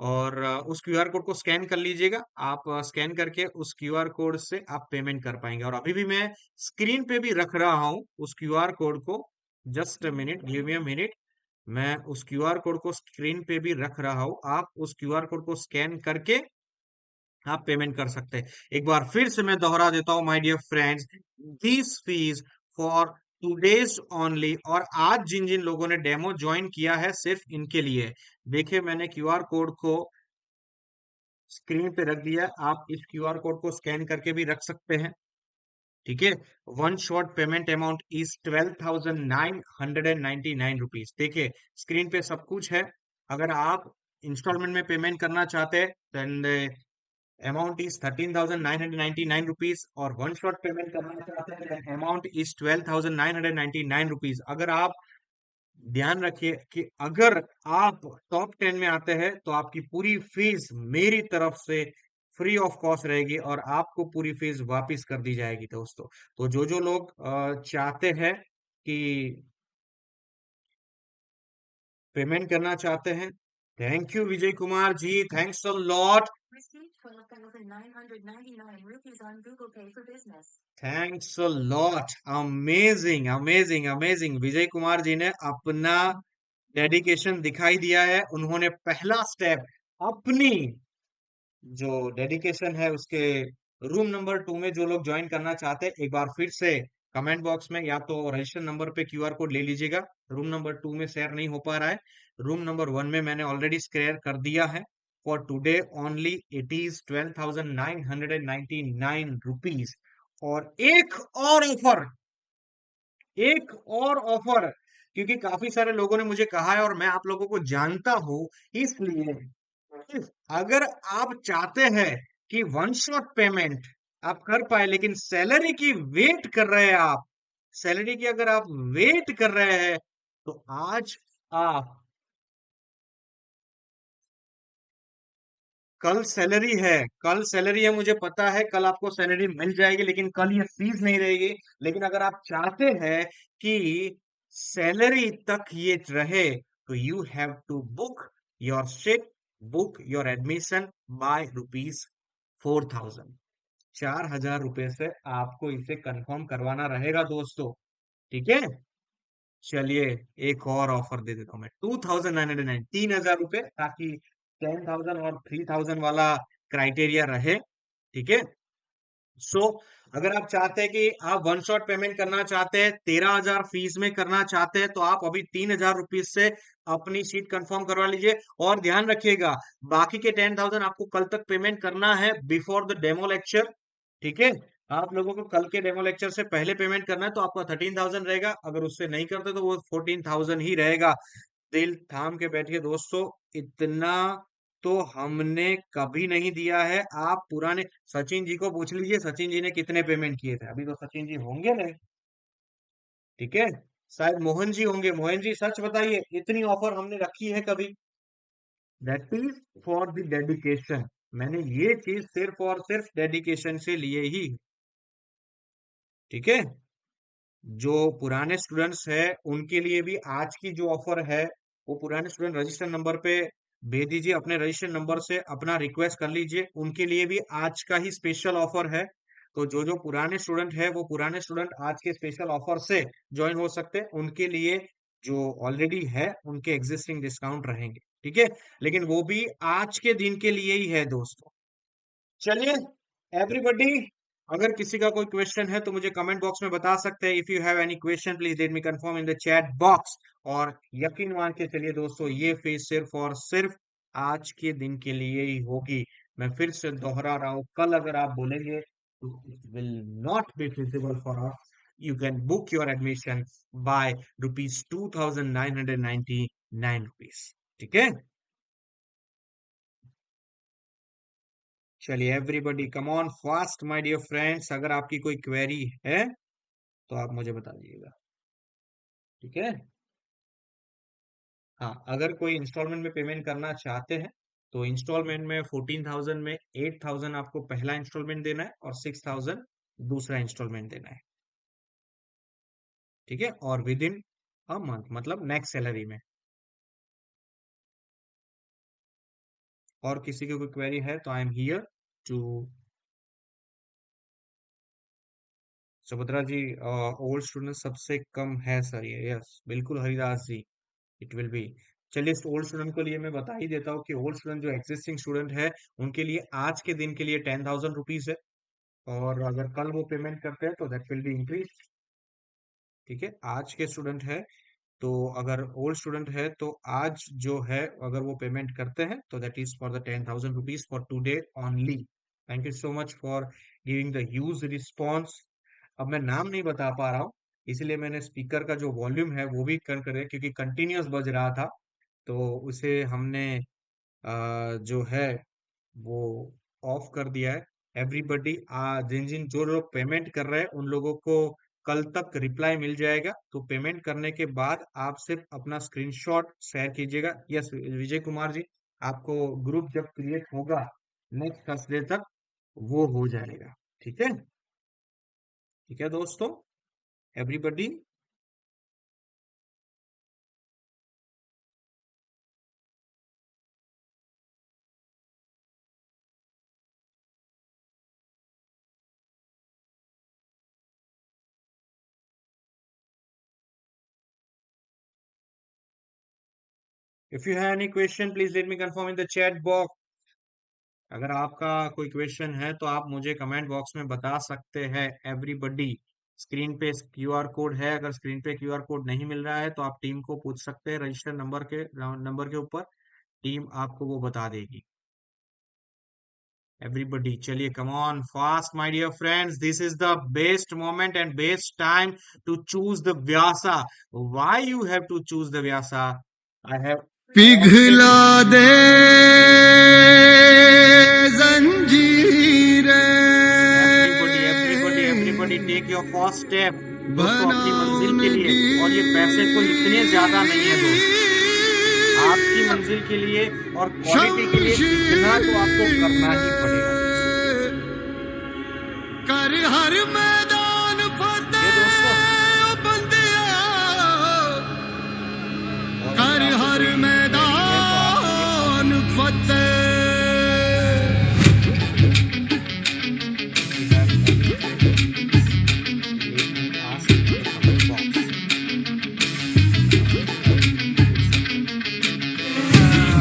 और उस क्यूआर कोड को स्कैन कर लीजिएगा। आप स्कैन करके उस क्यूआर कोड से आप पेमेंट कर पाएंगे। और अभी भी मैं स्क्रीन पे भी रख रहा हूं उस क्यूआर कोड को। Just a minute, give me a minute. मैं उस क्यूआर कोड को स्क्रीन पे भी रख रहा हूं, आप उस क्यूआर कोड को स्कैन करके आप पेमेंट कर सकते हैं। एक बार फिर से मैं दोहरा देता हूं my dear friends, this fees for today's only. और आज जिन जिन लोगों ने डेमो ज्वाइन किया है सिर्फ इनके लिए। देखिए मैंने क्यूआर कोड को स्क्रीन पे रख दिया, आप इस क्यूआर कोड को स्कैन करके भी रख सकते हैं। ठीक है, one shot payment amount is 12,999 rupees. देखिए स्क्रीन पे सब कुछ है। अगर आप इंस्टॉलमेंट में पेमेंट करना चाहते हैं देन अमाउंट इज 13,999 रुपीज, और वन शॉट पेमेंट करना चाहते हैं अमाउंट इज 12,999 रुपीज। अगर आप ध्यान रखिए कि अगर आप टॉप 10 में आते हैं तो आपकी पूरी फीस मेरी तरफ से फ्री ऑफ कॉस्ट रहेगी और आपको पूरी फीस वापस कर दी जाएगी दोस्तों। तो जो जो लोग चाहते हैं कि पेमेंट करना चाहते हैं, thank you Vijay Kumar ji, thanks a lot, Received 12,999 rupees on Google Pay for Business. Thanks a lot, amazing amazing amazing. Vijay Kumar ji ने अपना डेडिकेशन दिखाई दिया है, उन्होंने पहला स्टेप अपनी जो डेडिकेशन है उसके रूम नंबर 2 में जो लोग ज्वाइन करना चाहते हैं एक बार फिर से कमेंट बॉक्स में या तो रजिस्टर नंबर पे क्यूआर कोड ले लीजिएगा। रूम नंबर 2 में शेयर नहीं हो पा रहा है, रूम नंबर 1 में मैंने ऑलरेडी शेयर कर दिया है। For today only it is 12,999 rupees. और एक और ऑफर, क्योंकि काफी सारे लोगों ने मुझे कहा है और मैं आप लोगों को जानता हूं, इसलिए अगर आप चाहते हैं कि वन शॉट पेमेंट आप कर पाए लेकिन सैलरी की वेट कर रहे हैं, आप सैलरी की अगर आप वेट कर रहे हैं तो आज आप, कल सैलरी है, मुझे पता है कल आपको सैलरी मिल जाएगी लेकिन कल ये फीस नहीं रहेगी। लेकिन अगर आप चाहते हैं कि सैलरी तक ये रहे तो you have to book your seat, book your admission by ₹4,000। 4,000 रुपए से आपको इसे कंफर्म करवाना रहेगा दोस्तों, ठीक है। चलिए एक और ऑफर दे देता हूं मैं, 2,999, 3,000 रुपए, ताकि 10,000 और 3,000 वाला क्राइटेरिया रहे, ठीक है। सो अगर आप चाहते हैं कि आप वन शॉट पेमेंट करना चाहते हैं, 13,000 फीस में करना चाहते हैं, तो आप अभी 3,000 रुपीज से अपनी सीट कंफर्म करवा लीजिए। और ध्यान रखिएगा बाकी के 10,000 आपको कल तक पेमेंट करना है बिफोर द डेमो लेक्चर, ठीक है। आप लोगों को कल के डेमो लेक्चर से पहले पेमेंट करना है तो आपका 13,000 रहेगा, अगर उससे नहीं करते तो वो 14,000 ही रहेगा। दिल थाम के बैठिए दोस्तों, इतना तो हमने कभी नहीं दिया है। आप पुराने सचिन जी को पूछ लीजिए, सचिन जी ने कितने पेमेंट किए थे, अभी तो सचिन जी होंगे नहीं, ठीक है। शायद मोहन जी होंगे, मोहन जी सच बताइए इतनी ऑफर हमने रखी है कभी? That is for the dedication, मैंने ये चीज सिर्फ और सिर्फ डेडिकेशन से लिए ही, ठीक है। जो पुराने स्टूडेंट्स है उनके लिए भी आज की जो ऑफर है, वो पुराने स्टूडेंट रजिस्टर नंबर पे भेज दीजिए, अपने रजिस्टर नंबर से अपना रिक्वेस्ट कर लीजिए, उनके लिए भी आज का ही स्पेशल ऑफर है। तो जो जो पुराने स्टूडेंट है वो पुराने स्टूडेंट आज के स्पेशल ऑफर से ज्वाइन हो सकते हैं, उनके लिए जो ऑलरेडी है उनके एग्जिस्टिंग डिस्काउंट रहेंगे, ठीक है। लेकिन वो भी आज के दिन के लिए ही है दोस्तों। चलिए एवरीबॉडी, अगर किसी का कोई क्वेश्चन है तो मुझे कमेंट बॉक्स में बता सकते हैं। If you have any question please let me confirm in the chat box. और यकीन मान के चलिए दोस्तों, ये फीस सिर्फ और सिर्फ आज के दिन के लिए ही होगी। मैं फिर से दोहरा रहा हूं, कल अगर आप बोलेंगे तो it will not be feasible for us. You can book your admission by ₹2,999, ठीक है। चलिए everybody come on fast my dear friends, अगर आपकी कोई क्वेरी है तो आप मुझे बता दीजिएगा, ठीक है। हाँ, अगर कोई इंस्टॉलमेंट में पेमेंट करना चाहते हैं तो इंस्टॉलमेंट में 14,000 में 8,000 आपको पहला इंस्टॉलमेंट देना है और 6,000 दूसरा इंस्टॉलमेंट देना है, ठीक है। और विद इन अ मंथ, मतलब नेक्स्ट सैलरी में। और किसी की कोई क्वेरी है तो I am here to. Subhadra ji, old student सबसे कम है सर ये, यस बिल्कुल Haridas ji, it will be. चलिए इस ओल्ड स्टूडेंट को लिए मैं बता ही देता हूँ कि ओल्ड स्टूडेंट जो एग्जिस्टिंग स्टूडेंट है उनके लिए आज के दिन के लिए 10,000 रुपीज है, और अगर कल वो पेमेंट करते हैं तो दैट विल बी इंक्रीज, ठीक है। आज के स्टूडेंट है तो अगर ओल्ड स्टूडेंट है तो आज जो है अगर वो पेमेंट करते हैं तो that is for the 10,000 rupees for today only. Thank you so much for giving the huge response. अब मैं नाम नहीं बता पा रहा हूँ, इसलिए मैंने स्पीकर का जो वॉल्यूम है वो भी कम कर दिया, क्योंकि कंटिन्यूअस बज रहा था, तो उसे हमने जो है वो ऑफ कर दिया है। एवरीबडी जिन जिन जो लोग पेमेंट कर रहे हैं उन लोगों को कल तक रिप्लाई मिल जाएगा। तो पेमेंट करने के बाद आप सिर्फ अपना स्क्रीनशॉट शेयर कीजिएगा। यस विजय कुमार जी, आपको ग्रुप जब क्रिएट होगा नेक्स्ट थर्सडे तक वो हो जाएगा। ठीक है, ठीक है दोस्तों, everybody. If you have any question, please let me confirm in the chat box. अगर आपका कोई क्वेश्चन है तो आप मुझे कमेंट बॉक्स में बता सकते हैं। एवरीबॉडी, स्क्रीन पे क्यूआर कोड है, अगर स्क्रीन पे क्यूआर कोड नहीं मिल रहा है तो आप टीम को पूछ सकते हैं। रजिस्टर नंबर के ऊपर टीम आपको वो बता देगी। एवरीबॉडी, चलिए come on fast my dear friends, this is the best moment and best time to choose the Vyasa. Why you have to choose the Vyasa? I have पिघला दे जंजीरें, everybody take your first step दोस्तों अपनी मंजिल के लिए। और ये पैसे तो इतने ज्यादा नहीं है दोस्तों, आपकी मंजिल के लिए और क्वालिटी के लिए इतना तो आपको करना ही पड़ेगा। कर हर मैदान फतेह बंदिया, कर हर मैदान फतेह।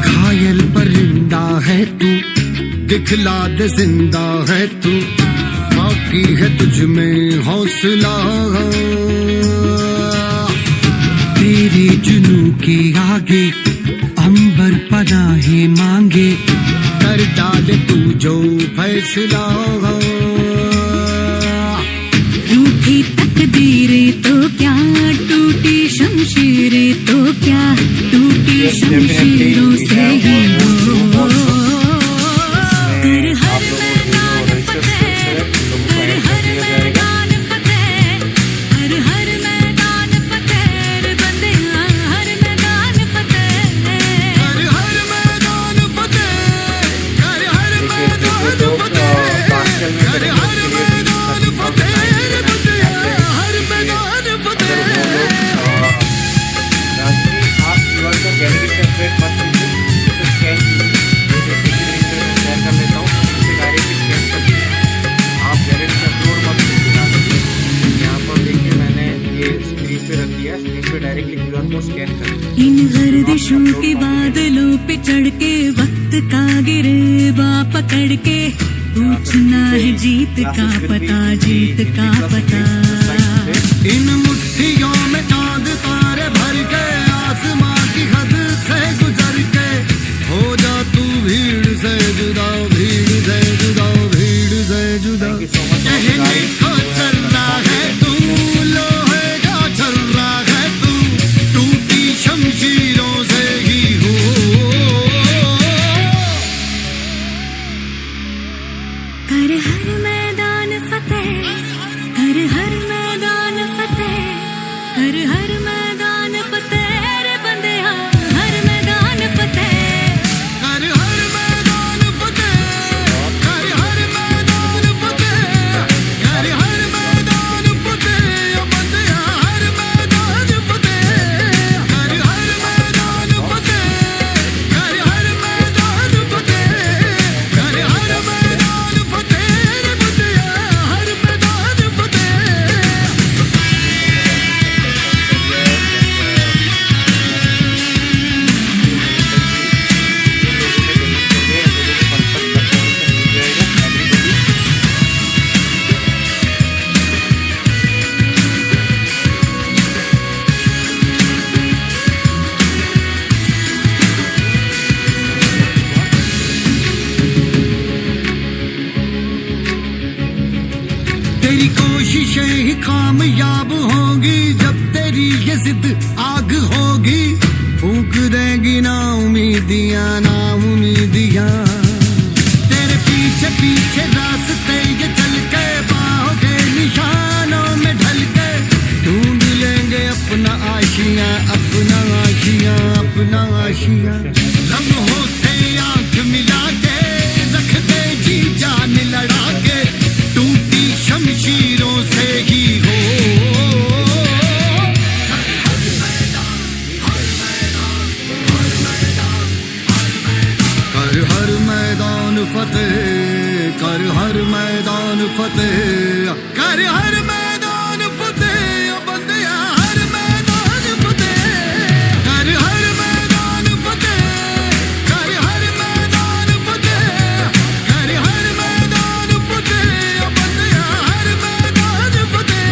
घायल परिंदा है तू, दिखला दे जिंदा है तू, बाकी है तुझ में हौसला। तेरे जुनू के आगे अंबर पनाहे मांगे, कर डाले तू जो फैसला। रूठी तकदीरें तो क्या, टूटी शमशीरें तो क्या, टूटी शमशीरों से ही हो। कर हर मैदान फतेह, कर हर मैदान फतेह, कर हर मैदान फतेह बंदे, हर मैदान फतेह, कर हर मैदान फतेह, कर हर मैदान फतेह, कर हर मैदान फतेह बंदे, हर मैदान फतेह। आप क्यूआर को गैलरी से अपडेट मत कीजिए, तो स्कैन शेयर कर लेता हूँ, उससे डायरेक्टली स्कैन कर दीजिए। आप गैलरी से अपलोड मत कीजिए। यहाँ पर देखिए मैंने ये स्क्रीन पे रख दिया, स्क्रीन पे डायरेक्टली क्यूआर को स्कैन कर। इन गर्दिशों के बादलों पे चढ़ के, वक्त का गिरबा पकड़ के, पूछना है जीत का पता, जीत का पता। इन मुट्ठियों में चांद तारे भर के, आसमां की हद से गुजर के, हो जा तू भीड़ से जुदा, भीड़ से जुदा, भीड़ से जुदा। कहने को चल रहा है तू, लोहे का चल रहा है तू, टूटी शमशीरों से ही हो। कर हर मैदान फतेह, कर हर मैदान फतेह, कर हर मैदान फतेह रे बंदे, हर मैदान फतेह, कर हर मैदान फतेह, कर हर मैदान फतेह, कर हर मैदान फतेह बंदे, हर मैदान फतेह, कर हर मैदान फतेह, कर हर मैदान फतेह, कर हर मैदान फतेह बंदे, हर मैदान फतेह। तेरी कोशिशें ही कामयाब होंगी, जब तेरी ये जिद आग होगी, फूंक देगी ना उम्मीदियां, ना उम्मीदियां। तेरे पीछे पीछे रास्ते ये चल के, बाहों के निशानों में ढल के, अपना आशिया लम्हों से आंख मिला के रख दे जी जान लड़ा के टूटी शमशीरों से ही हो कर हर मैदान फतेह कर हर मैदान फतेह कर हर मैदान फतेह बंदिया हर मैदान फतेह कर हर मैदान फतेह कर हर मैदान फतेह कर हर मैदान फतेह बंदिया हर मैदान फतेह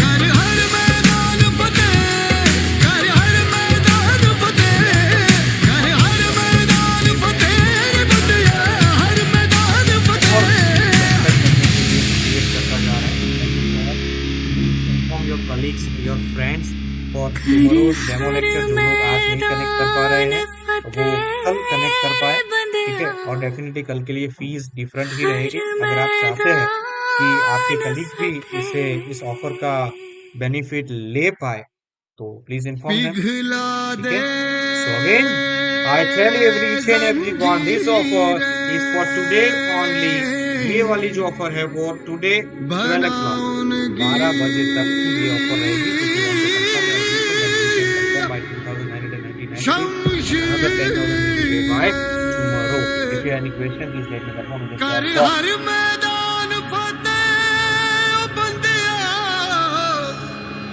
कर हर मैदान फतेह कर हर मैदान फतेह कर हर मैदान फतेह बंदिया हर मैदान फतेह Inform your colleagues, your friends for tomorrow's demo lecture. जो लोग आज नहीं कनेक्ट कर पा रहे हैं वो कल कनेक्ट कर पाए, ठीक है। और डेफिनेटली कल के लिए फीस डिफरेंट ही रहेगी। अगर आप चाहते हैं कि आपके कलीग भी इस ऑफर का बेनिफिट ले पाए तो प्लीज इन्फॉर्म देम, पिघला ठीक दे है। So again, I tell each and everyone this offer is for today only. ये वाली जो ऑफर है वो टुडे 12 o'clock 12 बजे तक की ये ऑफर रहेगी। By 2,999 another 10,000 by tomorrow. If you have any question, please let me know in the कर chat box. हर मैदान फतेह ओ बंदिया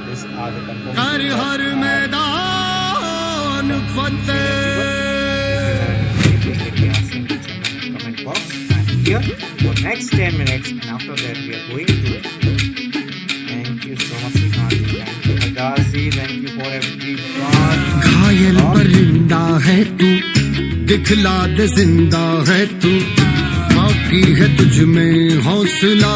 This are the confirmed कर details. हर मैदान फतेह Comment box and here for next 10 minutes, and after that we are going to. Thank you so much, Srikanth. Thank you, Hadazi. Thank you for everyone. घायल परिंदा है तू दिखला दे जिंदा है तू बाकी है तुझ में हौसला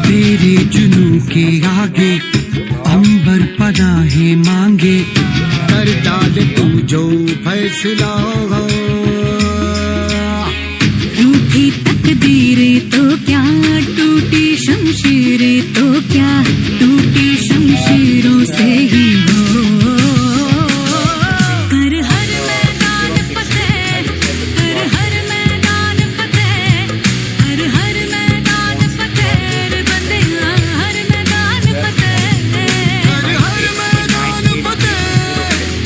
तेरे जुनू के आगे अंबर पनाहे मांगे कर डाले तू जो फैसला रूठी तकदीरें तो क्या टूटी शमशीरें तो क्या टूटी शमशीरों से ही हो कर हर मैदान फतेह कर हर मैदान फतेह कर हर मैदान फतेह बंदे हर मैदान फतेह कर हर मैदान फतेह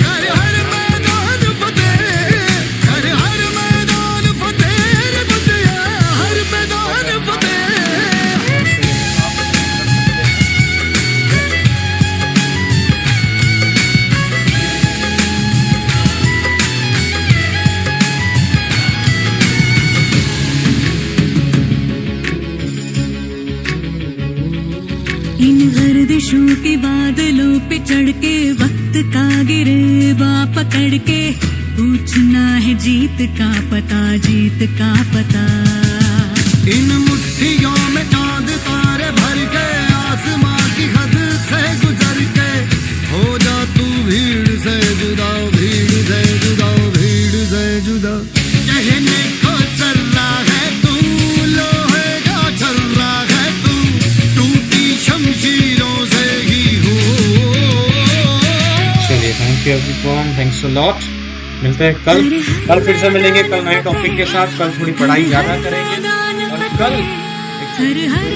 कर हर मैदान फतेह कर हर मैदान फतेह बंदिया हर मैदान फतेह इन गर्दिशों के बादलों पे चढ़ के वक्त का गिरेबा पकड़ के पूछना है जीत का पता जीत का पता इन मुट्ठियों में चांद तारे भर के आसमां की हद से गुजर के हो जा तू भीड़ से जुदा भीड़ से जुदा भीड़ से जुदा कहने को चल रहा है तू लोहे का चल रहा है तू टूटी शमशीरों से ही हो चलिए, thank you everyone, thanks a lot. मिलते हैं कल फिर से मिलेंगे, कल नए टॉपिक के साथ। कल थोड़ी पढ़ाई ज्यादा करेंगे और कल हर हर